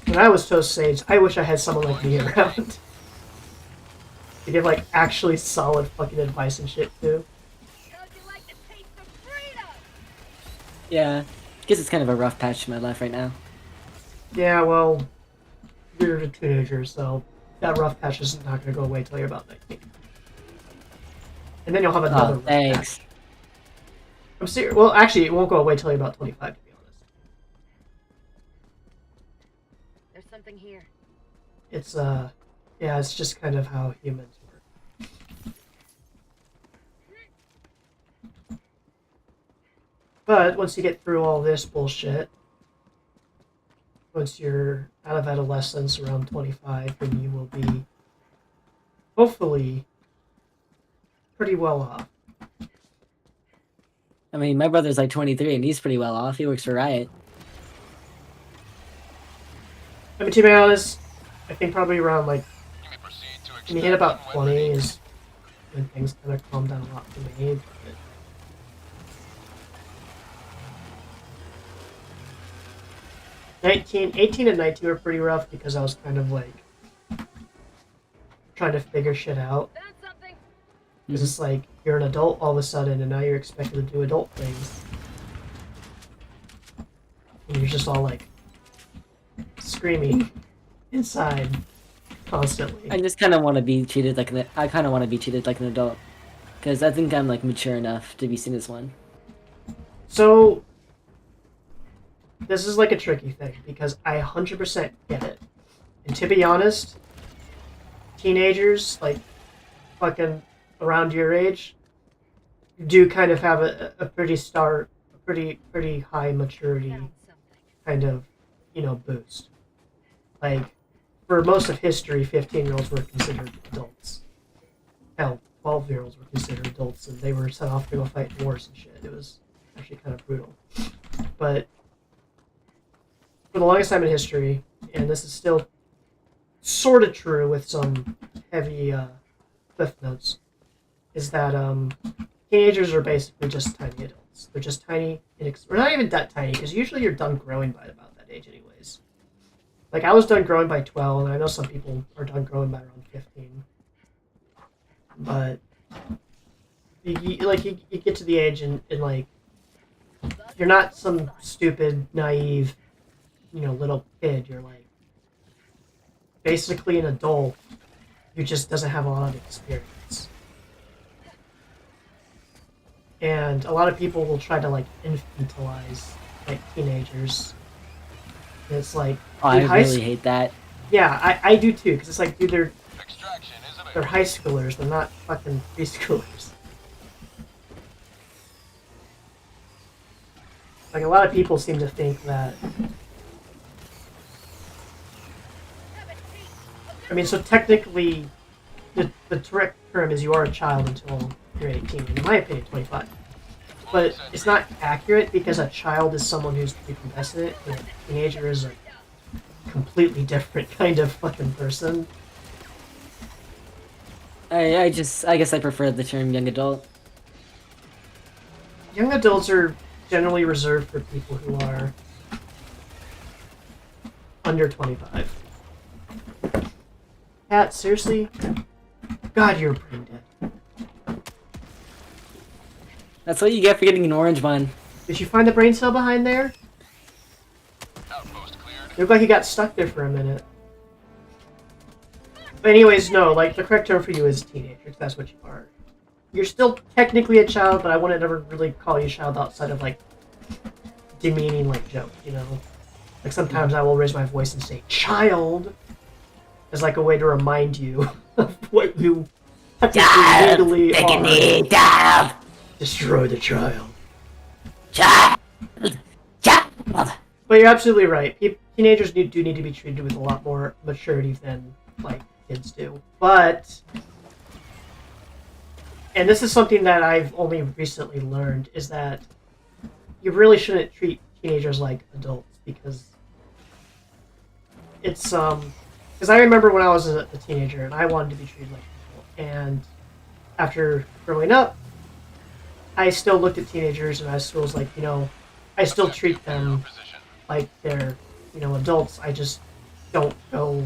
S1: when I was Toast Sage, I wish I had someone like me around. To give, like, actually solid fucking advice and shit, too.
S5: How'd you like the taste of freedom?
S7: Yeah. I guess it's kind of a rough patch in my life right now.
S1: Yeah, well, you're a teenager, so that rough patch is not going to go away till you're about 19. And then you'll have another
S7: Oh,
S1: rough
S7: thanks.
S1: patch. I'm serious. Well, actually, it won't go away till you're about 25, to be honest.
S5: There's something here.
S1: It's, yeah, it's just kind of how humans work. But once you get through all this bullshit, once you're out of adolescence around 25, then you will be hopefully pretty well off.
S7: I mean, my brother's like 23 and he's pretty well off. He works for Riot.
S1: I mean, to be honest, I think probably around like
S3: You may proceed to
S1: when you hit about
S3: extract when
S1: 20
S3: ready.
S1: is when things kind of calm down a lot for me. But 18 and 19 were pretty rough because I was kind of like trying to figure shit out.
S5: Found something.
S1: Because it's like you're an adult all of a sudden, and now you're expected to do adult things, and you're just all like screaming inside constantly.
S7: I just kind of want to be treated like an. I kind of want to be treated like an adult, because I think I'm like mature enough to be seen as one.
S1: So this is like a tricky thing because I 100% get it, and to be honest, teenagers like fucking around your age do kind of have a pretty high maturity
S5: Found something.
S1: kind of, boost. Like, for most of history, 15-year-olds were considered adults. Hell, 12-year-olds were considered adults, and they were sent off to go fight wars and shit. It was actually kind of brutal. But for the longest time in history, and this is still sort of true with some heavy cliff notes, is that teenagers are basically just tiny adults. They're just tiny, or not even that tiny, because usually you're done growing by about that age anyways. Like, I was done growing by 12, and I know some people are done growing by around 15. But, you get to the age and like, you're not some stupid, naive, little kid. You're like, basically an adult who just doesn't have a lot of experience. And a lot of people will try to like infantilize like teenagers. And it's like,
S7: Oh, I
S1: dude,
S7: really hate that.
S1: yeah, I do too, because it's like, dude,
S3: Extraction is
S1: they're
S3: available.
S1: high schoolers. They're not fucking preschoolers. Like, a lot of people seem to think that. I mean, so technically, the correct term is you are a child until you're 18, and in my opinion, 25. But it's not accurate because a child is someone who's prepubescent, and a teenager is a completely different kind of fucking person.
S7: I guess I prefer the term young adult.
S1: Young adults are generally reserved for people who are under 25. Pat, seriously? God, you're brain dead.
S7: That's what you get for getting an orange one.
S1: Did you find the brain cell behind there?
S3: Outpost cleared.
S1: It looked like you got stuck there for a minute. But anyways, no, like, the correct term for you is teenager, 'cause that's what you are. You're still technically a child, but I wouldn't ever really call you a child outside of, like, demeaning, like, joke, Like, sometimes I will raise my voice and say, child, as, like, a way to remind you of what you technically legally are. Destroy the child. But you're absolutely right. Teenagers do need to be treated with a lot more maturity than, like, kids do. But, and this is something that I've only recently learned, is that you really shouldn't treat teenagers like adults, because it's, because I remember when I was a teenager and I wanted to be treated like an adult, and after growing up, I still looked at teenagers and I still was like, I still treat them
S3: Position.
S1: like they're, adults. I just don't go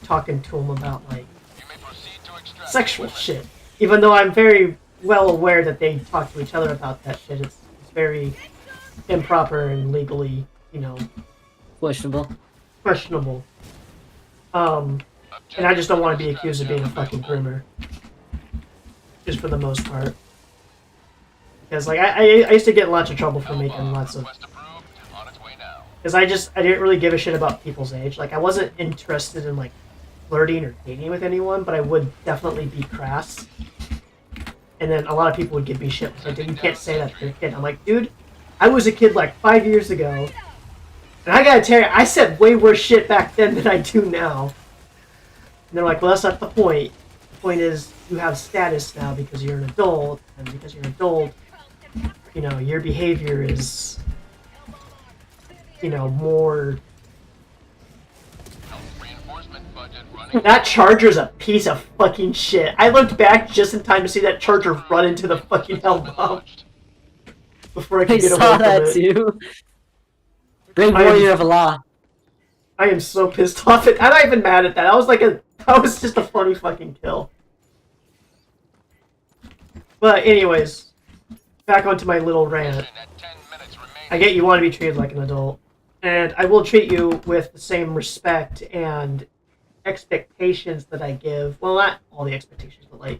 S1: talking to them about, like,
S3: You may proceed to extract
S1: sexual
S3: when ready.
S1: shit. Even though I'm very well aware that they talk to each other about that shit. It's very improper and legally,
S7: Questionable.
S1: questionable. And I just don't want to be accused of being a fucking groomer. Just for the most part. Because, like, I used to get in lots of trouble for making lots of...
S3: Request approved. On its way now.
S1: Because I didn't really give a shit about people's age. Like, I wasn't interested in, like, flirting or dating with anyone, but I would definitely be crass. And then a lot of people would give me shit. Like, you can't say that to a kid. I'm like, dude, I was a kid like 5 years ago, and I gotta tell you, I said way worse shit back then than I do now. And they're like, well, that's not the point. The point is, you have status now because you're an adult, and because you're an adult, you know, your behavior is, you know, more...
S3: Reinforcement budget running.
S1: That Charger's a piece of fucking shit. I looked back just in time to see that Charger run into the fucking hell bomb before I
S7: I
S1: could get
S7: saw
S1: away
S7: that
S1: from it.
S7: too. Great
S1: I am-
S7: warrior of Allah.
S1: I am so pissed off. I'm not even mad at that. That was just a funny fucking kill. But anyways, back onto my little rant.
S3: Mission at 10 minutes remaining.
S1: I get you want to be treated like an adult, and I will treat you with the same respect and expectations that I give. Well, not all the expectations, but like,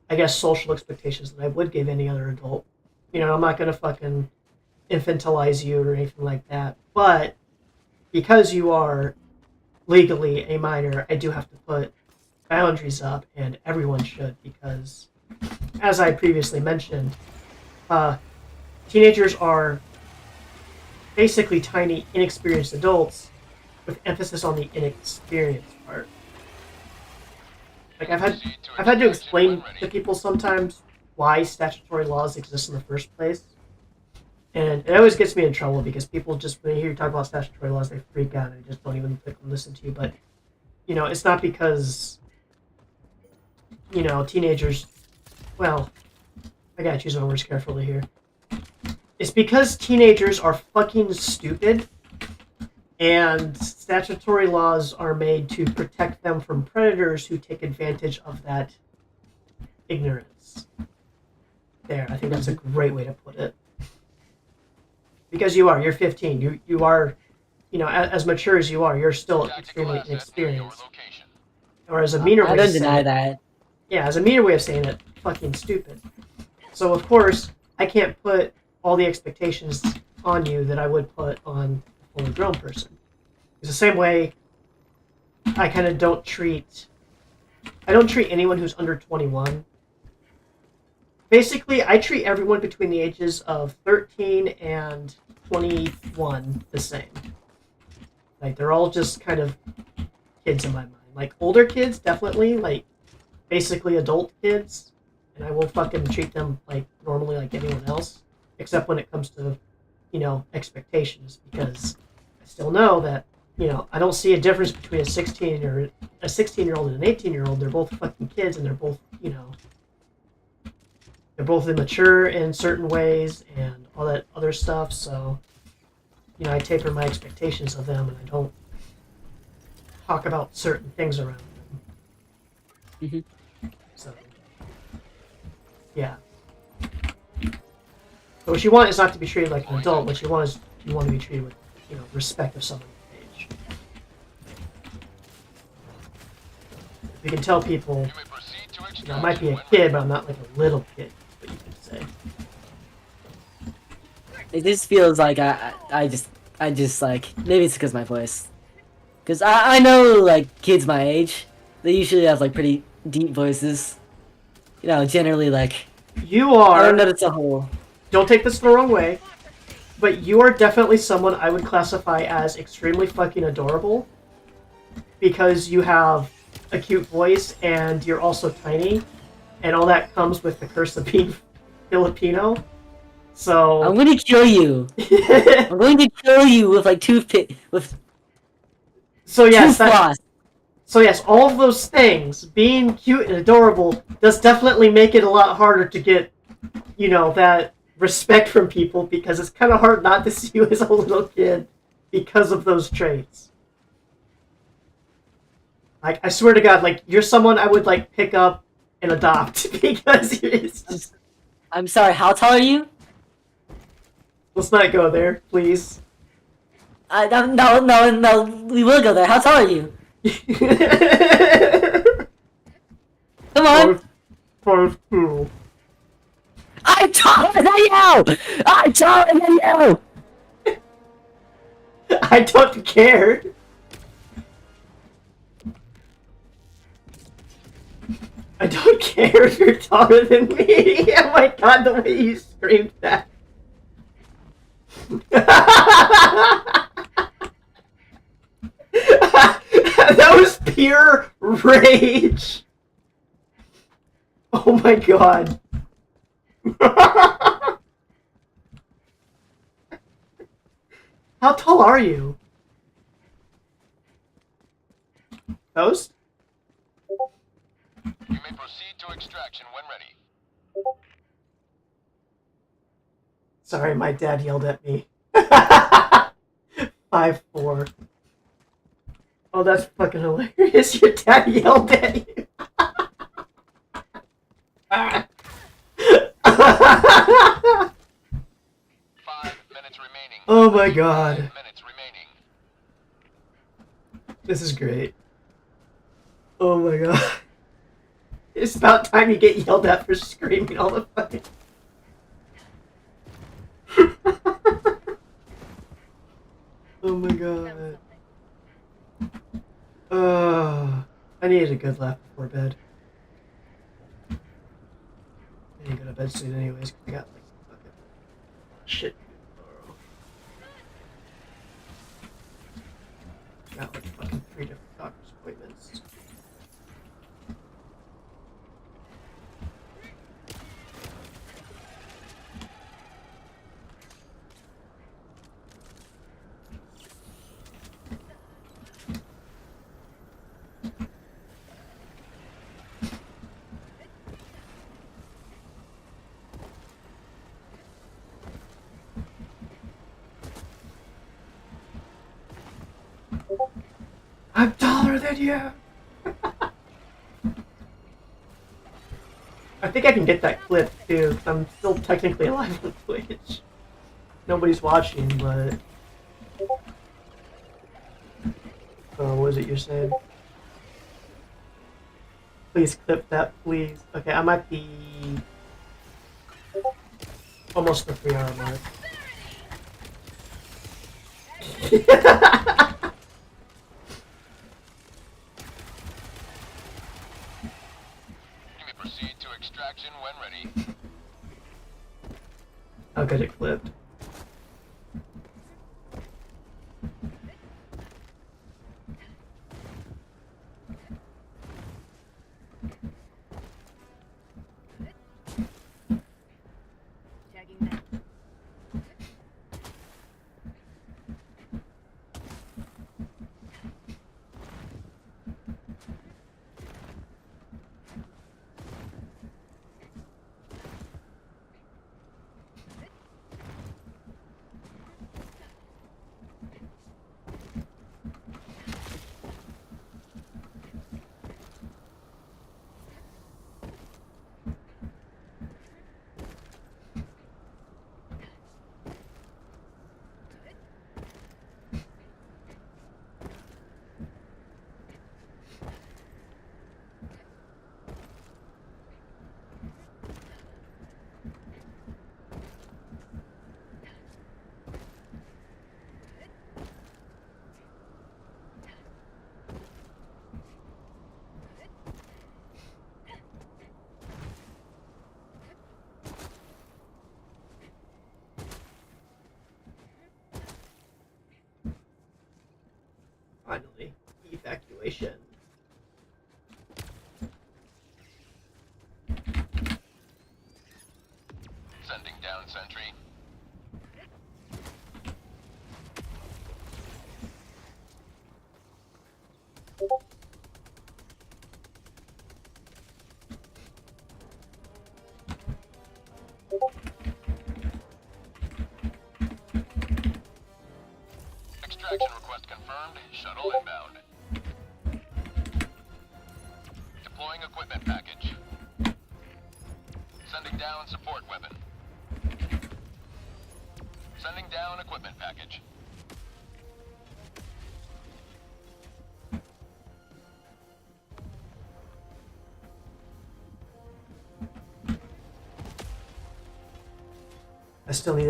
S1: I guess social expectations that I would give any other adult. You know, I'm not gonna fucking infantilize you or anything like that. But because you are legally a minor, I do have to put boundaries up, and everyone should, because, as I previously mentioned, teenagers are basically tiny, inexperienced adults with emphasis on the inexperienced part. Like I've had to explain to people sometimes why statutory laws exist in the first place. And it always gets me in trouble because people just, when they hear you talk about statutory laws, they freak out and they just don't even listen to you. But, you know, it's not because, you know, teenagers, well, I gotta choose my words carefully here. It's because teenagers are fucking stupid, and statutory laws are made to protect them from predators who take advantage of that ignorance. There, I think that's a great way to put it. Because you're 15. You are, you know, as mature as you are, you're still
S3: Tactical
S1: extremely
S3: asset near your
S1: inexperienced.
S3: location.
S1: Or as a meaner
S7: I
S1: way
S7: don't
S1: of saying
S7: deny
S1: it,
S7: that.
S1: yeah, as a meaner way of saying it, fucking stupid. So of course, I can't put all the expectations on you that I would put on a fully grown person. It's the same way I kind of don't treat anyone who's under 21. Basically, I treat everyone between the ages of 13 and 21 the same. Like, they're all just kind of kids in my mind. Like, older kids, definitely, like, basically adult kids, and I will fucking treat them, like, normally like anyone else, except when it comes to, you know, expectations, because I still know that, you know, I don't see a difference between a 16-year-old and an 18-year-old. They're both fucking kids, and they're both, you know, they're both immature in certain ways and all that other stuff. So, you know, I taper my expectations of them, and I don't talk about certain things around them.
S7: Mhm.
S1: So, yeah. So what you want is not to be treated like an adult. What you want is you want to be treated with, you know, respect of someone's age. You can tell people,
S3: You may proceed to
S1: you know, I might be a
S3: extraction
S1: kid, but I'm not like a little kid. What you can say.
S7: It just feels like I just like, maybe it's because of my voice. Because I know, like, kids my age, they usually have, like, pretty deep voices. You know, generally, like,
S1: You
S7: I don't
S1: are.
S7: know, it's a whole.
S1: Don't take this the wrong way, but you are definitely someone I would classify as extremely fucking adorable, because you have a cute voice and you're also tiny, and all that comes with the curse of being Filipino. So
S7: I'm gonna kill you. I'm going to kill you with, like, toothpick, with
S1: so yes,
S7: tooth floss.
S1: all of those things, being cute and adorable, does definitely make it a lot harder to get, you know, that respect from people, because it's kind of hard not to see you as a little kid because of those traits. Like, I swear to God, like, you're someone I would, like, pick up and adopt, because it's just...
S7: I'm sorry, how tall are you?
S1: Let's not go there, please.
S7: No, we will go there. How tall are you? Come on!
S1: 5'2".
S7: I'm taller than you! I'm taller than you!
S1: I don't care. I don't care if you're taller than me. Oh my God, the way you screamed that. That was pure rage. Oh my god. How tall are you? Toast?
S3: You may proceed to extraction when ready.
S1: Sorry, my dad yelled at me. 5'4". Oh, that's fucking hilarious. Your dad yelled at you.
S3: 5 minutes remaining.
S1: Oh my god.
S3: 5 minutes remaining.
S1: This is great. Oh my god. It's about time you get yelled at for screaming all the fucking... Oh my god. I needed a good laugh before bed. I need to go to bed soon anyways, 'cause I got like fucking shit tomorrow. Got like fucking 3 different doctor's appointments. I'm taller than you! I think I can get that clip too, 'cause I'm still technically alive on Twitch. Nobody's watching, but... Oh, what was it you're saying? Please clip that, please. Okay, I'm at the... almost the 3-hour mark.
S3: You may proceed to extraction when ready.
S1: I'll get it clipped.
S5: Tagging that.
S1: Finally, evacuation.
S3: Sending down sentry. Extraction request confirmed. Shuttle inbound. Deploying equipment package. Sending down support weapon. Sending down equipment package.
S1: I still need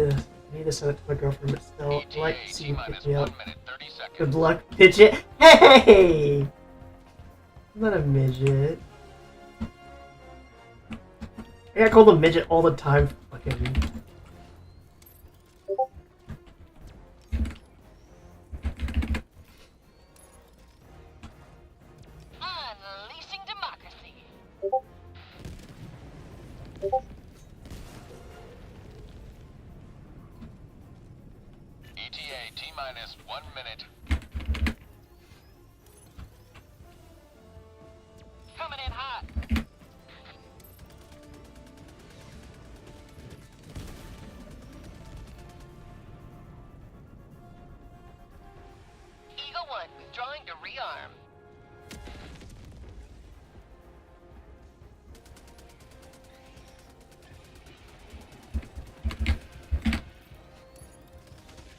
S1: to send it to my girlfriend, but still, I'd like to see you pick me up.
S3: 1 minute 30 seconds.
S1: Good luck, midget. Hey! I'm not a midget. I got called a midget all the time. Fucking.
S3: T-minus 1 minute. Coming in hot. Eagle 1 withdrawing to rearm.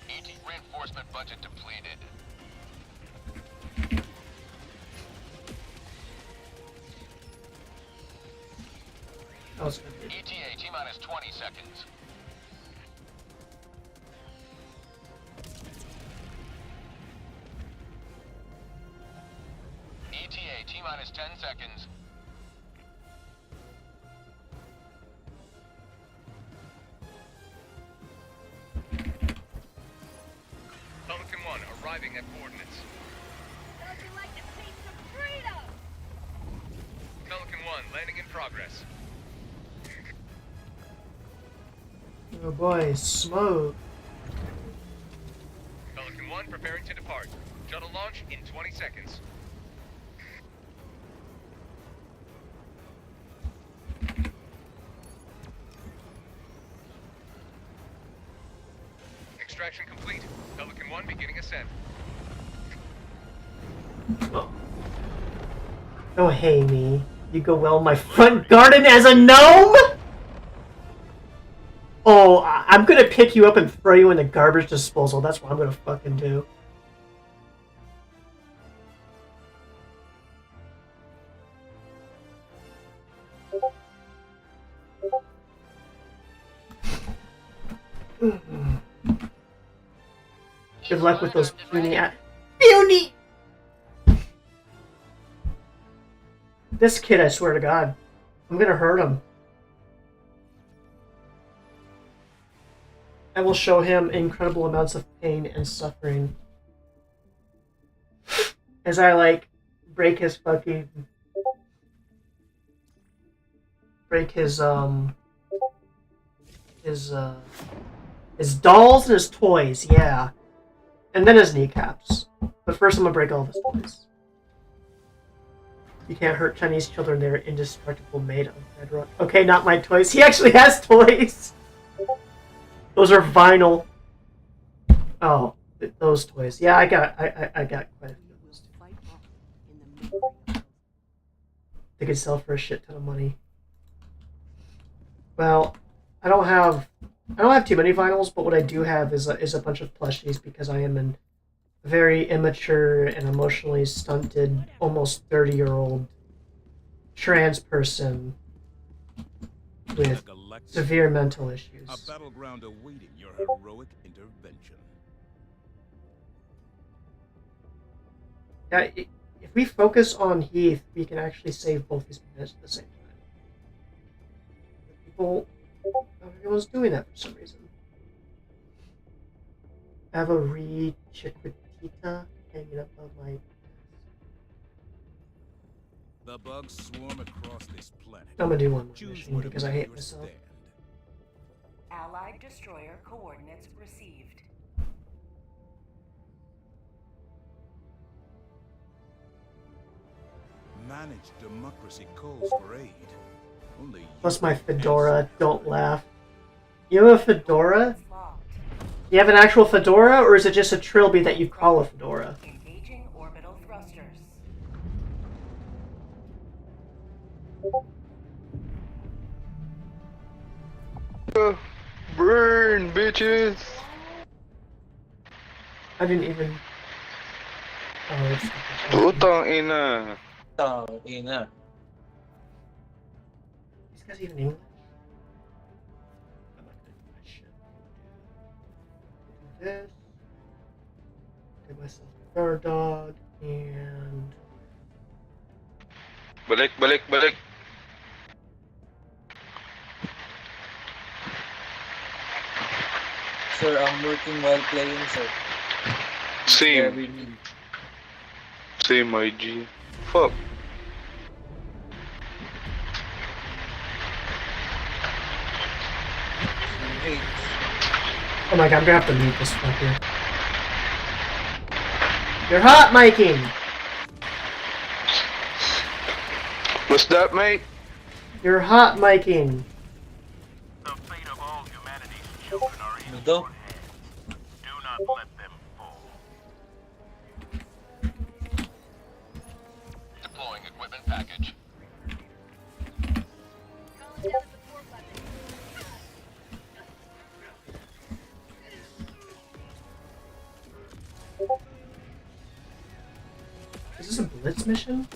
S3: ET reinforcement budget depleted.
S1: That was good.
S3: ETA T-minus 20 seconds. ETA T-minus 10 seconds. Pelican 1 arriving at coordinates.
S5: How'd you like to taste some freedom?
S3: Pelican 1 landing in progress.
S1: Oh boy, smoke.
S3: Pelican 1 preparing to depart. Shuttle launch in 20 seconds. Extraction complete. Pelican 1 beginning ascent.
S1: Oh. Oh, hey me. You go well in my front garden as a gnome? Oh, I'm gonna pick you up and throw you in the garbage disposal. That's what I'm gonna fucking do. Good luck with those puny puny. This kid, I swear to God, I'm gonna hurt him. I will show him incredible amounts of pain and suffering as I break his fucking his dolls and his toys, yeah. And then his kneecaps. But first I'm gonna break all of his toys. You can't hurt Chinese children, they're indestructible, made of bedrock. Okay, not my toys. He actually has toys! Those are vinyl. Oh, those toys. Yeah, I got quite a few of those too. They could sell for a shit ton of money. Well, I don't have too many vinyls, but what I do have is a bunch of plushies because I am a very immature and emotionally stunted, almost 30-year-old trans person with severe mental issues.
S6: A battleground awaiting your heroic intervention.
S1: Yeah, if we focus on Heath, we can actually save both these planets at the same time. Everyone's doing that for some reason. I have a Chiquitita hanging up on my.
S6: The bugs swarm across this planet.
S1: I'm gonna do one more
S6: Choose
S1: mission
S6: where to
S1: because I
S6: make
S1: hate
S6: your
S1: myself.
S6: stand.
S8: Allied destroyer coordinates received.
S6: Manage democracy calls for aid. Only you
S1: Plus my
S6: can
S1: fedora.
S6: answer.
S1: Don't laugh. You have a fedora?
S8: Coordinates locked.
S1: You have an actual fedora, or is it just a trilby that you call a fedora?
S8: Engaging orbital thrusters.
S9: Burn, bitches!
S1: I didn't even. Oh, it's.
S9: Putang ina.
S1: These guys even English? I'm not gonna do my shit. Do this. Get myself a guard dog and.
S9: Balik, balik, balik.
S10: Sir, I'm working while playing, sir.
S9: Same,
S10: Every need.
S9: same IG. Fuck.
S10: Hey,
S1: Oh my god, I'm gonna have to mute this fucker. You're hot miking.
S9: What's that, mate?
S1: You're hot miking.
S6: The fate of all humanity's children are in
S10: Ludo?
S6: your hands. Do not let them fall.
S3: Deploying equipment package.
S5: Calling down the support weapon.
S1: Is this a blitz mission?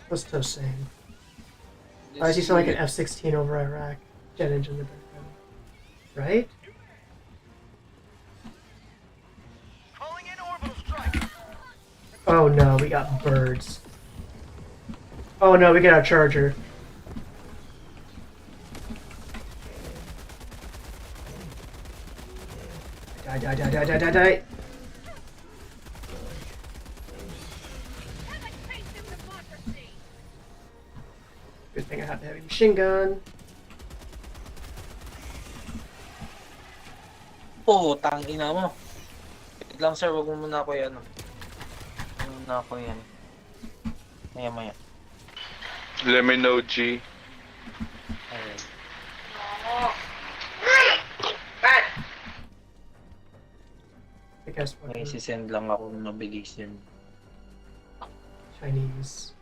S1: What's Toast saying? Why does he sound like an F-16 over Iraq? Jet engine in the background. Right?
S6: Calling in orbital strike.
S1: Oh no, we got birds. Oh no, we got our charger. Die, die, die, die, die, die, die.
S5: Have a taste of democracy.
S1: Good thing I have the heavy machine gun.
S10: Oh, tangina mo. Wait lang sir, wag mo muna ako yan. Wag mo muna ako yan. Maya maya.
S9: Let me know, G.
S10: Alright.
S1: I guess
S10: May
S1: fucking
S10: sisend lang ako ng mabilis yun.
S1: Chinese.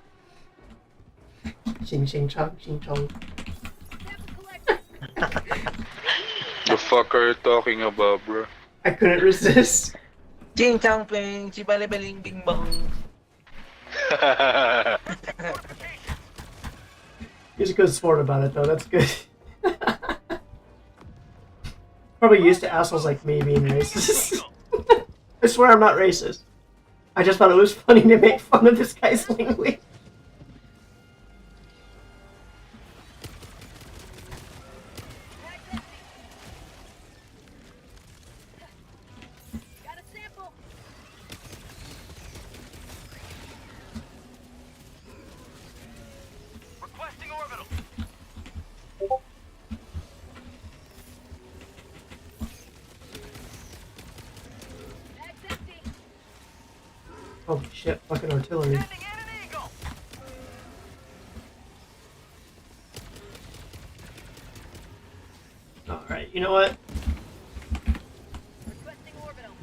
S1: Xing xing chong, xing chong.
S5: Sample collected.
S9: The fuck are you talking about, bro?
S1: I couldn't resist.
S10: Ching chang ping, si bali baling bing bang.
S1: He's a good sport about it, though. That's good. Probably used to assholes like me being racist. I swear I'm not racist. I just thought it was funny to make fun of this guy's language.
S5: Got a sample.
S6: Requesting orbital.
S5: Bag's empty.
S1: Holy shit, fucking artillery.
S6: Sending in an eagle.
S1: Alright, you know what?
S5: Requesting orbital.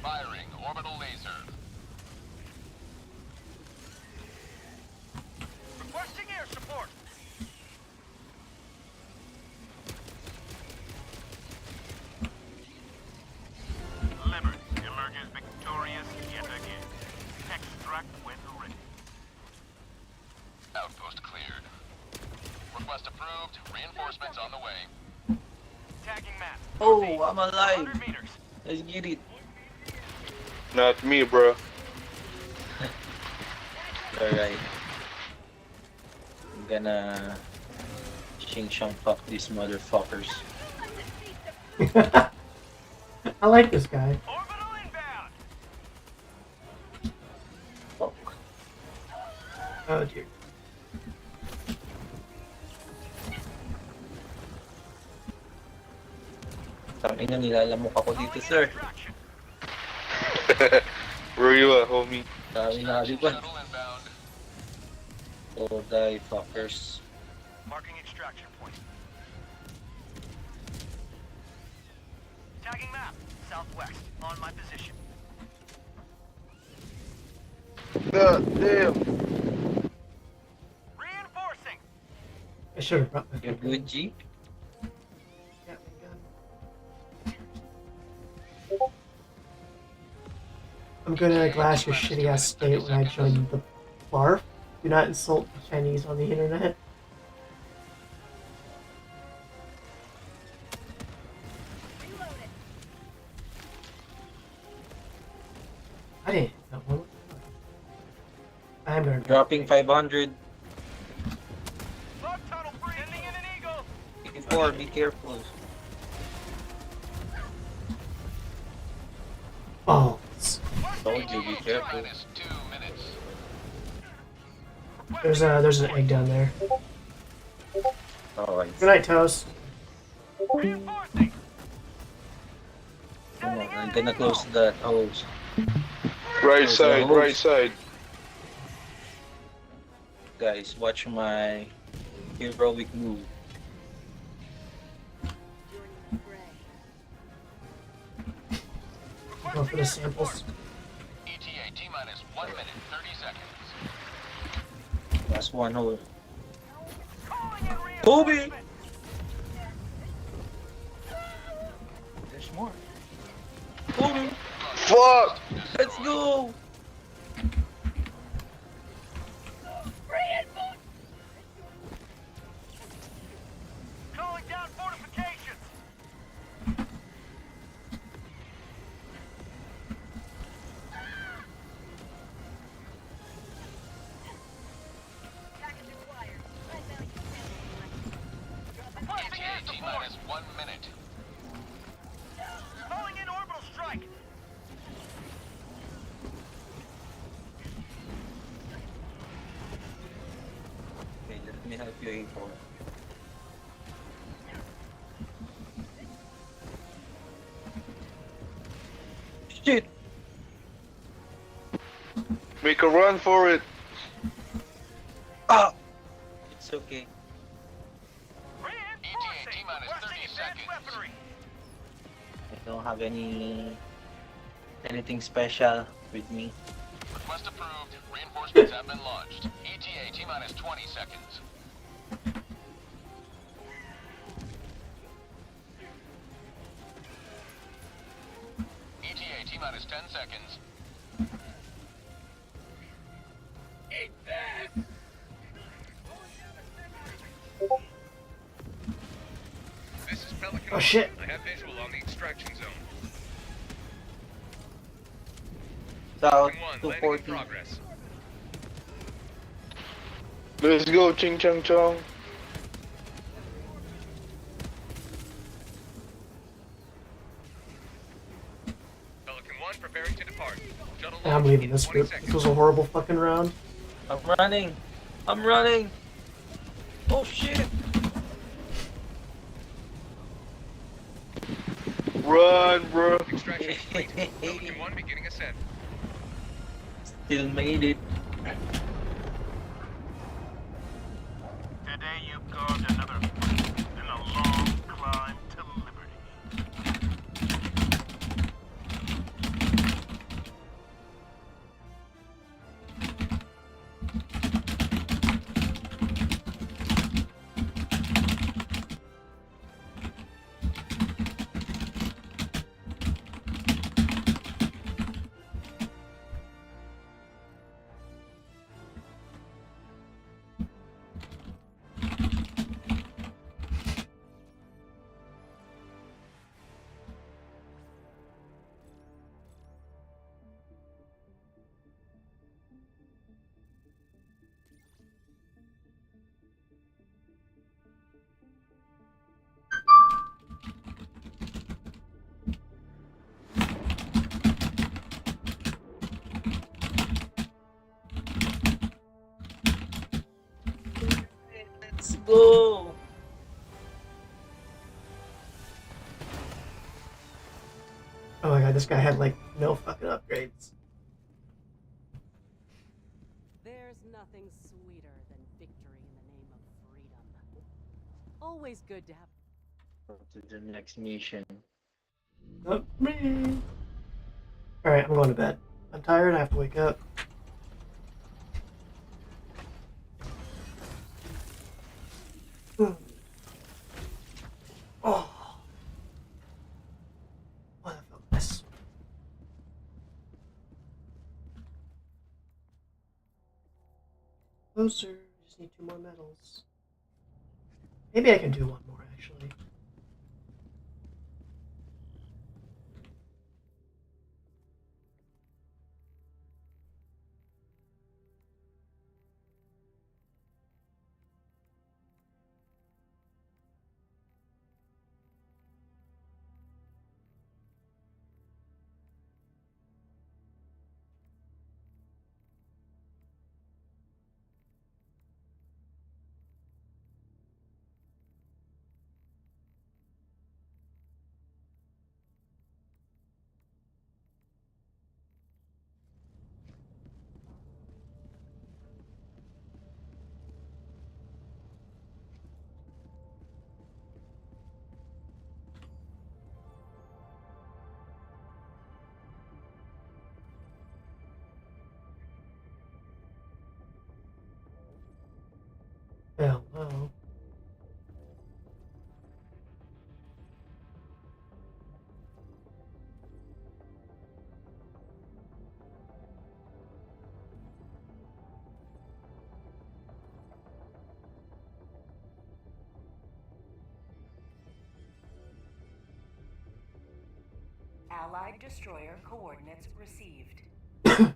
S3: Firing orbital laser.
S6: Requesting air support. Liberty emerges victorious yet again. Extract when ready.
S3: Outpost cleared. Request approved. Reinforcements on the way.
S6: Tagging map.
S10: Oh, I'm alive.
S6: 100 meters.
S10: Let's get it.
S9: Not me, bro.
S10: Alright. I'm gonna shing shang fuck these motherfuckers.
S1: I like this guy.
S6: Orbital inbound.
S10: Fuck.
S1: Oh dear.
S10: Tangina, nilalamok ako dito, sir.
S6: Extraction.
S9: Where you at, homie?
S10: Dami na kalipan.
S3: Shuttle inbound.
S10: Oh, die fuckers.
S6: Marking extraction point. Tagging map. Southwest. On my position.
S9: God damn.
S6: Reinforcing.
S1: I should have brought my
S10: You're good, G?
S1: Yeah, my gun. I'm gonna glass your shitty ass state when I join the barf. Do not insult the Chinese on the internet.
S5: Reloaded.
S1: I didn't hit that one. I'm gonna
S10: Dropping 500.
S6: Log tunnel free. Sending in an eagle.
S10: Before, be careful.
S1: balls.
S10: Told you, be careful.
S3: Minus 2 minutes.
S1: There's an egg down there.
S10: Alright.
S1: Good night, Toast.
S5: Reinforcing.
S10: Come on, I'm gonna close that hose.
S9: Right
S10: Close the
S9: side, right
S10: hose.
S9: side.
S10: Guys, watch my heroic move.
S1: Go for the samples.
S3: ETA T-minus 1 minute, 30 seconds.
S10: Last one hole.
S5: Calling in
S10: Kobe!
S5: reinforcements.
S10: There's more. Kobe!
S9: Fuck!
S10: Let's go!
S5: Calling down fortifications.
S3: ETA T-minus 1 minute.
S5: Calling in orbital strike.
S10: Okay, let me help you, A4. Shit!
S9: Make a run for it.
S10: Ah! It's okay.
S5: Reinforcing.
S3: T-minus 30
S5: Requesting advanced
S3: seconds.
S5: weaponry.
S10: I don't have anything special with me.
S3: Request approved. Reinforcements have been launched. ETA T-minus 20 seconds. ETA T-minus 10 seconds.
S6: This is Pelican.
S1: Oh shit.
S6: I have visual on the extraction zone.
S10: South
S6: Pelican 1, landing in
S10: 240.
S6: progress.
S9: Let's go, ching chong chong.
S6: Pelican 1 preparing to depart. Shuttle
S1: I'm
S6: launch
S1: leaving
S6: in
S1: this
S6: 20
S1: group.
S6: seconds.
S1: This was a horrible fucking round.
S10: I'm running! I'm running! Oh shit!
S9: Run, bro.
S6: Extraction complete. Pelican 1 beginning ascent.
S10: Still made it.
S5: Today you've caused another in a long climb to liberty.
S10: Let's go!
S1: Oh my god, this guy had like no fucking upgrades.
S11: There's nothing sweeter than victory in the name of freedom. Always good to have.
S10: To the next mission.
S1: Not me. Alright, I'm going to bed. I'm tired, I have to wake up. Oh. What a mess. Closer. Just need 2 more medals. Maybe I can do one more actually. Hell no.
S8: Allied destroyer coordinates received.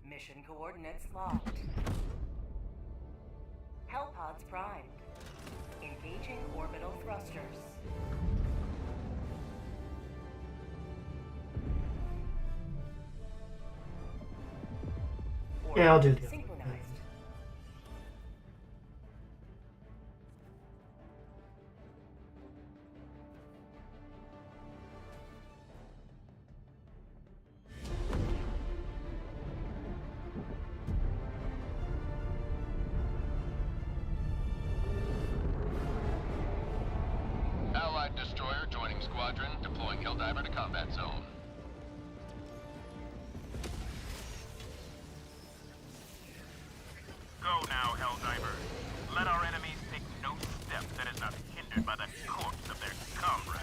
S8: Mission coordinates locked. Hellpods primed. Engaging orbital thrusters.
S1: Yeah, I'll do the other
S8: Synchronized.
S1: thing.
S3: Allied destroyer joining squadron, deploying Helldiver to combat zone.
S5: Go now, Helldiver. Let our enemies take no step that is not hindered by the corpse of their comrade.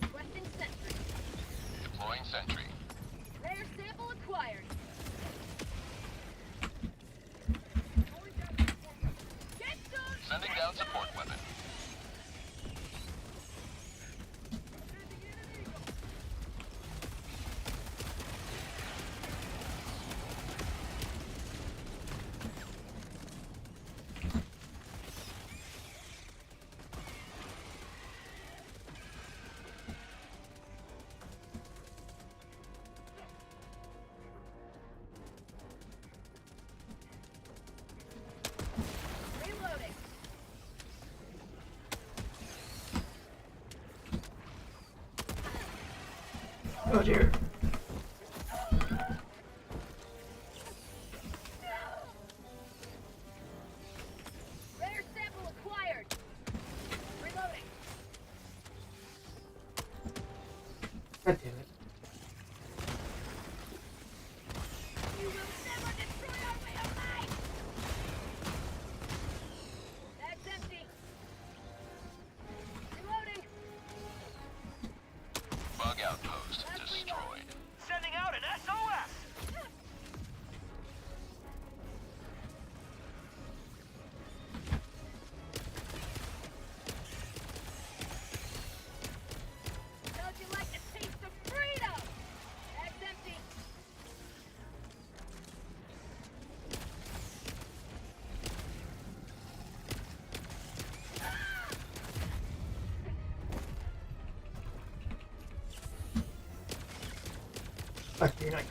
S11: Requesting sentry.
S3: Deploying sentry.
S11: Rare sample acquired. Get some!
S3: Sending down support weapon.
S11: Reloading.
S1: Oh dear.
S11: Rare sample acquired. Reloading.
S1: God damn it.
S11: You will never destroy our way of life! That's empty. Reloading.
S3: Bug outpost destroyed.
S5: Sending out an SOS!
S11: How'd you like the taste of freedom? That's empty.
S1: Fuck, you're not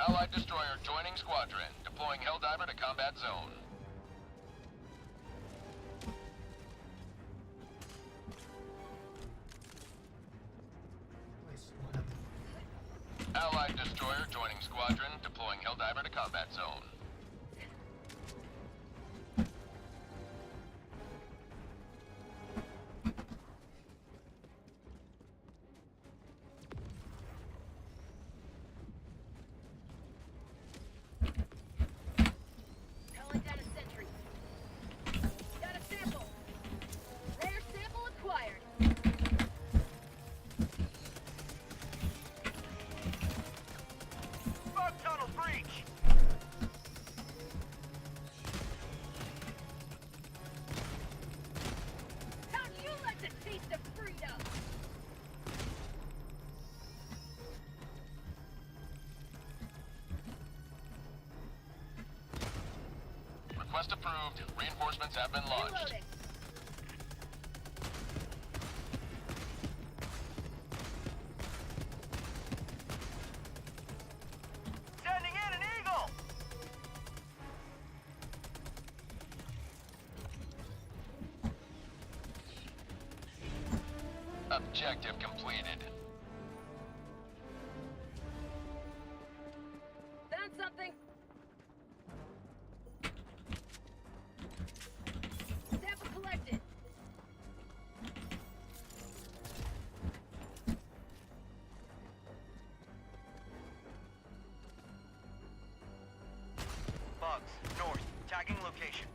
S3: Allied destroyer joining squadron, deploying Helldiver to combat zone. Allied destroyer joining squadron, deploying Helldiver to combat zone.
S11: Calling down a sentry. Got a sample. Rare sample acquired.
S5: Bug tunnel breach!
S3: Request approved. Reinforcements have been launched.
S5: Sending in an eagle!
S3: Objective completed.
S11: Found something. Sample collected.
S5: Bugs, north, tagging location.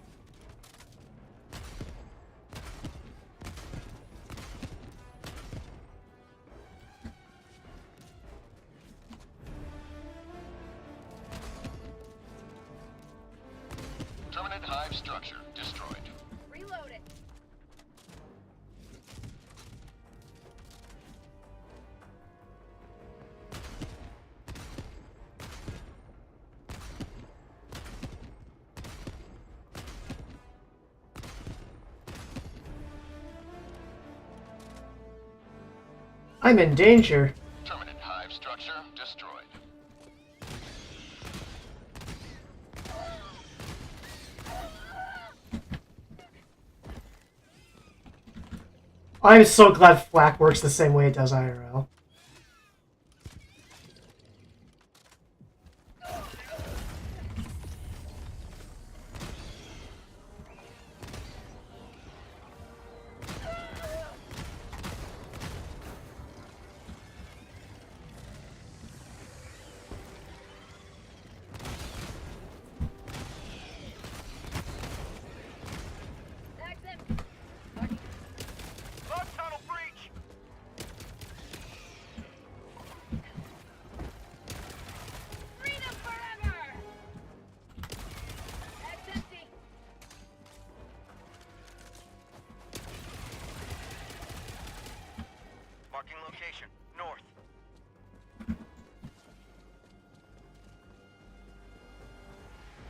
S3: Terminate hive structure destroyed.
S11: Reload it.
S1: I'm in danger.
S3: Terminate hive structure destroyed.
S1: I'm so glad FLAC works the same way it does IRL.
S11: That's him.
S5: Bug tunnel breach!
S11: Freedom forever. That's empty.
S5: Marking location, north.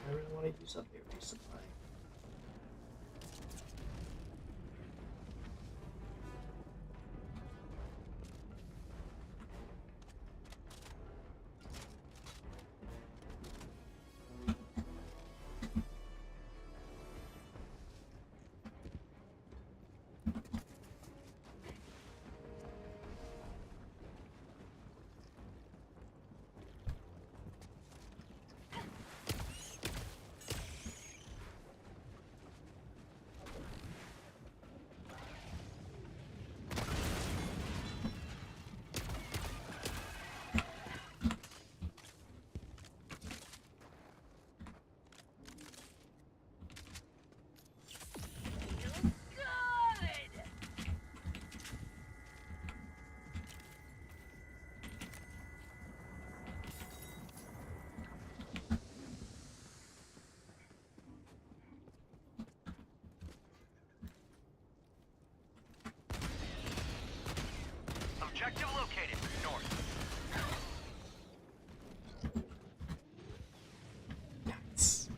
S1: I really want to use up your resupply.
S5: Objective located, north.
S1: Nice.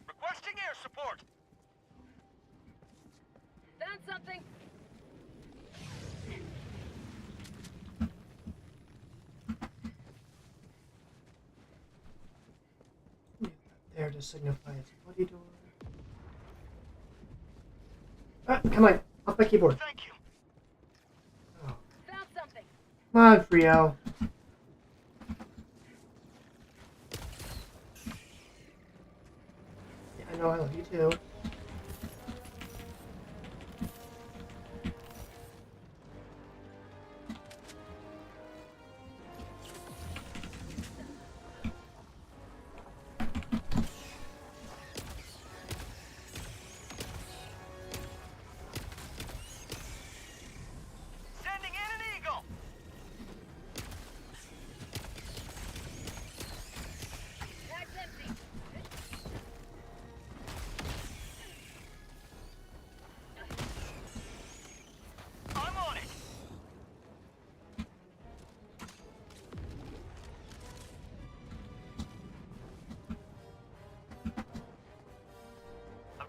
S5: Requesting air support!
S11: Found something.
S1: There to signify it's bloody door. Ah, come on, off my keyboard.
S5: Thank you.
S1: Oh.
S11: Found something.
S1: Come on, Frio. Yeah, I know I love you too.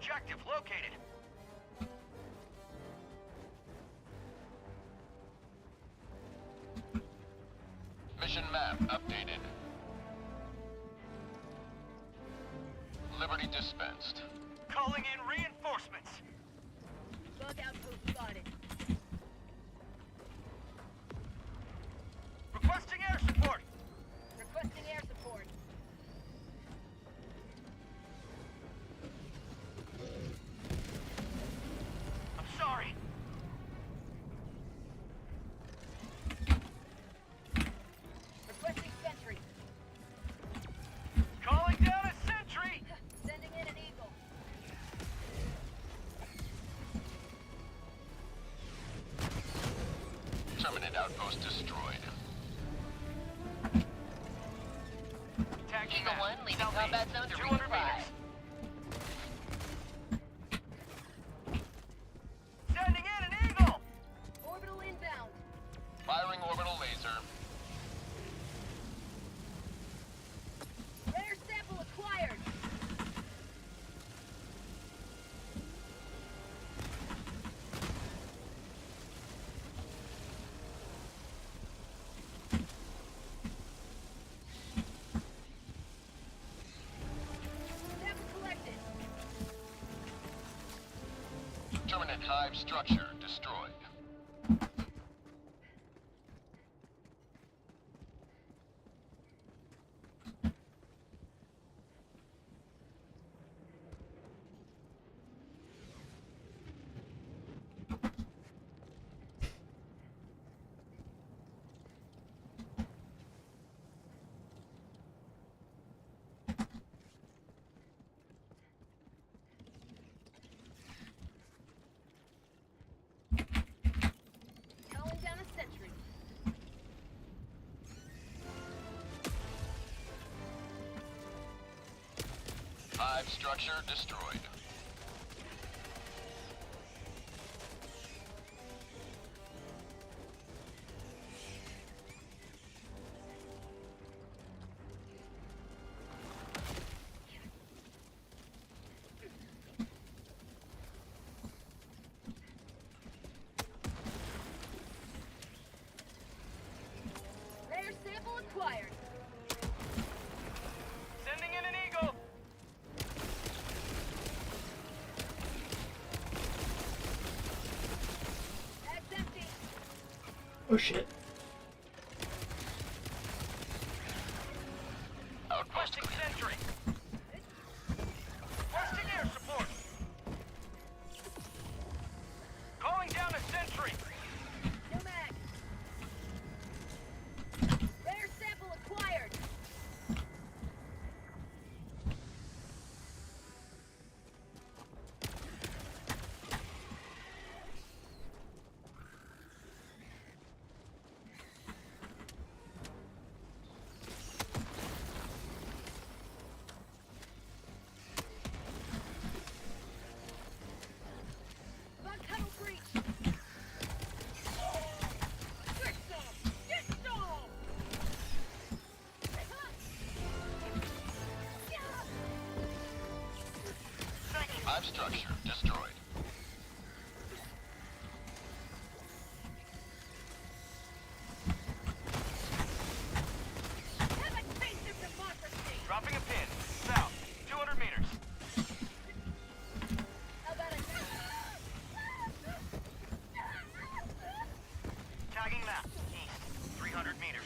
S5: objective located.
S3: Mission map updated. Liberty dispensed.
S5: Calling in reinforcements.
S11: Bug outpost spotted.
S5: Requesting air support.
S11: Requesting air support.
S5: I'm sorry.
S11: Requesting sentry.
S5: Calling down a sentry.
S11: Sending in an eagle.
S3: Terminate outpost destroyed.
S5: Tagging
S11: Eagle
S5: map.
S11: 1 leaving
S5: Southeast,
S11: combat zone to
S5: 200
S11: resupply.
S5: meters. Sending in an eagle.
S11: Orbital inbound.
S3: Firing orbital laser.
S11: Rare sample acquired. Sample collected.
S3: Terminate hive structure destroyed.
S11: Calling down a sentry.
S3: Hive structure destroyed.
S11: Rare sample acquired.
S5: Sending in an eagle.
S11: Bag's empty.
S1: Oh shit.
S3: Outpost
S5: Requesting
S3: clear.
S5: sentry. Requesting air support. Calling down a sentry.
S11: No mag. Rare sample acquired. Bug tunnel breach. Get some! Get some!
S5: Thank you.
S3: Hive structure destroyed.
S11: Have a taste of democracy!
S5: Dropping a pin. South. 200 meters.
S11: How about a
S5: Tagging map. East. 300 meters.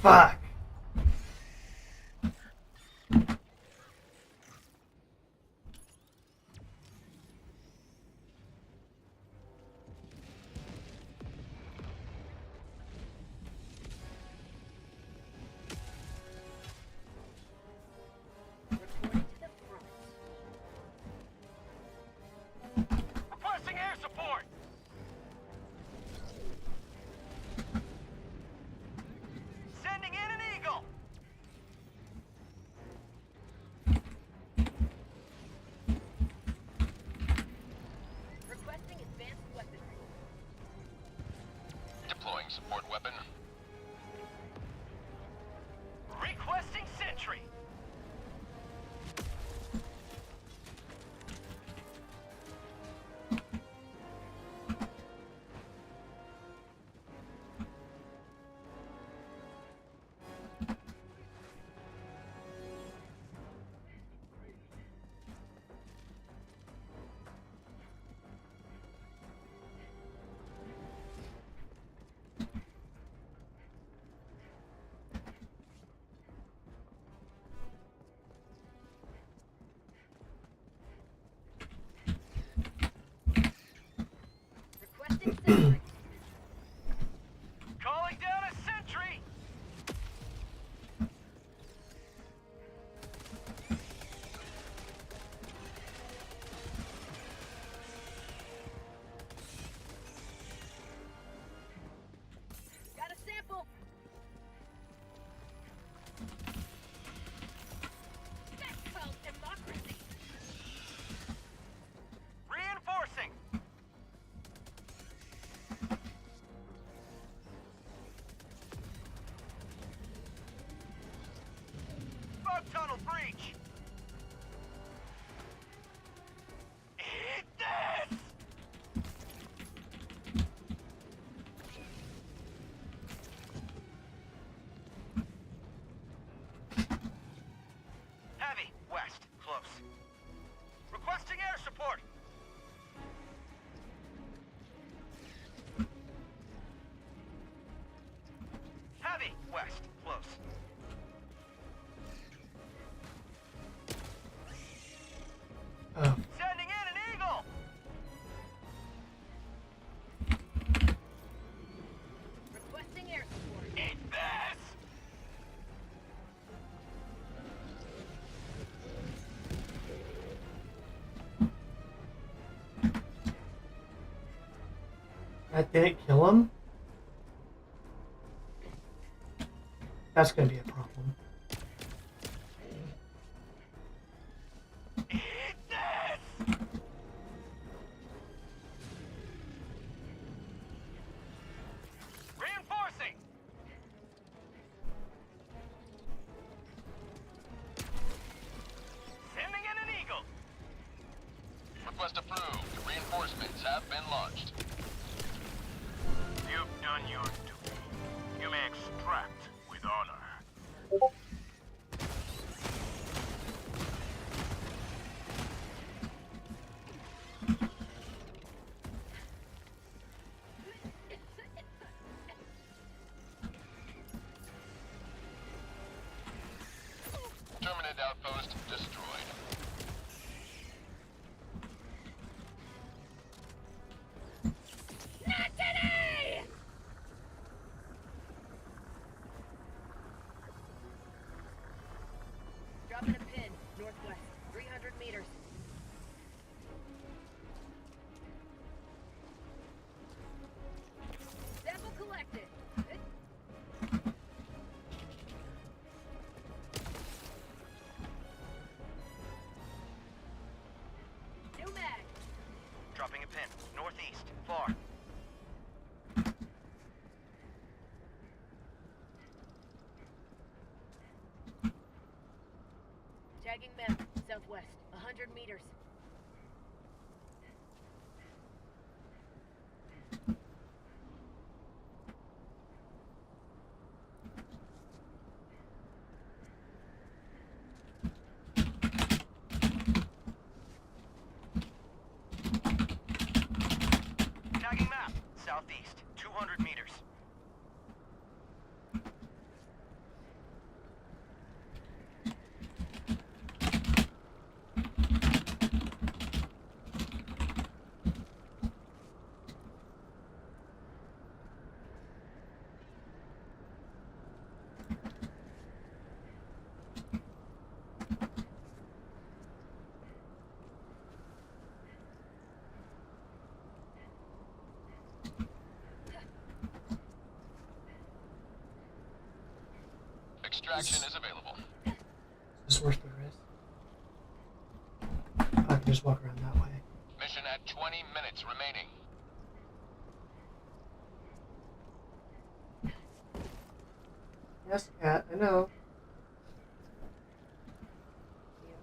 S1: Fuck.
S11: Reporting to the front.
S5: Requesting air support.
S3: Deploying support weapon.
S5: Requesting sentry.
S11: Requesting sentry.
S5: Calling down a sentry.
S11: Got a sample. That's called democracy.
S5: Reinforcing. Bug tunnel breach. Eat this. Heavy, west, close. Requesting air support. Heavy, west, close.
S1: Oh,
S5: Sending in an eagle.
S11: Requesting air support.
S5: Eat this.
S1: that didn't kill him? That's gonna be a problem.
S5: Eat this. Reinforcing. Sending in an eagle.
S3: Request approved. Reinforcements have been launched.
S5: You've done your duty. You may extract with honor.
S3: Terminate outpost destroyed.
S11: Not today! Dropping a pin, northwest, 300 meters. Sample collected. New mag.
S5: Dropping a pin. Northeast. Far.
S11: Tagging map, southwest, 100 meters.
S5: Tagging map. Southeast. 200 meters.
S3: Extraction is available.
S1: Is this worth the risk? I can just walk around that way.
S3: Mission at 20 minutes remaining.
S1: Yes, cat, I know.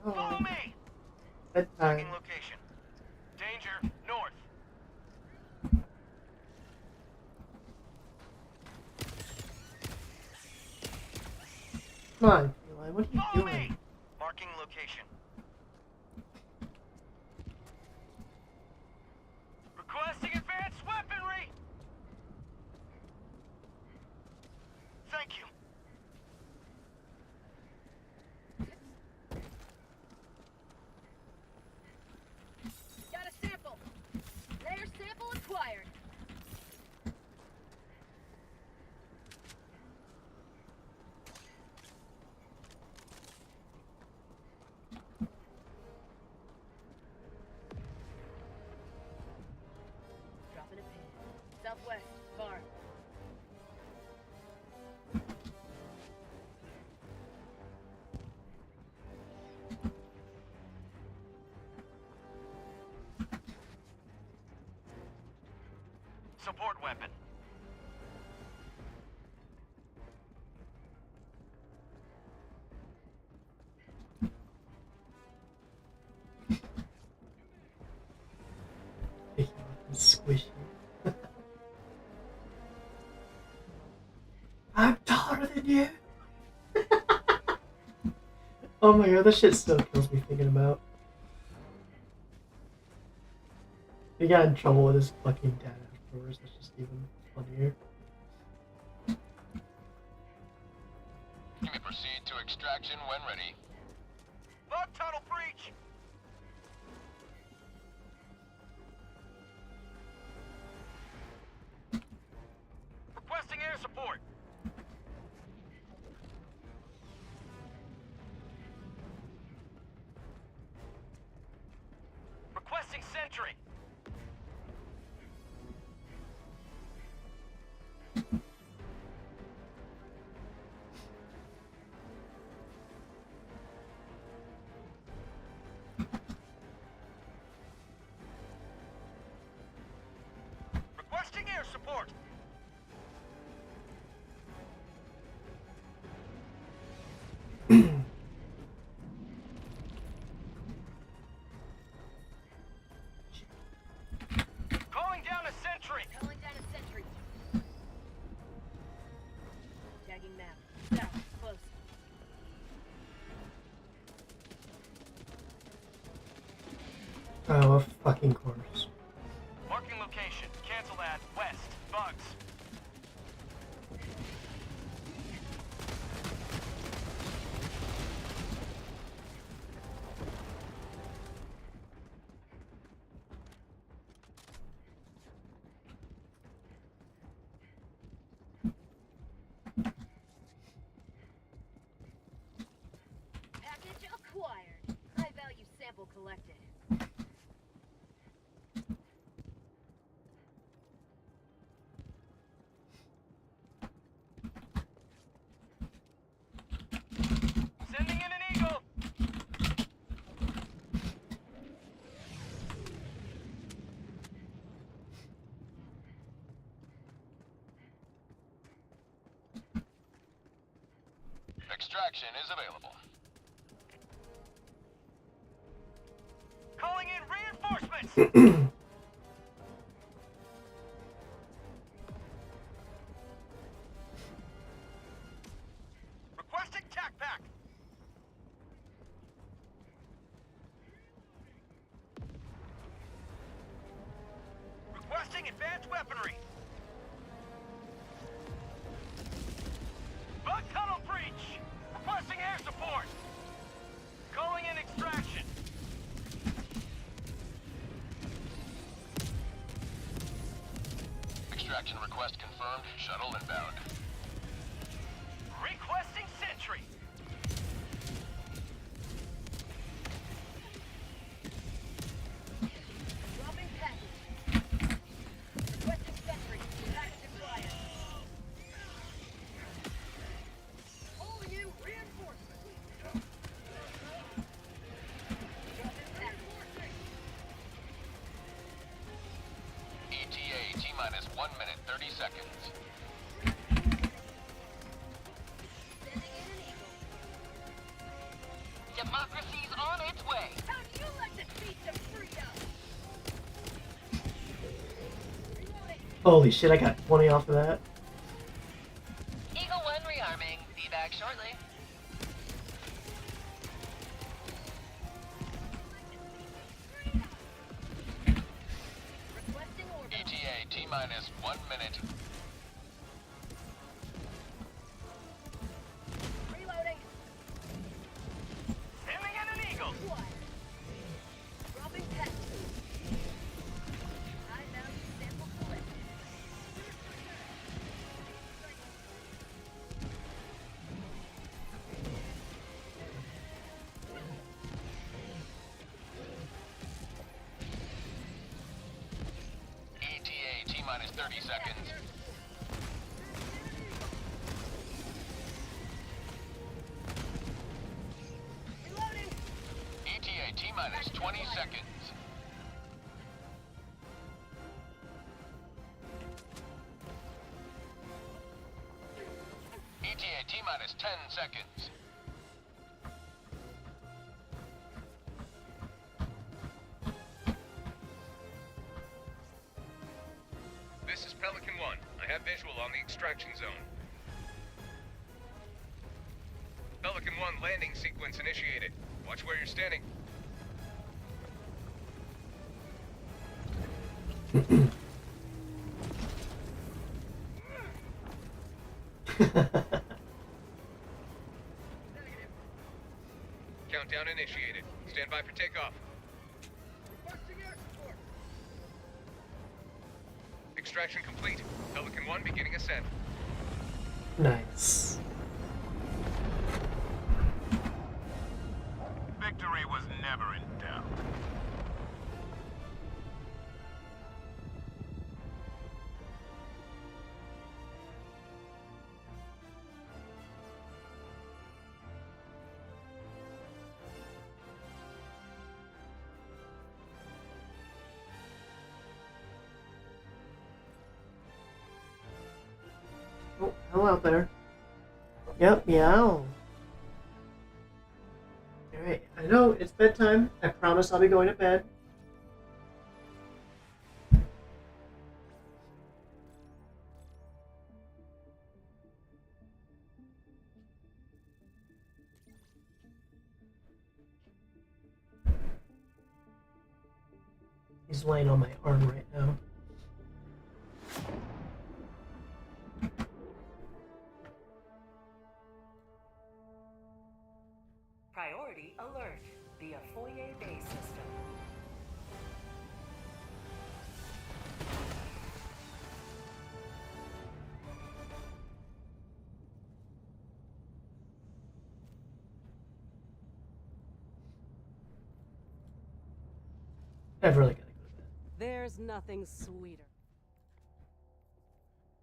S5: Follow
S1: Oh,
S5: me!
S1: bedtime.
S5: Checking location. Danger, north.
S1: Come on, Eli, what are you
S5: Follow
S1: doing?
S5: me! Marking location. Requesting advanced weaponry! Thank you.
S11: Got a sample. Rare sample acquired. Dropping a pin. Southwest, barn.
S5: Support weapon.
S1: Squishy. I'm taller than you! Oh my god, this shit still kills me thinking about. He got in trouble with his fucking dad afterwards, that's just even funnier.
S3: You may proceed to extraction when ready.
S5: Bug tunnel breach! Requesting air support. Requesting sentry. Requesting air support. Calling down a sentry.
S11: Calling down a sentry. Tagging map. South, close.
S1: Oh, of fucking course.
S5: Marking location. Cancel that. West. Bugs.
S11: Package acquired. High value sample collected.
S5: Sending in an eagle.
S3: Extraction is available.
S5: Calling in reinforcements. Requesting tac pack. Requesting advanced weaponry. Bug tunnel breach. Requesting air support. Calling in extraction.
S3: Extraction request confirmed. Shuttle inbound.
S5: Requesting sentry.
S11: Dropping package. Requesting sentry. Package acquired. Calling in reinforcements. Dropping package.
S3: ETA T-minus 1 minute 30 seconds.
S1: Holy shit, I got 20 off of that.
S3: Eagle 1 rearming. Be back shortly. ETA T-minus 1 minute.
S11: Reloading.
S5: Sending in an eagle.
S11: Dropping test. High value sample collected.
S3: ETA T-minus 30 seconds.
S11: Reloading.
S3: ETA T-minus 20 seconds. ETA T-minus 10 seconds.
S5: This is Pelican 1. I have visual on the extraction zone. Pelican 1 landing sequence initiated. Watch where you're standing. Countdown initiated. Stand by for takeoff. Extraction complete. Pelican 1 beginning ascent.
S1: Nice.
S5: Victory was never in doubt.
S1: Oh, hello out there. Yep, meow. Alright, I know it's bedtime. I promise I'll be going to bed. He's laying on my arm right now.
S8: Priority alert via foyer bay system.
S1: I've really got to go to bed.
S11: There's nothing sweeter.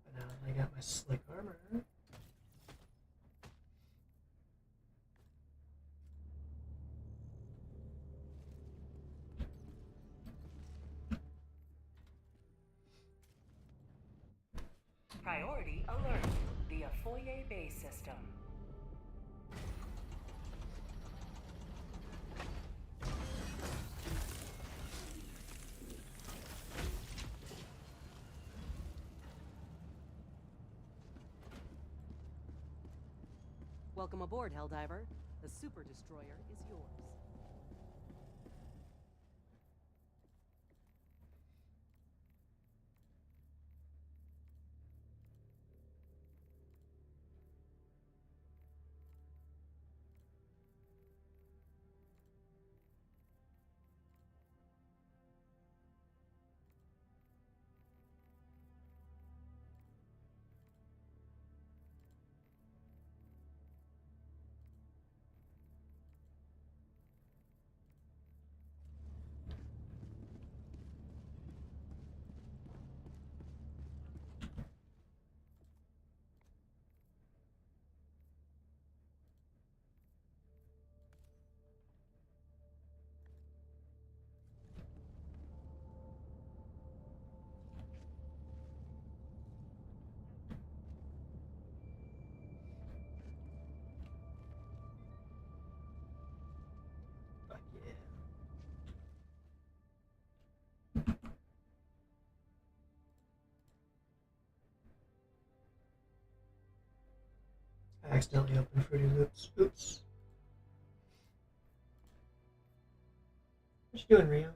S1: But now I got my slick armor.
S8: Priority alert via foyer bay system.
S11: Welcome aboard, Helldiver. The super destroyer is yours.
S1: accidentally opened Fruity Loops. Oops. What you doing, Rio?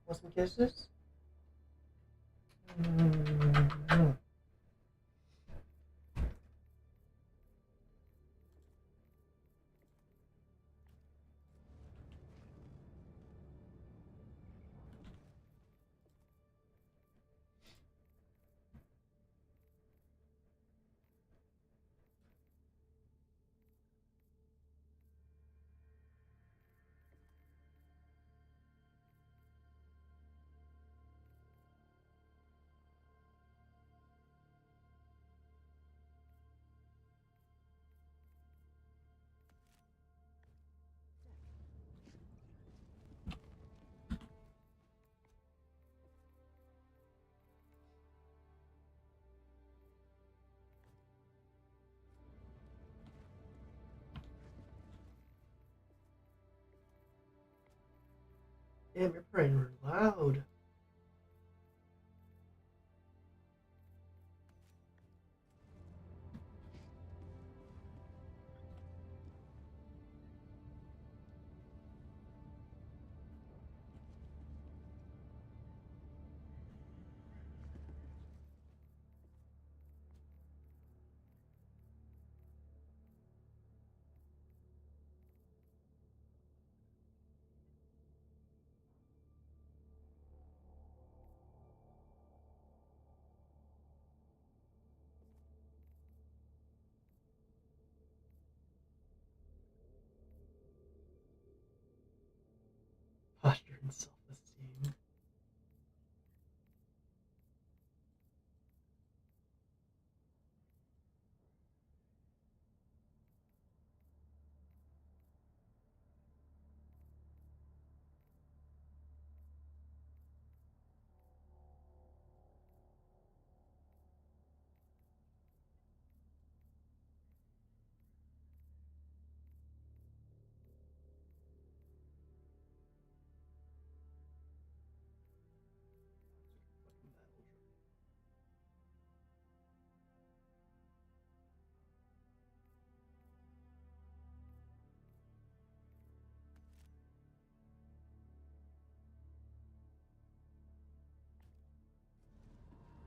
S1: Want some kisses? Mm-hmm. Damn, you're praying loud. Posture and self-esteem.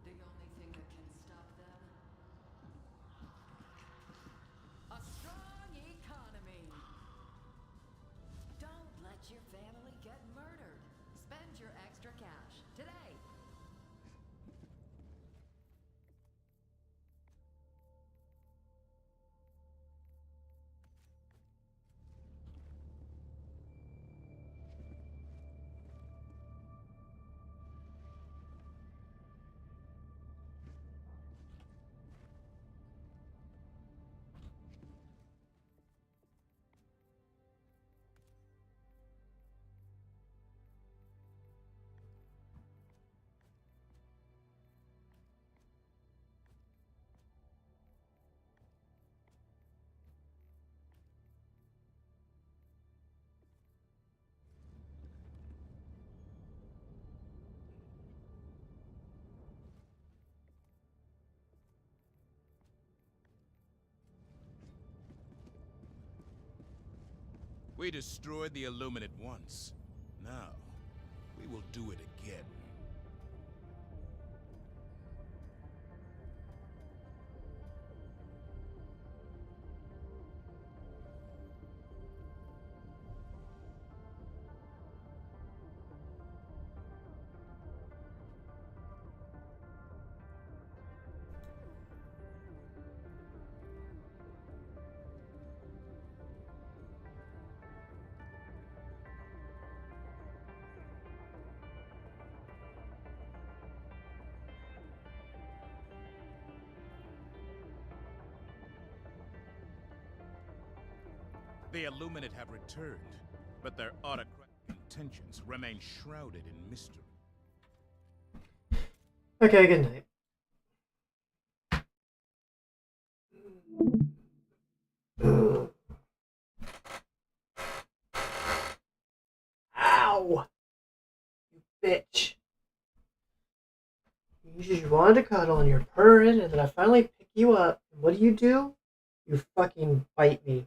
S8: The only thing that can stop them? A strong economy! Don't let your family get murdered. Spend your extra cash today.
S6: We destroyed the Illuminate once. Now, we will do it again. The Illuminate have returned, but their autocratic intentions remain shrouded in mystery.
S1: Okay, good night. Ow! You bitch. You just wanted to cuddle and you're purring, and then I finally pick you up. What do? You fucking bite me.